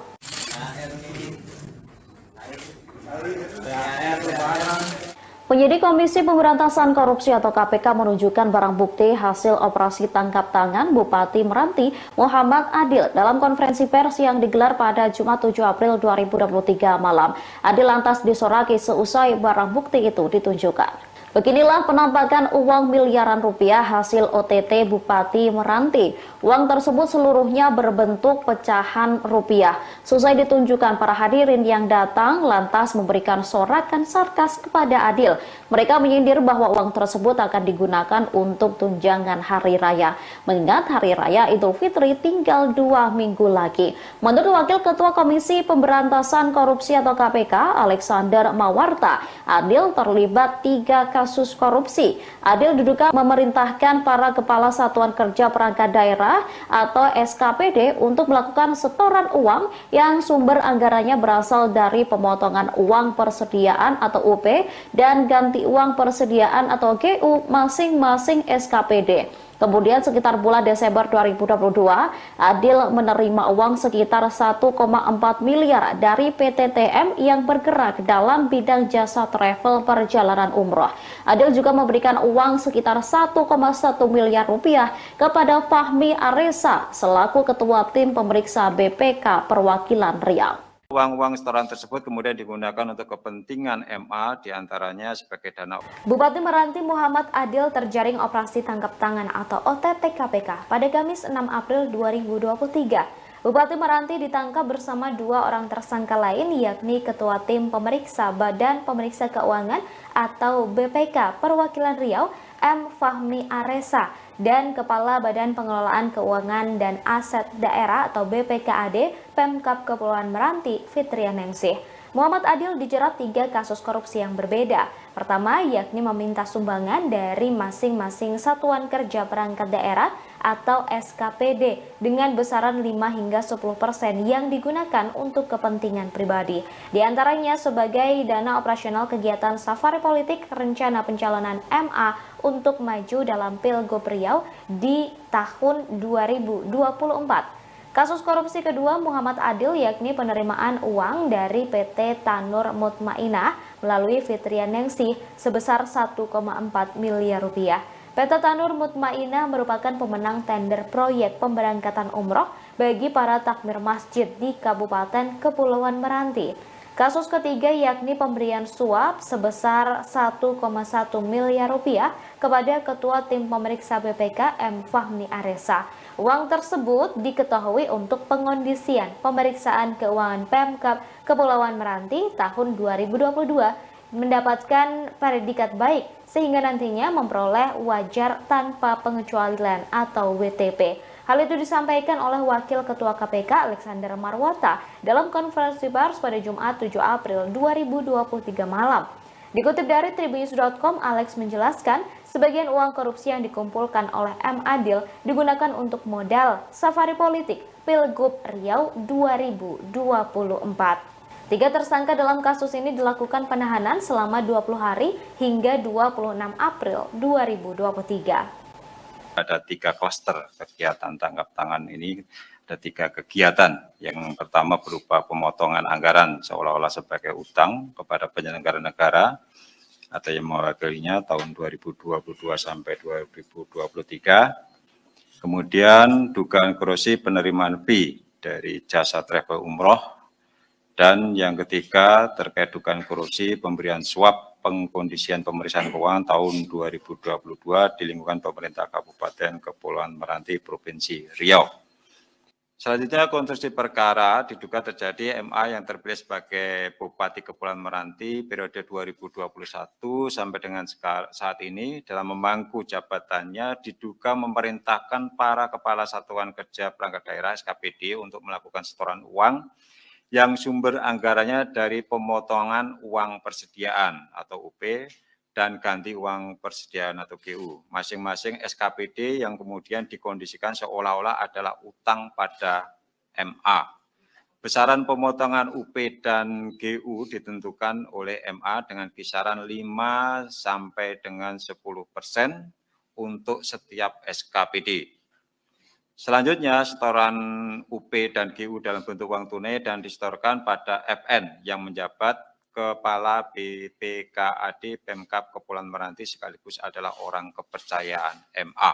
Penyidik Komisi Pemberantasan Korupsi atau KPK menunjukkan barang bukti hasil operasi tangkap tangan Bupati Meranti Muhammad Adil dalam konferensi pers yang digelar pada Jumat 7 April 2023 malam. Adil lantas disoraki seusai barang bukti itu ditunjukkan. Beginilah penampakan uang miliaran rupiah hasil OTT Bupati Meranti. Uang tersebut seluruhnya berbentuk pecahan rupiah. Selesai ditunjukkan, para hadirin yang datang lantas memberikan sorakan sarkas kepada Adil. Mereka menyindir bahwa uang tersebut akan digunakan untuk tunjangan hari raya. Mengingat hari raya Idul Fitri tinggal 2 minggu lagi. Menurut Wakil Ketua Komisi Pemberantasan Korupsi atau KPK, Alexander Mawarta, Adil terlibat 3 kasus korupsi. Adil diduga memerintahkan para kepala satuan kerja perangkat daerah atau SKPD untuk melakukan setoran uang yang sumber anggarannya berasal dari pemotongan uang persediaan atau UP dan ganti uang persediaan atau GU masing-masing SKPD. Kemudian sekitar bulan Desember 2022, Adil menerima uang sekitar 1,4 miliar dari PT TM yang bergerak dalam bidang jasa travel perjalanan umroh. Adil juga memberikan uang sekitar 1,1 miliar rupiah kepada Fahmi Aresa selaku Ketua Tim Pemeriksa BPK Perwakilan Riau. Uang-uang setoran tersebut kemudian digunakan untuk kepentingan MA, diantaranya sebagai dana. Bupati Meranti Muhammad Adil terjaring operasi tangkap tangan atau OTT KPK pada Kamis 6 April 2023. Bupati Meranti ditangkap bersama 2 orang tersangka lain, yakni Ketua Tim Pemeriksa Badan Pemeriksa Keuangan atau BPK Perwakilan Riau M. Fahmi Aresa dan Kepala Badan Pengelolaan Keuangan dan Aset Daerah atau BPKAD Pemkab Kepulauan Meranti Fitriya Ningsih. Muhammad Adil dijerat 3 kasus korupsi yang berbeda. Pertama, yakni meminta sumbangan dari masing-masing satuan kerja perangkat daerah atau SKPD dengan besaran 5 hingga 10% yang digunakan untuk kepentingan pribadi. Di antaranya sebagai dana operasional kegiatan safari politik rencana pencalonan MA untuk maju dalam Pilgub Riau di tahun 2024. Kasus korupsi kedua Muhammad Adil yakni penerimaan uang dari PT Tanur Mutmainah melalui Fitria Ningsih sebesar 1,4 miliar rupiah. PT Tanur Mutmainah merupakan pemenang tender proyek pemberangkatan umroh bagi para takmir masjid di Kabupaten Kepulauan Meranti. Kasus ketiga yakni pemberian suap sebesar 1,1 miliar rupiah kepada Ketua Tim Pemeriksa BPK M. Fahmi Aresa. Uang tersebut diketahui untuk pengondisian pemeriksaan keuangan Pemkab Kepulauan Meranti tahun 2022 mendapatkan predikat baik sehingga nantinya memperoleh wajar tanpa pengecualian atau WTP. Hal itu disampaikan oleh Wakil Ketua KPK Alexander Marwata dalam konferensi pers pada Jumat 7 April 2023 malam. Dikutip dari Tribunnews.com, Alex menjelaskan sebagian uang korupsi yang dikumpulkan oleh M. Adil digunakan untuk modal safari politik Pilgub Riau 2024. 3 tersangka dalam kasus ini dilakukan penahanan selama 20 hari hingga 26 April 2023. Ada 3 klaster kegiatan tangkap tangan ini, ada 3 kegiatan. Yang pertama berupa pemotongan anggaran seolah-olah sebagai utang kepada penyelenggara negara atau yang mewakilinya tahun 2022 sampai 2023. Kemudian dugaan korupsi penerimaan fee dari jasa travel umroh. Dan yang ketiga terkait dugaan korupsi pemberian suap pengkondisian pemeriksaan keuangan tahun 2022 di lingkungan pemerintah Kabupaten Kepulauan Meranti Provinsi Riau. Selanjutnya konstruksi perkara diduga terjadi MA yang terpilih sebagai Bupati Kepulauan Meranti periode 2021 sampai dengan saat ini dalam memangku jabatannya diduga memerintahkan para kepala satuan kerja perangkat daerah SKPD untuk melakukan setoran uang yang sumber anggarannya dari pemotongan uang persediaan atau UP dan ganti uang persediaan atau GU. Masing-masing SKPD yang kemudian dikondisikan seolah-olah adalah utang pada MA. Besaran pemotongan UP dan GU ditentukan oleh MA dengan kisaran 5 sampai dengan 10% untuk setiap SKPD. Selanjutnya, setoran UP dan GU dalam bentuk uang tunai dan disetorkan pada FN yang menjabat Kepala BPKAD Pemkab Kepulauan Meranti sekaligus adalah orang kepercayaan MA.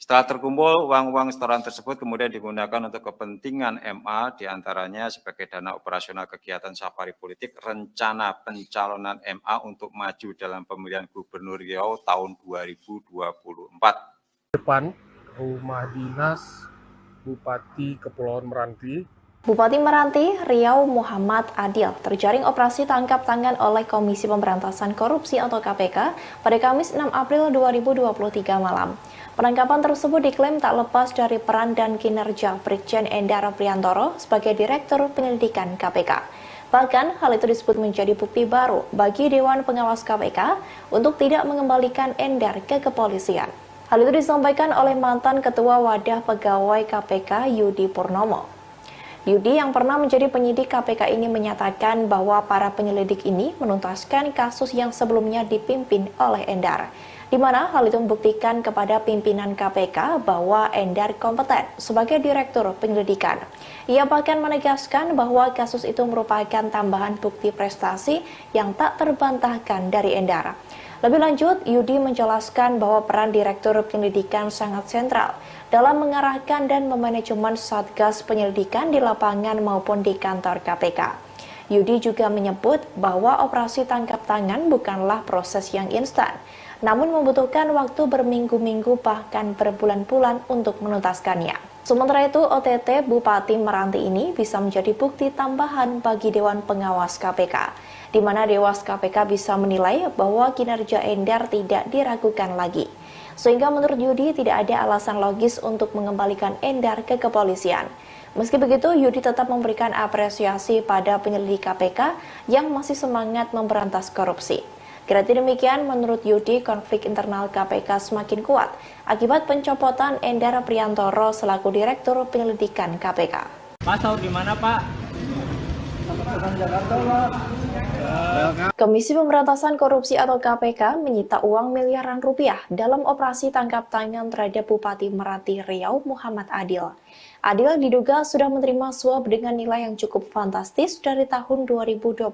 Setelah terkumpul, uang-uang setoran tersebut kemudian digunakan untuk kepentingan MA, diantaranya sebagai dana operasional kegiatan safari politik rencana pencalonan MA untuk maju dalam pemilihan Gubernur Riau tahun 2024. Depan Rumah Dinas Bupati Kepulauan Meranti. Bupati Meranti Riau Muhammad Adil terjaring operasi tangkap tangan oleh Komisi Pemberantasan Korupsi atau KPK pada Kamis 6 April 2023 malam. Penangkapan tersebut diklaim tak lepas dari peran dan kinerja Brigjen Endar Priantoro sebagai Direktur Penyelidikan KPK. Bahkan hal itu disebut menjadi bukti baru bagi Dewan Pengawas KPK untuk tidak mengembalikan Endar ke kepolisian. Hal itu disampaikan oleh mantan Ketua Wadah Pegawai KPK Yudi Purnomo. Yudi yang pernah menjadi penyidik KPK ini menyatakan bahwa para penyelidik ini menuntaskan kasus yang sebelumnya dipimpin oleh Endar, di mana hal itu membuktikan kepada pimpinan KPK bahwa Endar kompeten sebagai Direktur Penyelidikan. Ia bahkan menegaskan bahwa kasus itu merupakan tambahan bukti prestasi yang tak terbantahkan dari Endar. Lebih lanjut, Yudi menjelaskan bahwa peran Direktur Penyelidikan sangat sentral dalam mengarahkan dan memanajemen Satgas Penyelidikan di lapangan maupun di kantor KPK. Yudi juga menyebut bahwa operasi tangkap tangan bukanlah proses yang instan, namun membutuhkan waktu berminggu-minggu bahkan berbulan-bulan untuk menuntaskannya. Sementara itu, OTT Bupati Meranti ini bisa menjadi bukti tambahan bagi Dewan Pengawas KPK, di mana Dewas KPK bisa menilai bahwa kinerja Endar tidak diragukan lagi. sehingga menurut Yudi tidak ada alasan logis untuk mengembalikan Endar ke kepolisian. Meski begitu, Yudi tetap memberikan apresiasi pada penyelidik KPK yang masih semangat memberantas korupsi. Kendati demikian, menurut Yudi, konflik internal KPK semakin kuat akibat pencopotan Endar Priantoro selaku Direktur Penyelidikan KPK. Pak, tahu di mana, Pak? Komisi Pemberantasan Korupsi atau KPK menyita uang miliaran rupiah dalam operasi tangkap tangan terhadap Bupati Meranti Riau Muhammad Adil. Adil diduga sudah menerima suap dengan nilai yang cukup fantastis dari tahun 2021.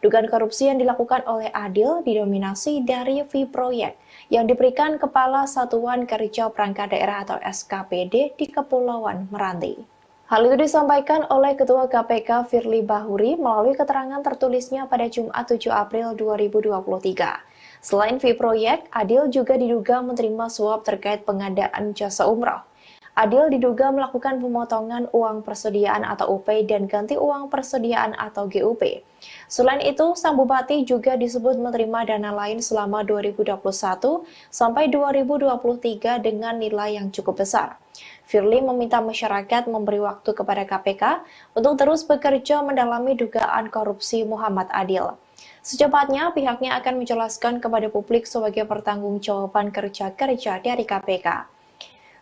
Dugaan korupsi yang dilakukan oleh Adil didominasi dari fee proyek yang diberikan Kepala Satuan Kerja Perangkat Daerah atau SKPD di Kepulauan Meranti. Hal itu disampaikan oleh Ketua KPK Firly Bahuri melalui keterangan tertulisnya pada Jumat 7 April 2023. Selain fee proyek, Adil juga diduga menerima suap terkait pengadaan jasa umroh. Adil diduga melakukan pemotongan uang persediaan atau UP dan ganti uang persediaan atau GUP. Selain itu, sang bupati juga disebut menerima dana lain selama 2021 sampai 2023 dengan nilai yang cukup besar. Firly meminta masyarakat memberi waktu kepada KPK untuk terus bekerja mendalami dugaan korupsi Muhammad Adil. Secepatnya, pihaknya akan menjelaskan kepada publik sebagai pertanggungjawaban kerja-kerja dari KPK.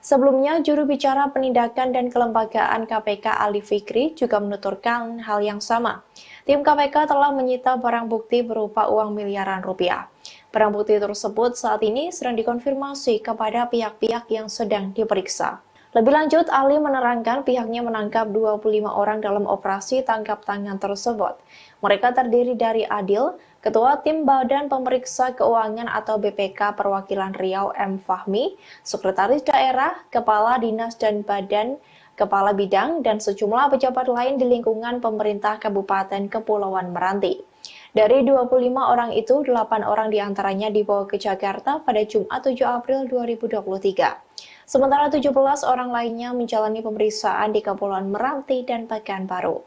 Sebelumnya, juru bicara penindakan dan kelembagaan KPK Ali Fikri juga menuturkan hal yang sama. Tim KPK telah menyita barang bukti berupa uang miliaran rupiah. Barang bukti tersebut saat ini sedang dikonfirmasi kepada pihak-pihak yang sedang diperiksa. Lebih lanjut, Ali menerangkan pihaknya menangkap 25 orang dalam operasi tangkap tangan tersebut. Mereka terdiri dari Adil, Ketua Tim Badan Pemeriksa Keuangan atau BPK Perwakilan Riau M. Fahmi, Sekretaris Daerah, Kepala Dinas dan Badan, Kepala Bidang, dan sejumlah pejabat lain di lingkungan pemerintah Kabupaten Kepulauan Meranti. Dari 25 orang itu, 8 orang diantaranya dibawa ke Jakarta pada Jumat 7 April 2023. Sementara 17 orang lainnya menjalani pemeriksaan di Kepulauan Meranti dan Pekanbaru.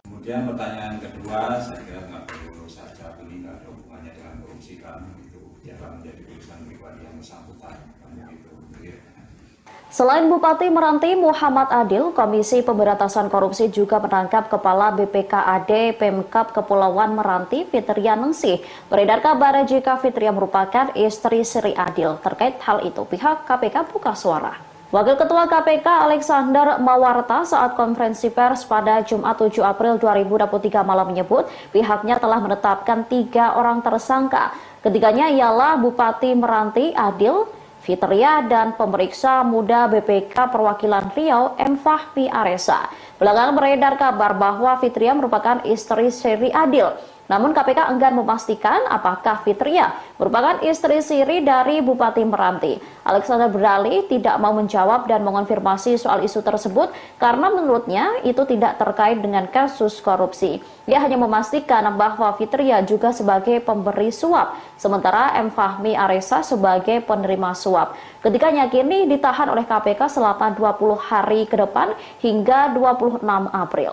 Kemudian pertanyaan kedua, saya kira nggak perlu saja ini nggak ada hubungannya dengan korupsi kan, itu biarlah menjadi urusan pribadi yang bersangkutan. Selain Bupati Meranti Muhammad Adil, Komisi Pemberantasan Korupsi juga menangkap Kepala BPKAD Pemkab Kepulauan Meranti Fitria Ningsih. Beredar kabar jika Fitria merupakan istri Sri Adil. Terkait hal itu, pihak KPK buka suara. Wakil Ketua KPK Alexander Mawarta saat konferensi pers pada Jumat 7 April 2023 malam menyebut pihaknya telah menetapkan 3 orang tersangka. Ketiganya ialah Bupati Meranti Adil, Fitria, dan pemeriksa muda BPK Perwakilan Riau M. Fahmi Aresa. Belakangan beredar kabar bahwa Fitria merupakan istri Sri Adil. Namun KPK enggan memastikan apakah Fitria merupakan istri siri dari Bupati Meranti. Alexander berdalih tidak mau menjawab dan mengonfirmasi soal isu tersebut karena menurutnya itu tidak terkait dengan kasus korupsi. Dia hanya memastikan bahwa Fitria juga sebagai pemberi suap, sementara M. Fahmi Aresa sebagai penerima suap. Ketiganya kini ditahan oleh KPK selama 20 hari ke depan hingga 26 April.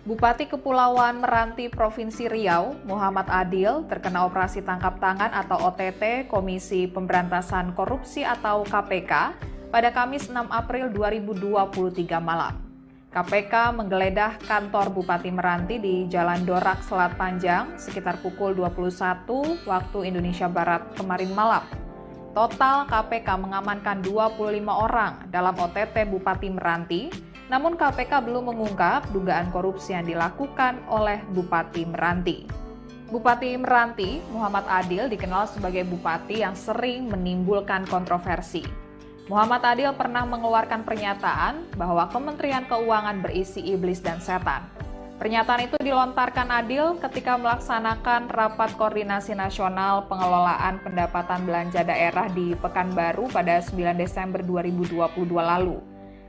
Bupati Kepulauan Meranti Provinsi Riau, Muhammad Adil, terkena operasi tangkap tangan atau OTT Komisi Pemberantasan Korupsi atau KPK pada Kamis 6 April 2023 malam. KPK menggeledah kantor Bupati Meranti di Jalan Dorak Selat Panjang sekitar pukul 21 waktu Indonesia Barat kemarin malam. Total KPK mengamankan 25 orang dalam OTT Bupati Meranti. Namun KPK belum mengungkap dugaan korupsi yang dilakukan oleh Bupati Meranti. Bupati Meranti, Muhammad Adil, dikenal sebagai bupati yang sering menimbulkan kontroversi. Muhammad Adil pernah mengeluarkan pernyataan bahwa Kementerian Keuangan berisi iblis dan setan. Pernyataan itu dilontarkan Adil ketika melaksanakan Rapat Koordinasi Nasional Pengelolaan Pendapatan Belanja Daerah di Pekanbaru pada 9 Desember 2022 lalu.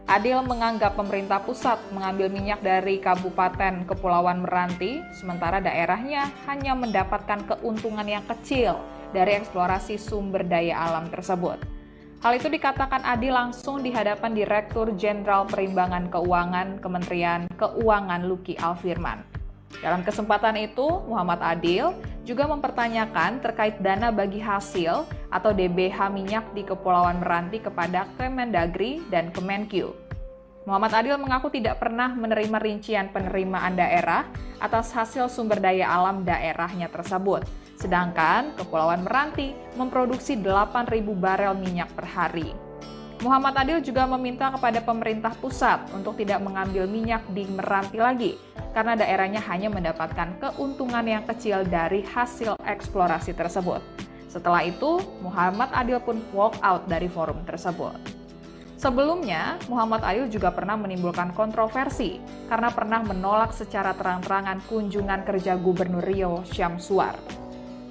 Adil menganggap pemerintah pusat mengambil minyak dari Kabupaten Kepulauan Meranti, sementara daerahnya hanya mendapatkan keuntungan yang kecil dari eksplorasi sumber daya alam tersebut. Hal itu dikatakan Adil langsung di hadapan Direktur Jenderal Perimbangan Keuangan Kementerian Keuangan Luki Alfirman. Dalam kesempatan itu, Muhammad Adil juga mempertanyakan terkait dana bagi hasil atau DBH minyak di Kepulauan Meranti kepada Kemendagri dan Kemenkyu. Muhammad Adil mengaku tidak pernah menerima rincian penerimaan daerah atas hasil sumber daya alam daerahnya tersebut. Sedangkan Kepulauan Meranti memproduksi 8.000 barel minyak per hari. Muhammad Adil juga meminta kepada pemerintah pusat untuk tidak mengambil minyak di Meranti lagi, karena daerahnya hanya mendapatkan keuntungan yang kecil dari hasil eksplorasi tersebut. Setelah itu, Muhammad Adil pun walk out dari forum tersebut. Sebelumnya, Muhammad Adil juga pernah menimbulkan kontroversi karena pernah menolak secara terang-terangan kunjungan kerja Gubernur Riau Syamsuar.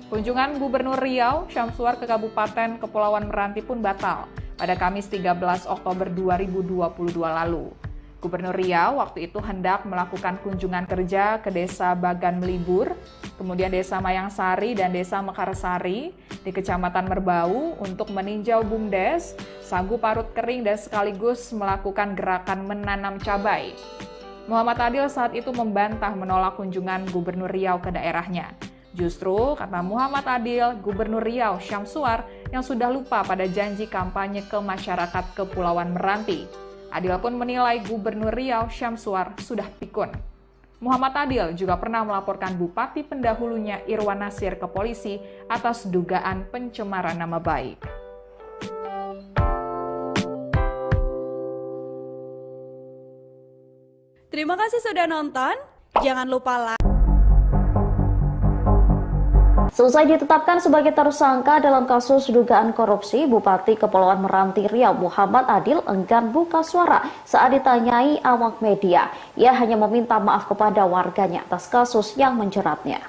Kunjungan Gubernur Riau Syamsuar ke Kabupaten Kepulauan Meranti pun batal pada Kamis 13 Oktober 2022 lalu. Gubernur Riau waktu itu hendak melakukan kunjungan kerja ke Desa Bagan Melibur, kemudian Desa Mayangsari dan Desa Mekarsari di Kecamatan Merbau untuk meninjau BUMDes, sagu parut kering dan sekaligus melakukan gerakan menanam cabai. Muhammad Adil saat itu membantah menolak kunjungan Gubernur Riau ke daerahnya. Justru, kata Muhammad Adil, Gubernur Riau Syamsuar yang sudah lupa pada janji kampanye ke masyarakat Kepulauan Meranti. Adil pun menilai Gubernur Riau Syamsuar sudah pikun. Muhammad Adil juga pernah melaporkan Bupati pendahulunya Irwan Nasir ke polisi atas dugaan pencemaran nama baik. Terima kasih sudah nonton. Jangan lupa like. Selesai ditetapkan sebagai tersangka dalam kasus dugaan korupsi, Bupati Kepulauan Meranti Riau Muhammad Adil enggan buka suara saat ditanyai awak media. Ia hanya meminta maaf kepada warganya atas kasus yang menjeratnya.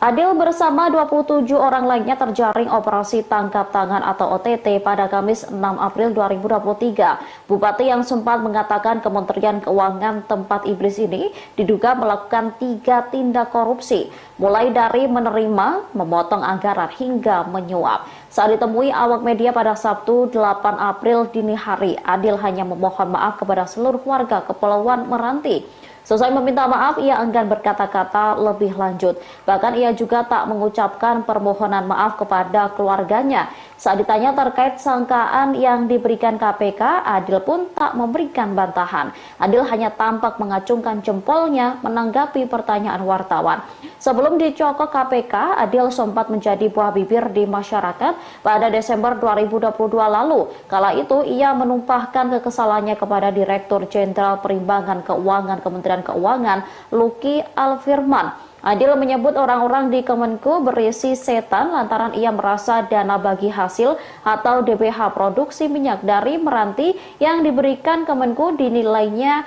Adil bersama 27 orang lainnya terjaring operasi tangkap tangan atau OTT pada Kamis 6 April 2023. Bupati yang sempat mengatakan Kementerian Keuangan tempat iblis ini diduga melakukan 3 tindak korupsi, mulai dari menerima, memotong anggaran hingga menyuap. Saat ditemui awak media pada Sabtu 8 April dini hari, Adil hanya memohon maaf kepada seluruh warga Kepulauan Meranti. Selesai meminta maaf, ia enggan berkata-kata lebih lanjut. Bahkan ia juga tak mengucapkan permohonan maaf kepada keluarganya. Saat ditanya terkait sangkaan yang diberikan KPK, Adil pun tak memberikan bantahan. Adil hanya tampak mengacungkan jempolnya menanggapi pertanyaan wartawan. Sebelum dicokok KPK, Adil sempat menjadi buah bibir di masyarakat pada Desember 2022 lalu. Kala itu, ia menumpahkan kekesalannya kepada Direktur Jenderal Perimbangan Keuangan Kementerian Keuangan, Luki Alfirman. Adil menyebut orang-orang di Kemenku berisi setan lantaran ia merasa dana bagi hasil atau DBH produksi minyak dari Meranti yang diberikan Kemenku dinilainya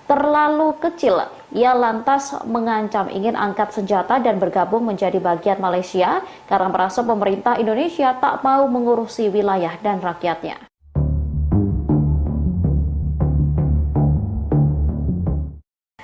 terlalu kecil. Ia lantas mengancam ingin angkat senjata dan bergabung menjadi bagian Malaysia karena merasa pemerintah Indonesia tak mau mengurusi wilayah dan rakyatnya.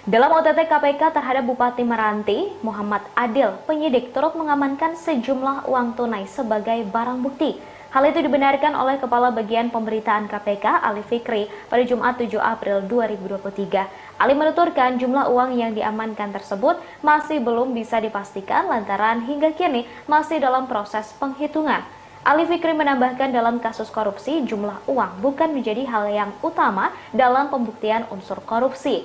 Dalam OTT KPK terhadap Bupati Meranti, Muhammad Adil, penyidik turut mengamankan sejumlah uang tunai sebagai barang bukti. Hal itu dibenarkan oleh Kepala Bagian Pemberitaan KPK, Ali Fikri, pada Jumat 7 April 2023. Ali menuturkan jumlah uang yang diamankan tersebut masih belum bisa dipastikan lantaran hingga kini masih dalam proses penghitungan. Ali Fikri menambahkan dalam kasus korupsi, jumlah uang bukan menjadi hal yang utama dalam pembuktian unsur korupsi.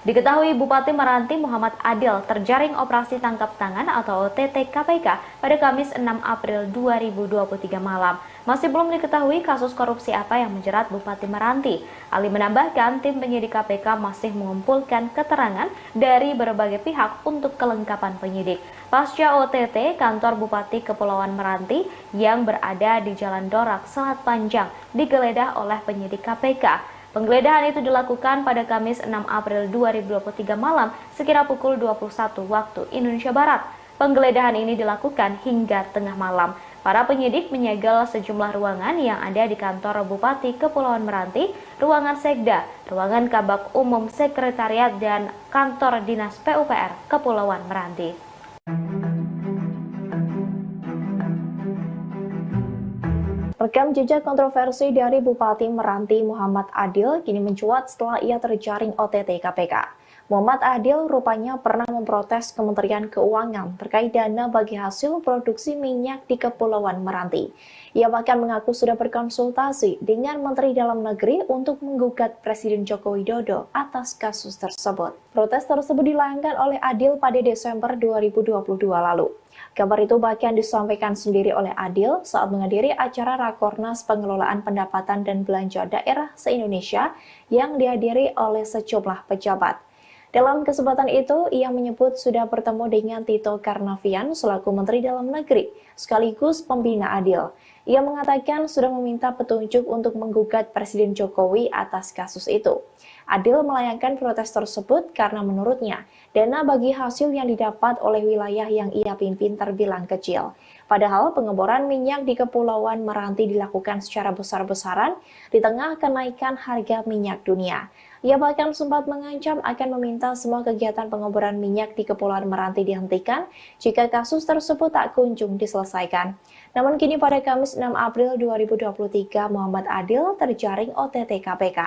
Diketahui Bupati Meranti Muhammad Adil terjaring operasi tangkap tangan atau OTT KPK pada Kamis 6 April 2023 malam. Masih belum diketahui kasus korupsi apa yang menjerat Bupati Meranti. Ali menambahkan tim penyidik KPK masih mengumpulkan keterangan dari berbagai pihak untuk kelengkapan penyidik. Pasca OTT, kantor Bupati Kepulauan Meranti yang berada di Jalan Dorak, Selat Panjang digeledah oleh penyidik KPK. Penggeledahan itu dilakukan pada Kamis 6 April 2023 malam sekira pukul 21 waktu Indonesia Barat. Penggeledahan ini dilakukan hingga tengah malam. Para penyidik menyegel sejumlah ruangan yang ada di kantor Bupati Kepulauan Meranti, ruangan Sekda, ruangan Kabak Umum Sekretariat, dan kantor Dinas PUPR Kepulauan Meranti. Rekam jejak kontroversi dari Bupati Meranti Muhammad Adil kini mencuat setelah ia terjaring OTT KPK. Muhammad Adil rupanya pernah memprotes Kementerian Keuangan terkait dana bagi hasil produksi minyak di Kepulauan Meranti. Ia bahkan mengaku sudah berkonsultasi dengan Menteri Dalam Negeri untuk menggugat Presiden Joko Widodo atas kasus tersebut. Protes tersebut dilayangkan oleh Adil pada Desember 2022 lalu. Kabar itu bahkan disampaikan sendiri oleh Adil saat menghadiri acara Rakornas Pengelolaan Pendapatan dan Belanja Daerah se-Indonesia yang dihadiri oleh sejumlah pejabat. Dalam kesempatan itu, ia menyebut sudah bertemu dengan Tito Karnavian selaku Menteri Dalam Negeri, sekaligus pembina Adil. Ia mengatakan sudah meminta petunjuk untuk menggugat Presiden Jokowi atas kasus itu. Adil melayangkan protes tersebut karena menurutnya, dana bagi hasil yang didapat oleh wilayah yang ia pimpin terbilang kecil. Padahal pengeboran minyak di Kepulauan Meranti dilakukan secara besar-besaran di tengah kenaikan harga minyak dunia. Ia bahkan sempat mengancam akan meminta semua kegiatan pengeboran minyak di Kepulauan Meranti dihentikan jika kasus tersebut tak kunjung diselesaikan. Namun kini pada Kamis 6 April 2023, Muhammad Adil terjaring OTT KPK.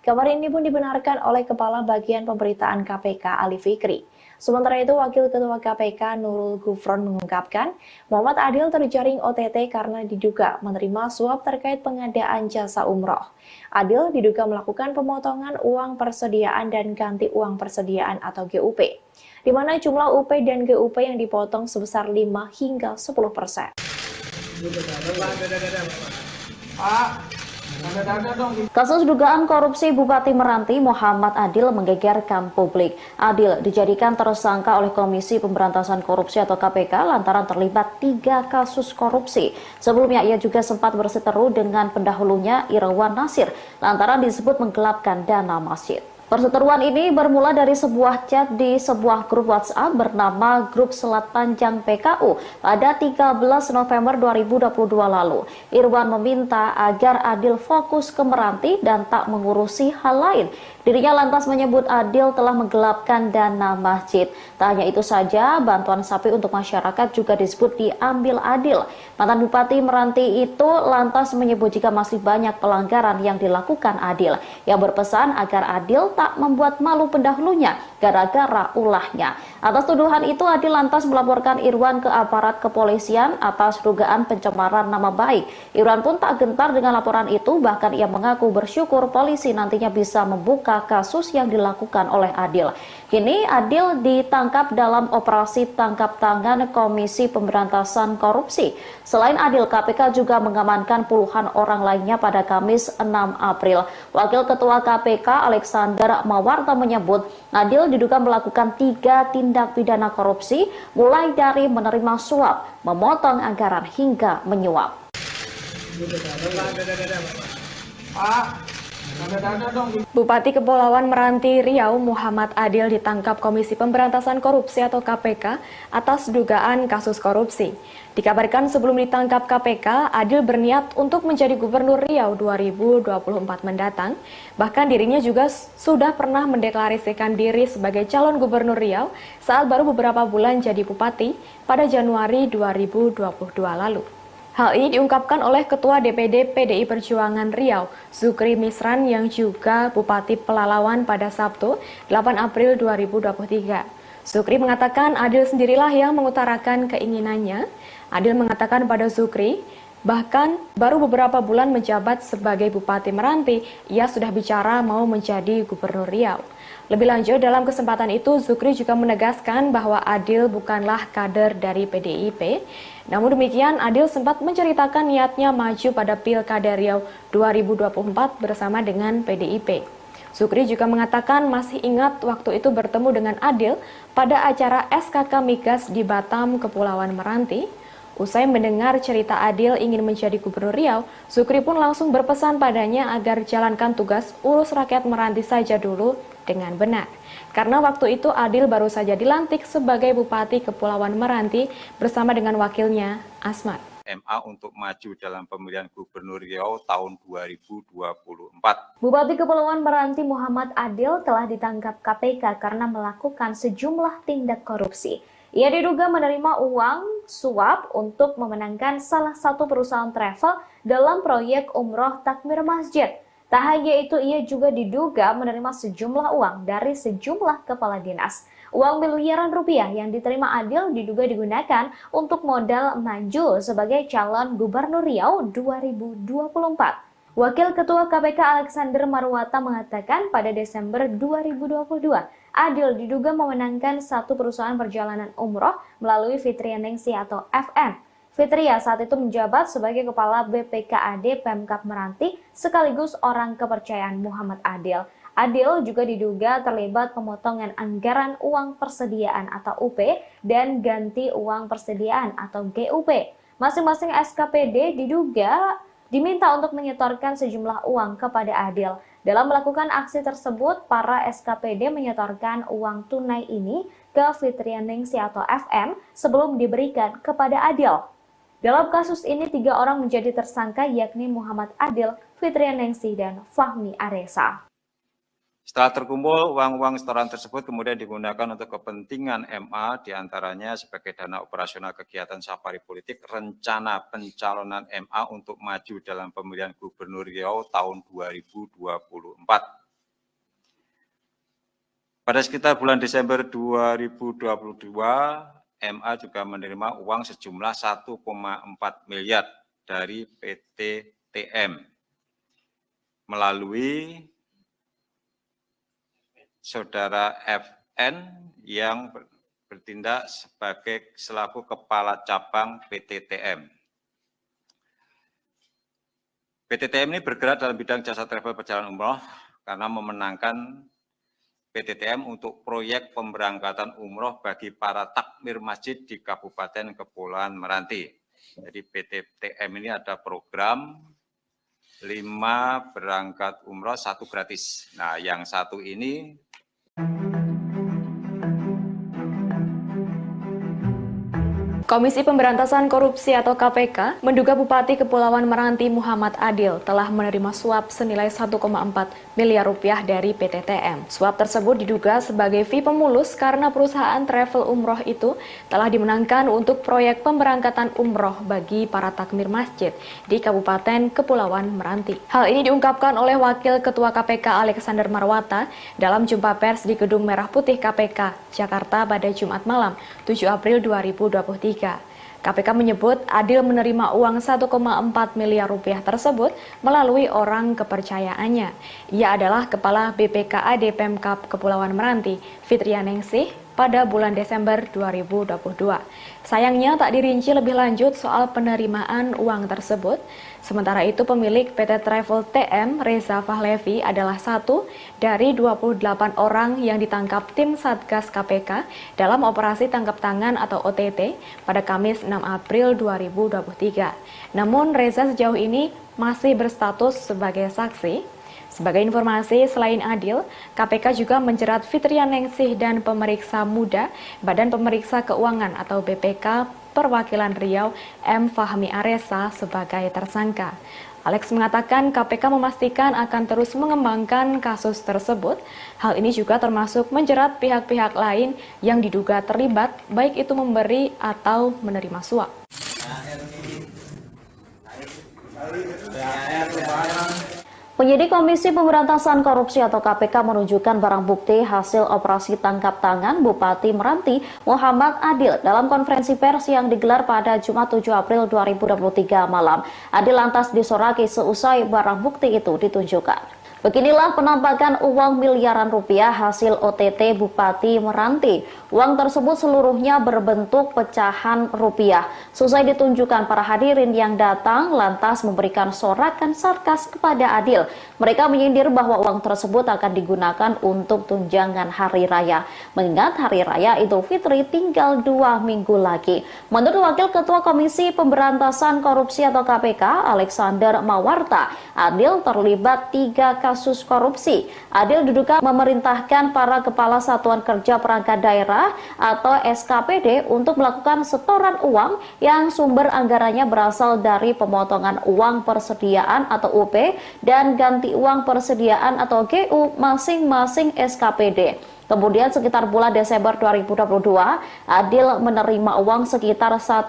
Kabar ini pun dibenarkan oleh Kepala Bagian Pemberitaan KPK Ali Fikri. Sementara itu, Wakil Ketua KPK Nurul Gufron mengungkapkan Muhammad Adil terjaring OTT karena diduga menerima suap terkait pengadaan jasa umroh. Adil diduga melakukan pemotongan uang persediaan dan ganti uang persediaan atau GUP, di mana jumlah UP dan GUP yang dipotong sebesar 5 hingga 10%. Kasus dugaan korupsi Bupati Meranti Muhammad Adil menggegerkan publik. Adil dijadikan tersangka oleh Komisi Pemberantasan Korupsi atau KPK lantaran terlibat 3 kasus korupsi. Sebelumnya ia juga sempat berseteru dengan pendahulunya Irwan Nasir lantaran disebut menggelapkan dana masjid. Perseteruan ini bermula dari sebuah chat di sebuah grup WhatsApp bernama Grup Selat Panjang PKU pada 13 November 2022 lalu. Irwan meminta agar Adil fokus ke Meranti dan tak mengurusi hal lain. Dirinya lantas menyebut Adil telah menggelapkan dana masjid. Tak hanya itu saja, bantuan sapi untuk masyarakat juga disebut diambil Adil. Mantan Bupati Meranti itu lantas menyebut jika masih banyak pelanggaran yang dilakukan Adil. Yang berpesan agar Adil tak membuat malu pendahulunya gara-gara ulahnya. Atas tuduhan itu, Adil lantas melaporkan Irwan ke aparat kepolisian atas dugaan pencemaran nama baik. Irwan pun tak gentar dengan laporan itu, bahkan ia mengaku bersyukur polisi nantinya bisa membuka kasus yang dilakukan oleh Adil. Kini Adil ditangkap dalam operasi tangkap tangan Komisi Pemberantasan Korupsi. Selain Adil, KPK juga mengamankan puluhan orang lainnya pada Kamis 6 April. Wakil Ketua KPK Alexander Mawarta menyebut Adil diduga melakukan 3 tindak pidana korupsi, mulai dari menerima suap, memotong anggaran hingga menyuap. Bupati Kepulauan Meranti Riau Muhammad Adil ditangkap Komisi Pemberantasan Korupsi atau KPK atas dugaan kasus korupsi. Dikabarkan sebelum ditangkap KPK, Adil berniat untuk menjadi Gubernur Riau 2024 mendatang. Bahkan dirinya juga sudah pernah mendeklarasikan diri sebagai calon Gubernur Riau saat baru beberapa bulan jadi Bupati pada Januari 2022 lalu. Hal ini diungkapkan oleh Ketua DPD PDI Perjuangan Riau, Zukri Misran yang juga Bupati Pelalawan pada Sabtu, 8 April 2023. Zukri mengatakan Adil sendirilah yang mengutarakan keinginannya. Adil mengatakan pada Zukri, bahkan baru beberapa bulan menjabat sebagai Bupati Meranti, ia sudah bicara mau menjadi Gubernur Riau. Lebih lanjut, dalam kesempatan itu, Zukri juga menegaskan bahwa Adil bukanlah kader dari PDIP. Namun demikian, Adil sempat menceritakan niatnya maju pada Pilkada Riau 2024 bersama dengan PDIP. Zukri juga mengatakan masih ingat waktu itu bertemu dengan Adil pada acara SKK Migas di Batam, Kepulauan Meranti. Usai mendengar cerita Adil ingin menjadi Gubernur Riau, Zukri pun langsung berpesan padanya agar jalankan tugas urus rakyat Meranti saja dulu dengan benar. Karena waktu itu Adil baru saja dilantik sebagai Bupati Kepulauan Meranti bersama dengan wakilnya, Asmar. MA untuk maju dalam pemilihan Gubernur Riau tahun 2024. Bupati Kepulauan Meranti Muhammad Adil telah ditangkap KPK karena melakukan sejumlah tindak korupsi. Ia diduga menerima uang suap untuk memenangkan salah satu perusahaan travel dalam proyek umroh takmir masjid. Tak hanya itu, ia juga diduga menerima sejumlah uang dari sejumlah kepala dinas. Uang miliaran rupiah yang diterima Adil diduga digunakan untuk modal maju sebagai calon Gubernur Riau 2024. Wakil Ketua KPK Alexander Marwata mengatakan pada Desember 2022, Adil diduga memenangkan satu perusahaan perjalanan umroh melalui Fitria Ningsih atau FN. Fitria saat itu menjabat sebagai Kepala BPKAD Pemkab Meranti sekaligus orang kepercayaan Muhammad Adil. Adil juga diduga terlibat pemotongan anggaran uang persediaan atau UP dan ganti uang persediaan atau GUP. Masing-masing SKPD diduga diminta untuk menyetorkan sejumlah uang kepada Adil. Dalam melakukan aksi tersebut, para SKPD menyetorkan uang tunai ini ke Fitria Ningsih atau FM sebelum diberikan kepada Adil. Dalam kasus ini, 3 orang menjadi tersangka yakni Muhammad Adil, Fitria Ningsih, dan Fahmi Aresa. Setelah terkumpul, uang-uang setoran tersebut kemudian digunakan untuk kepentingan MA, diantaranya sebagai dana operasional kegiatan safari politik, rencana pencalonan MA untuk maju dalam pemilihan Gubernur Riau tahun 2024. Pada sekitar bulan Desember 2022, MA juga menerima uang sejumlah 1,4 miliar dari PT TM melalui Saudara FN yang bertindak sebagai selaku Kepala Cabang PT TM. PT TM ini bergerak dalam bidang jasa travel perjalanan umroh karena memenangkan PT TM untuk proyek pemberangkatan umroh bagi para takmir masjid di Kabupaten Kepulauan Meranti. Jadi PT TM ini ada program 5 berangkat umroh 1 gratis. Nah, yang satu ini Komisi Pemberantasan Korupsi atau KPK menduga Bupati Kepulauan Meranti Muhammad Adil telah menerima suap senilai 1,4 miliar rupiah dari PT TM. Suap tersebut diduga sebagai fee pemulus karena perusahaan travel umroh itu telah dimenangkan untuk proyek pemberangkatan umroh bagi para takmir masjid di Kabupaten Kepulauan Meranti. Hal ini diungkapkan oleh Wakil Ketua KPK Alexander Marwata dalam jumpa pers di Gedung Merah Putih KPK, Jakarta pada Jumat malam, 7 April 2023. KPK menyebut Adil menerima uang 1,4 miliar rupiah tersebut melalui orang kepercayaannya. Ia adalah Kepala BPKAD Pemkab Kepulauan Meranti, Fitria Ningsih, pada bulan Desember 2022. Sayangnya tak dirinci lebih lanjut soal penerimaan uang tersebut. Sementara itu pemilik PT Travel TM, Reza Fahlevi, adalah satu dari 28 orang yang ditangkap tim Satgas KPK dalam operasi tangkap tangan atau OTT pada Kamis 6 April 2023. Namun Reza sejauh ini masih berstatus sebagai saksi. Sebagai informasi, selain Adil, KPK juga menjerat Fitria Ningsih dan pemeriksa muda Badan Pemeriksa Keuangan atau BPK Perwakilan Riau M. Fahmi Aresa sebagai tersangka. Alex mengatakan KPK memastikan akan terus mengembangkan kasus tersebut. Hal ini juga termasuk menjerat pihak-pihak lain yang diduga terlibat, baik itu memberi atau menerima suap. Penyidik Komisi Pemberantasan Korupsi atau KPK menunjukkan barang bukti hasil operasi tangkap tangan Bupati Meranti Muhammad Adil dalam konferensi pers yang digelar pada Jumat 7 April 2023 malam. Adil lantas disoraki seusai barang bukti itu ditunjukkan. Beginilah penampakan uang miliaran rupiah hasil OTT Bupati Meranti. Uang tersebut seluruhnya berbentuk pecahan rupiah. Selesai ditunjukkan, para hadirin yang datang lantas memberikan sorakan sarkas kepada Adil. Mereka menyindir bahwa uang tersebut akan digunakan untuk tunjangan hari raya. Mengingat hari raya Idul Fitri tinggal 2 minggu lagi. Menurut Wakil Ketua Komisi Pemberantasan Korupsi atau KPK, Alexander Marwata, Adil terlibat 3 kasus korupsi. Adil diduga memerintahkan para kepala satuan kerja perangkat daerah atau SKPD untuk melakukan setoran uang yang sumber anggarannya berasal dari pemotongan uang persediaan atau UP dan ganti uang persediaan atau GU masing-masing SKPD. Kemudian sekitar bulan Desember 2022, Adil menerima uang sekitar 1,4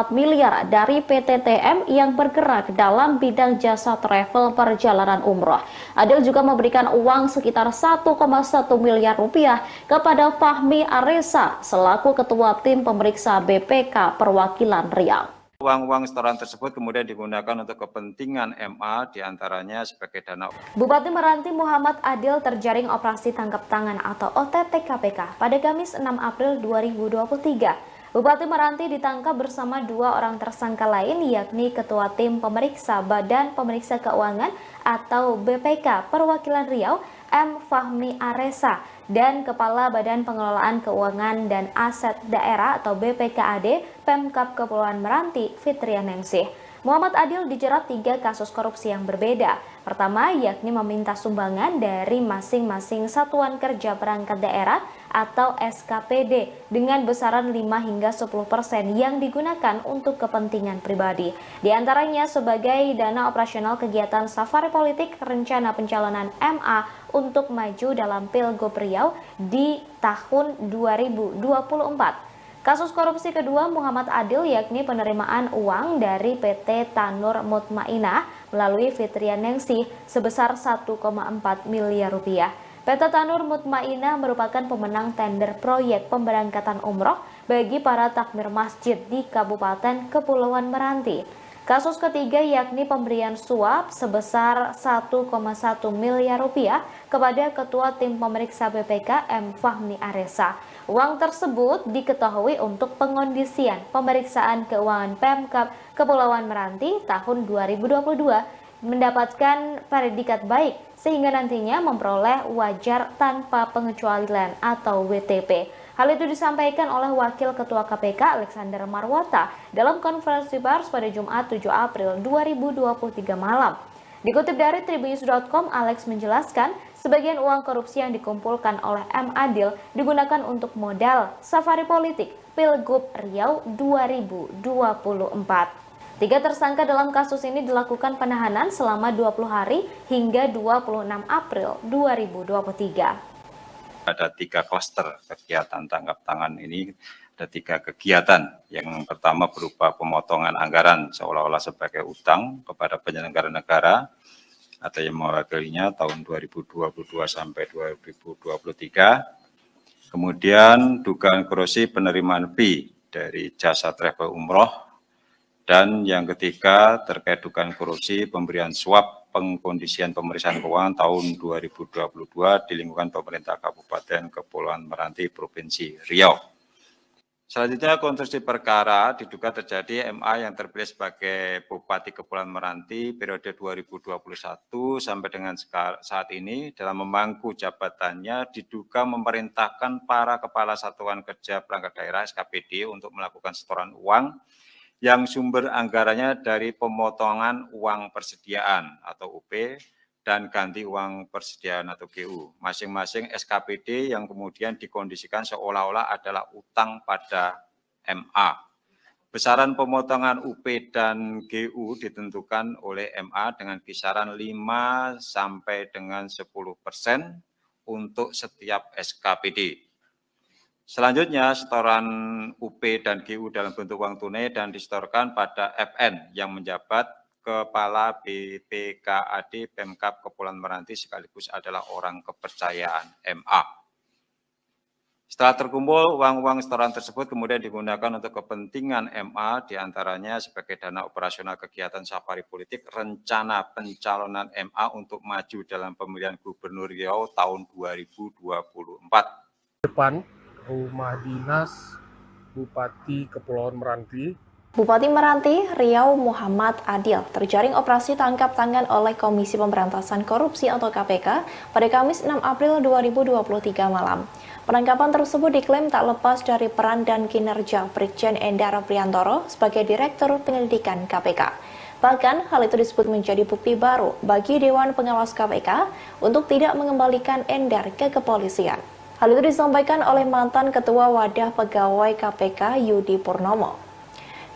miliar dari PT TM yang bergerak dalam bidang jasa travel perjalanan umroh. Adil juga memberikan uang sekitar 1,1 miliar rupiah kepada Fahmi Aresa selaku Ketua Tim Pemeriksa BPK Perwakilan Riau. Uang-uang setoran tersebut kemudian digunakan untuk kepentingan MA, diantaranya sebagai dana. Bupati Meranti Muhammad Adil terjaring operasi tangkap tangan atau OTT KPK pada Kamis 6 April 2023. Bupati Meranti ditangkap bersama 2 orang tersangka lain, yakni Ketua Tim Pemeriksa Badan Pemeriksa Keuangan atau BPK Perwakilan Riau, M. Fahmi Aresa, dan Kepala Badan Pengelolaan Keuangan dan Aset Daerah atau BPKAD Pemkab Kepulauan Meranti, Fitrianingsih. Muhammad Adil dijerat 3 kasus korupsi yang berbeda. Pertama, yakni meminta sumbangan dari masing-masing satuan kerja perangkat daerah atau SKPD dengan besaran 5 hingga 10% yang digunakan untuk kepentingan pribadi. Di antaranya sebagai dana operasional kegiatan safari politik rencana pencalonan MA untuk maju dalam Pilgub Riau di tahun 2024. Kasus korupsi kedua Muhammad Adil yakni penerimaan uang dari PT Tanur Mutmainah melalui Fitrianingsih sebesar 1,4 miliar rupiah. PT Tanur Mutmainah merupakan pemenang tender proyek pemberangkatan umroh bagi para takmir masjid di Kabupaten Kepulauan Meranti. Kasus ketiga yakni pemberian suap sebesar 1,1 miliar rupiah kepada Ketua Tim Pemeriksa BPK M. Fahmi Aresa. Uang tersebut diketahui untuk pengondisian pemeriksaan keuangan Pemkab Kepulauan Meranti tahun 2022 mendapatkan predikat baik sehingga nantinya memperoleh wajar tanpa pengecualian atau WTP. Hal itu disampaikan oleh Wakil Ketua KPK Alexander Marwata dalam konferensi pers pada Jumat 7 April 2023 malam. Dikutip dari Tribunnews.com, Alex menjelaskan sebagian uang korupsi yang dikumpulkan oleh M. Adil digunakan untuk modal safari politik Pilgub Riau 2024. 3 tersangka dalam kasus ini dilakukan penahanan selama 20 hari hingga 26 April 2023. Ada 3 klaster kegiatan tangkap tangan ini, ada 3 kegiatan. Yang pertama berupa pemotongan anggaran seolah-olah sebagai utang kepada penyelenggara negara atau yang mewakilinya tahun 2022 sampai 2023. Kemudian dugaan korupsi penerimaan fee dari jasa travel umroh. Dan yang ketiga terkait dugaan korupsi pemberian suap pengkondisian pemeriksaan keuangan tahun 2022 di lingkungan pemerintah Kabupaten Kepulauan Meranti Provinsi Riau. Selanjutnya konstruksi perkara diduga terjadi MA yang terpilih sebagai Bupati Kepulauan Meranti periode 2021 sampai dengan saat ini dalam memangku jabatannya diduga memerintahkan para kepala satuan kerja perangkat daerah SKPD untuk melakukan setoran uang yang sumber anggarannya dari pemotongan uang persediaan atau UP dan ganti uang persediaan atau GU. Masing-masing SKPD yang kemudian dikondisikan seolah-olah adalah utang pada MA. Besaran pemotongan UP dan GU ditentukan oleh MA dengan kisaran 5 sampai dengan 10% untuk setiap SKPD. Selanjutnya, setoran UP dan GU dalam bentuk uang tunai dan disetorkan pada FN yang menjabat Kepala BPKAD Pemkab Kepulauan Meranti sekaligus adalah orang kepercayaan MA. Setelah terkumpul, uang-uang setoran tersebut kemudian digunakan untuk kepentingan MA, diantaranya sebagai dana operasional kegiatan safari politik rencana pencalonan MA untuk maju dalam pemilihan Gubernur Riau tahun 2024. Depan Rumah Dinas Bupati Kepulauan Meranti. Bupati Meranti Riau Muhammad Adil terjaring operasi tangkap tangan oleh Komisi Pemberantasan Korupsi atau KPK pada Kamis 6 April 2023 malam. Penangkapan tersebut diklaim tak lepas dari peran dan kinerja Brigjen Endar Priantoro sebagai Direktur Penyelidikan KPK. Bahkan hal itu disebut menjadi bukti baru bagi Dewan Pengawas KPK untuk tidak mengembalikan Endar ke kepolisian. Hal itu disampaikan oleh mantan Ketua Wadah Pegawai KPK Yudi Purnomo.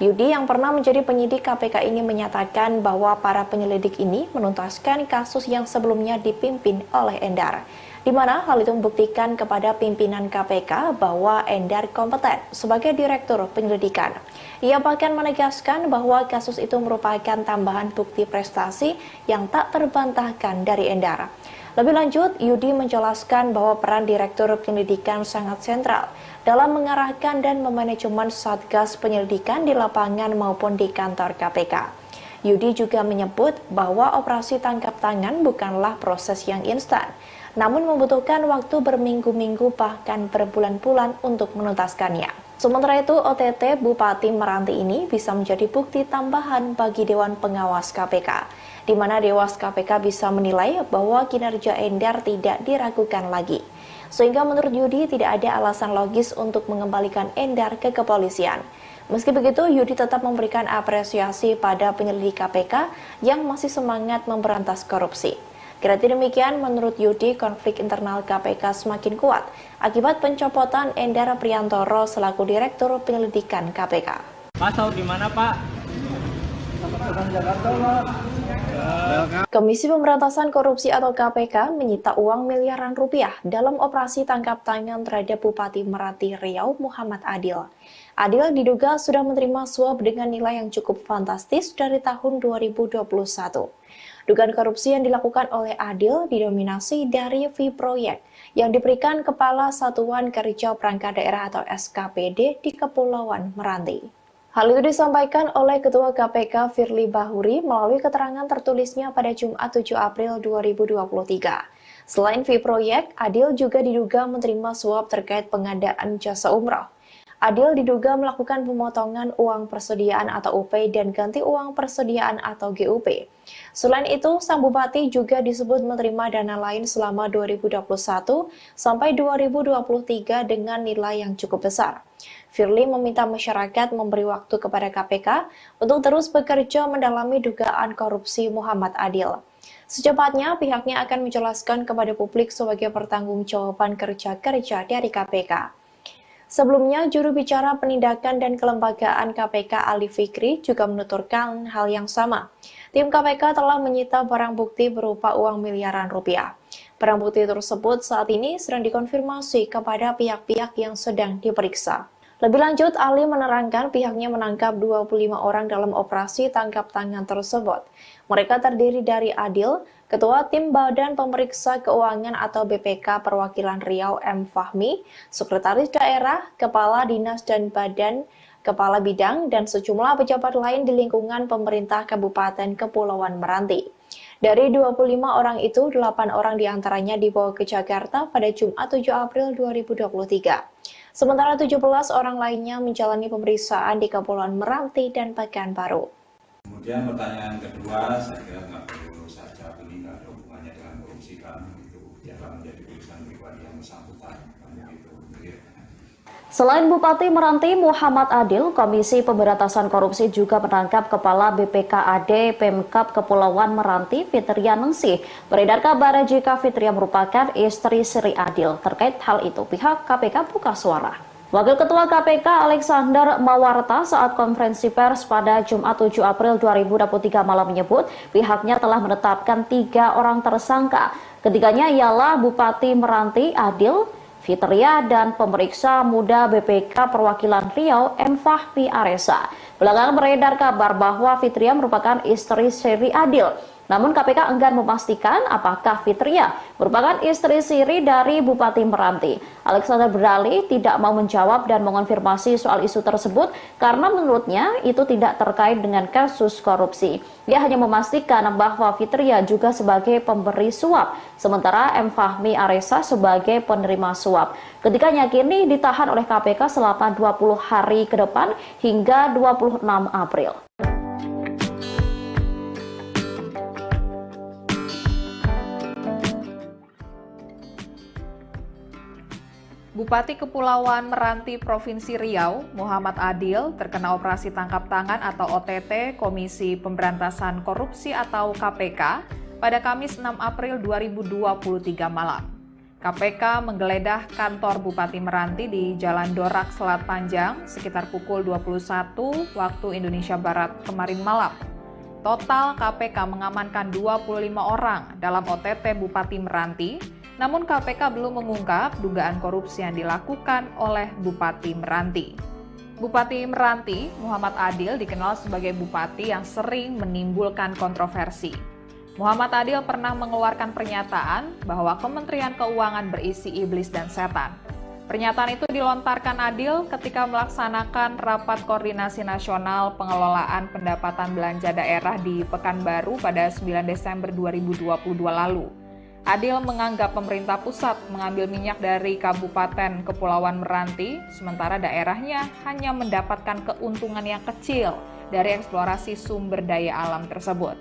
Yudi yang pernah menjadi penyidik KPK ini menyatakan bahwa para penyelidik ini menuntaskan kasus yang sebelumnya dipimpin oleh Endar. di mana hal itu membuktikan kepada pimpinan KPK bahwa Endar kompeten sebagai Direktur Penyelidikan. Ia bahkan menegaskan bahwa kasus itu merupakan tambahan bukti prestasi yang tak terbantahkan dari Endar. Lebih lanjut, Yudi menjelaskan bahwa peran Direktur Penyelidikan sangat sentral dalam mengarahkan dan memanajemen Satgas Penyelidikan di lapangan maupun di kantor KPK. Yudi juga menyebut bahwa operasi tangkap tangan bukanlah proses yang instan, namun membutuhkan waktu berminggu-minggu bahkan berbulan-bulan untuk menuntaskannya. Sementara itu, OTT Bupati Meranti ini bisa menjadi bukti tambahan bagi Dewan Pengawas KPK, di mana Dewas KPK bisa menilai bahwa kinerja Endar tidak diragukan lagi. Sehingga menurut Yudi tidak ada alasan logis untuk mengembalikan Endar ke kepolisian. Meski begitu, Yudi tetap memberikan apresiasi pada penyelidik KPK yang masih semangat memberantas korupsi. Kendati demikian, menurut Yudi, konflik internal KPK semakin kuat akibat pencopotan Endar Priantoro selaku Direktur Penyelidikan KPK. Pak, tahu di mana, Pak? Komisi Pemberantasan Korupsi atau KPK menyita uang miliaran rupiah dalam operasi tangkap tangan terhadap Bupati Meranti Riau Muhammad Adil. Adil diduga sudah menerima suap dengan nilai yang cukup fantastis dari tahun 2021. Dugaan korupsi yang dilakukan oleh Adil didominasi dari fee proyek yang diberikan Kepala Satuan Kerja Perangkat Daerah atau SKPD di Kepulauan Meranti. Hal itu disampaikan oleh Ketua KPK Firly Bahuri melalui keterangan tertulisnya pada Jumat 7 April 2023. Selain fee proyek, Adil juga diduga menerima suap terkait pengadaan jasa umroh. Adil diduga melakukan pemotongan uang persediaan atau UP dan ganti uang persediaan atau GUP. Selain itu, sang bupati juga disebut menerima dana lain selama 2021 sampai 2023 dengan nilai yang cukup besar. Firly meminta masyarakat memberi waktu kepada KPK untuk terus bekerja mendalami dugaan korupsi Muhammad Adil. Secepatnya, pihaknya akan menjelaskan kepada publik sebagai pertanggungjawaban kerja-kerja dari KPK. Sebelumnya, juru bicara penindakan dan kelembagaan KPK Ali Fikri juga menuturkan hal yang sama. Tim KPK telah menyita barang bukti berupa uang miliaran rupiah. Barang bukti tersebut saat ini sedang dikonfirmasi kepada pihak-pihak yang sedang diperiksa. Lebih lanjut, Ali menerangkan pihaknya menangkap 25 orang dalam operasi tangkap tangan tersebut. Mereka terdiri dari Adil, Ketua Tim Badan Pemeriksa Keuangan atau BPK Perwakilan Riau M. Fahmi, Sekretaris Daerah, Kepala Dinas dan Badan, Kepala Bidang, dan sejumlah pejabat lain di lingkungan pemerintah Kabupaten Kepulauan Meranti. Dari 25 orang itu, 8 orang diantaranya dibawa ke Jakarta pada Jumat 7 April 2023. Sementara 17 orang lainnya menjalani pemeriksaan di Kepulauan Meranti dan Pekanbaru. Kemudian pertanyaan kedua, saya kira nggak perlu saya jawab, ini nggak ada hubungannya dengan korupsi, kan itu biarlah menjadi urusan pribadi yang bersangkutan. Selain Bupati Meranti Muhammad Adil, Komisi Pemberantasan Korupsi juga menangkap Kepala BPKAD Pemkab Kepulauan Meranti Fitria Ningsih. Beredar kabar jika Fitria merupakan istri Sri Adil. Terkait hal itu, pihak KPK buka suara. Wakil Ketua KPK Alexander Mawarta saat konferensi pers pada Jumat 7 April 2023 malam menyebut pihaknya telah menetapkan 3 orang tersangka. Ketiganya ialah Bupati Meranti Adil, Fitria, dan pemeriksa muda BPK Perwakilan Riau M. Fahmi Aresa. Belakangan beredar kabar bahwa Fitria merupakan istri Sri Adil. Namun KPK enggan memastikan apakah Fitria merupakan istri siri dari Bupati Meranti. Alexander berdalih tidak mau menjawab dan mengonfirmasi soal isu tersebut karena menurutnya itu tidak terkait dengan kasus korupsi. Dia hanya memastikan bahwa Fitria juga sebagai pemberi suap, sementara M. Fahmi Aresa sebagai penerima suap. Ketiganya kini ditahan oleh KPK selama 20 hari ke depan hingga 26 April. Bupati Kepulauan Meranti Provinsi Riau, Muhammad Adil, terkena operasi tangkap tangan atau OTT Komisi Pemberantasan Korupsi atau KPK pada Kamis 6 April 2023 malam. KPK menggeledah kantor Bupati Meranti di Jalan Dorak Selat Panjang sekitar pukul 21 waktu Indonesia Barat kemarin malam. Total KPK mengamankan 25 orang dalam OTT Bupati Meranti Namun KPK belum mengungkap dugaan korupsi yang dilakukan oleh Bupati Meranti. Bupati Meranti, Muhammad Adil, dikenal sebagai bupati yang sering menimbulkan kontroversi. Muhammad Adil pernah mengeluarkan pernyataan bahwa Kementerian Keuangan berisi iblis dan setan. Pernyataan itu dilontarkan Adil ketika melaksanakan rapat koordinasi nasional pengelolaan pendapatan belanja daerah di Pekanbaru pada 9 Desember 2022 lalu. Adil menganggap pemerintah pusat mengambil minyak dari Kabupaten Kepulauan Meranti, sementara daerahnya hanya mendapatkan keuntungan yang kecil dari eksplorasi sumber daya alam tersebut.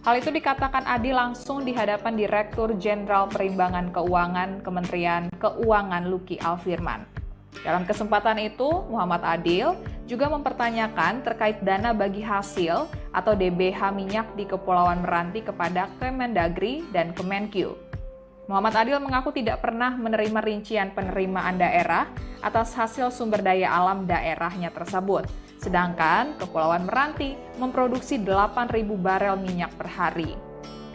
Hal itu dikatakan Adil langsung di hadapan Direktur Jenderal Perimbangan Keuangan Kementerian Keuangan Luki Alfirman. Dalam kesempatan itu, Muhammad Adil juga mempertanyakan terkait dana bagi hasil atau DBH minyak di Kepulauan Meranti kepada Kemendagri dan Kemenkyu. Muhammad Adil mengaku tidak pernah menerima rincian penerimaan daerah atas hasil sumber daya alam daerahnya tersebut. Sedangkan Kepulauan Meranti memproduksi 8.000 barel minyak per hari.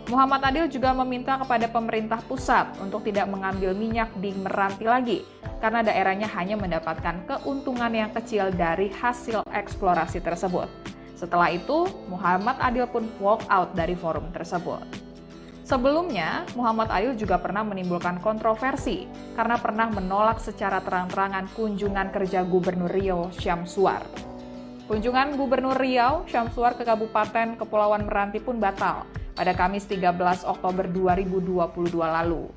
Muhammad Adil juga meminta kepada pemerintah pusat untuk tidak mengambil minyak di Meranti lagi, karena daerahnya hanya mendapatkan keuntungan yang kecil dari hasil eksplorasi tersebut. Setelah itu, Muhammad Adil pun walk out dari forum tersebut. Sebelumnya, Muhammad Adil juga pernah menimbulkan kontroversi karena pernah menolak secara terang-terangan kunjungan kerja Gubernur Riau Syamsuar. Kunjungan Gubernur Riau Syamsuar ke Kabupaten Kepulauan Meranti pun batal pada Kamis 13 Oktober 2022 lalu.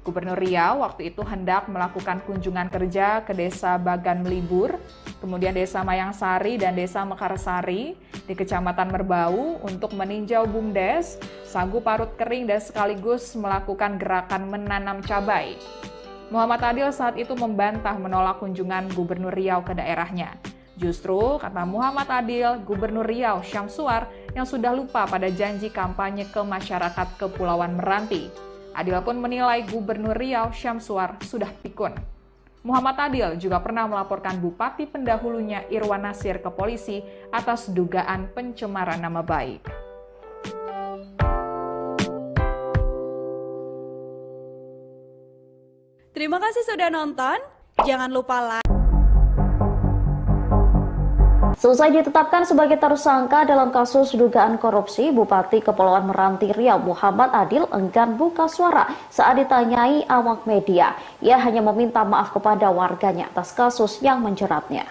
Gubernur Riau waktu itu hendak melakukan kunjungan kerja ke Desa Bagan Melibur, kemudian Desa Mayangsari dan Desa Mekarsari di Kecamatan Merbau untuk meninjau BUMDes, sagu parut kering dan sekaligus melakukan gerakan menanam cabai. Muhammad Adil saat itu membantah menolak kunjungan Gubernur Riau ke daerahnya. Justru, kata Muhammad Adil, Gubernur Riau Syamsuar yang sudah lupa pada janji kampanye ke masyarakat Kepulauan Meranti. Adil pun menilai Gubernur Riau Syamsuar sudah pikun. Muhammad Adil juga pernah melaporkan bupati pendahulunya Irwan Nasir ke polisi atas dugaan pencemaran nama baik. Terima kasih sudah nonton. Jangan lupa like. Selesai ditetapkan sebagai tersangka dalam kasus dugaan korupsi, Bupati Kepulauan Meranti Riau Muhammad Adil enggan buka suara saat ditanyai awak media. Ia hanya meminta maaf kepada warganya atas kasus yang menjeratnya.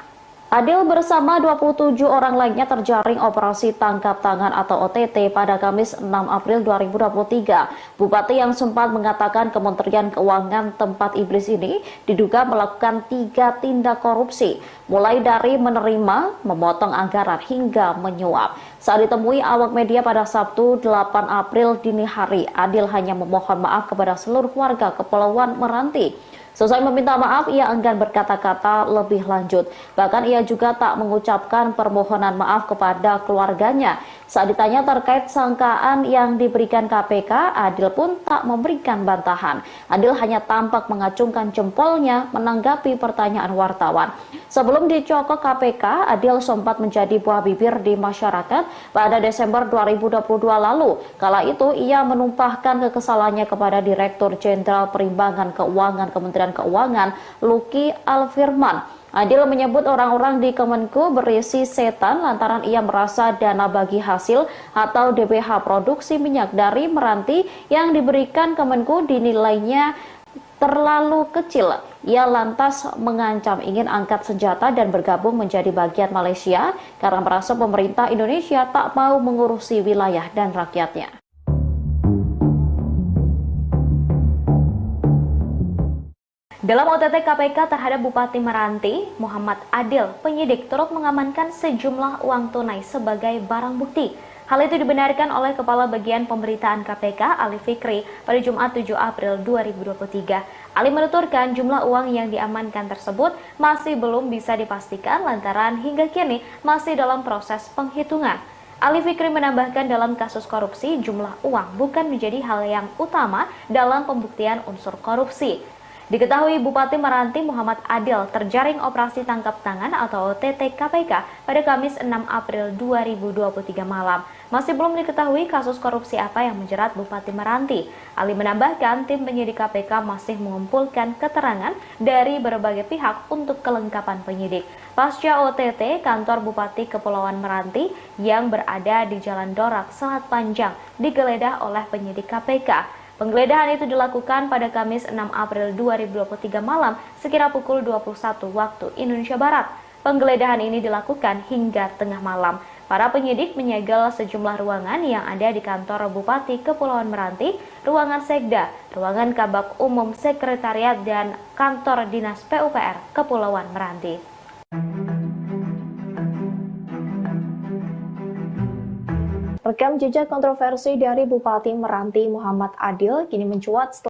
Adil bersama 27 orang lainnya terjaring operasi tangkap tangan atau OTT pada Kamis 6 April 2023. Bupati yang sempat mengatakan Kementerian Keuangan tempat iblis ini diduga melakukan 3 tindak korupsi, mulai dari menerima, memotong anggaran hingga menyuap. Saat ditemui awak media pada Sabtu 8 April dini hari, Adil hanya memohon maaf kepada seluruh warga Kepulauan Meranti. Selesai meminta maaf, ia enggan berkata-kata lebih lanjut. Bahkan ia juga tak mengucapkan permohonan maaf kepada keluarganya. Saat ditanya terkait sangkaan yang diberikan KPK, Adil pun tak memberikan bantahan. Adil hanya tampak mengacungkan jempolnya menanggapi pertanyaan wartawan. Sebelum dicokok KPK, Adil sempat menjadi buah bibir di masyarakat pada Desember 2022 lalu. Kala itu, ia menumpahkan kekesalannya kepada Direktur Jenderal Perimbangan Keuangan Kementerian Keuangan, Luki Alfirman. Adil menyebut orang-orang di Kemenku berisi setan lantaran ia merasa dana bagi hasil atau DBH produksi minyak dari Meranti yang diberikan Kemenku dinilainya terlalu kecil. Ia lantas mengancam ingin angkat senjata dan bergabung menjadi bagian Malaysia karena merasa pemerintah Indonesia tak mau mengurusi wilayah dan rakyatnya. Dalam OTT KPK terhadap Bupati Meranti, Muhammad Adil, penyidik turut mengamankan sejumlah uang tunai sebagai barang bukti. Hal itu dibenarkan oleh Kepala Bagian Pemberitaan KPK, Ali Fikri, pada Jumat 7 April 2023. Ali menuturkan jumlah uang yang diamankan tersebut masih belum bisa dipastikan lantaran hingga kini masih dalam proses penghitungan. Ali Fikri menambahkan dalam kasus korupsi, jumlah uang bukan menjadi hal yang utama dalam pembuktian unsur korupsi. Diketahui Bupati Meranti Muhammad Adil terjaring operasi tangkap tangan atau OTT KPK pada Kamis 6 April 2023 malam. Masih belum diketahui kasus korupsi apa yang menjerat Bupati Meranti. Ali menambahkan tim penyidik KPK masih mengumpulkan keterangan dari berbagai pihak untuk kelengkapan penyidik. Pasca OTT, kantor Bupati Kepulauan Meranti yang berada di Jalan Dorak, Selat Panjang digeledah oleh penyidik KPK. Penggeledahan itu dilakukan pada Kamis 6 April 2023 malam sekira pukul 21 waktu Indonesia Barat. Penggeledahan ini dilakukan hingga tengah malam. Para penyidik menyegel sejumlah ruangan yang ada di kantor Bupati Kepulauan Meranti, ruangan Sekda, ruangan Kabak Umum Sekretariat, dan kantor Dinas PUPR Kepulauan Meranti. Rekam jejak kontroversi dari Bupati Meranti Muhammad Adil kini mencuat setelah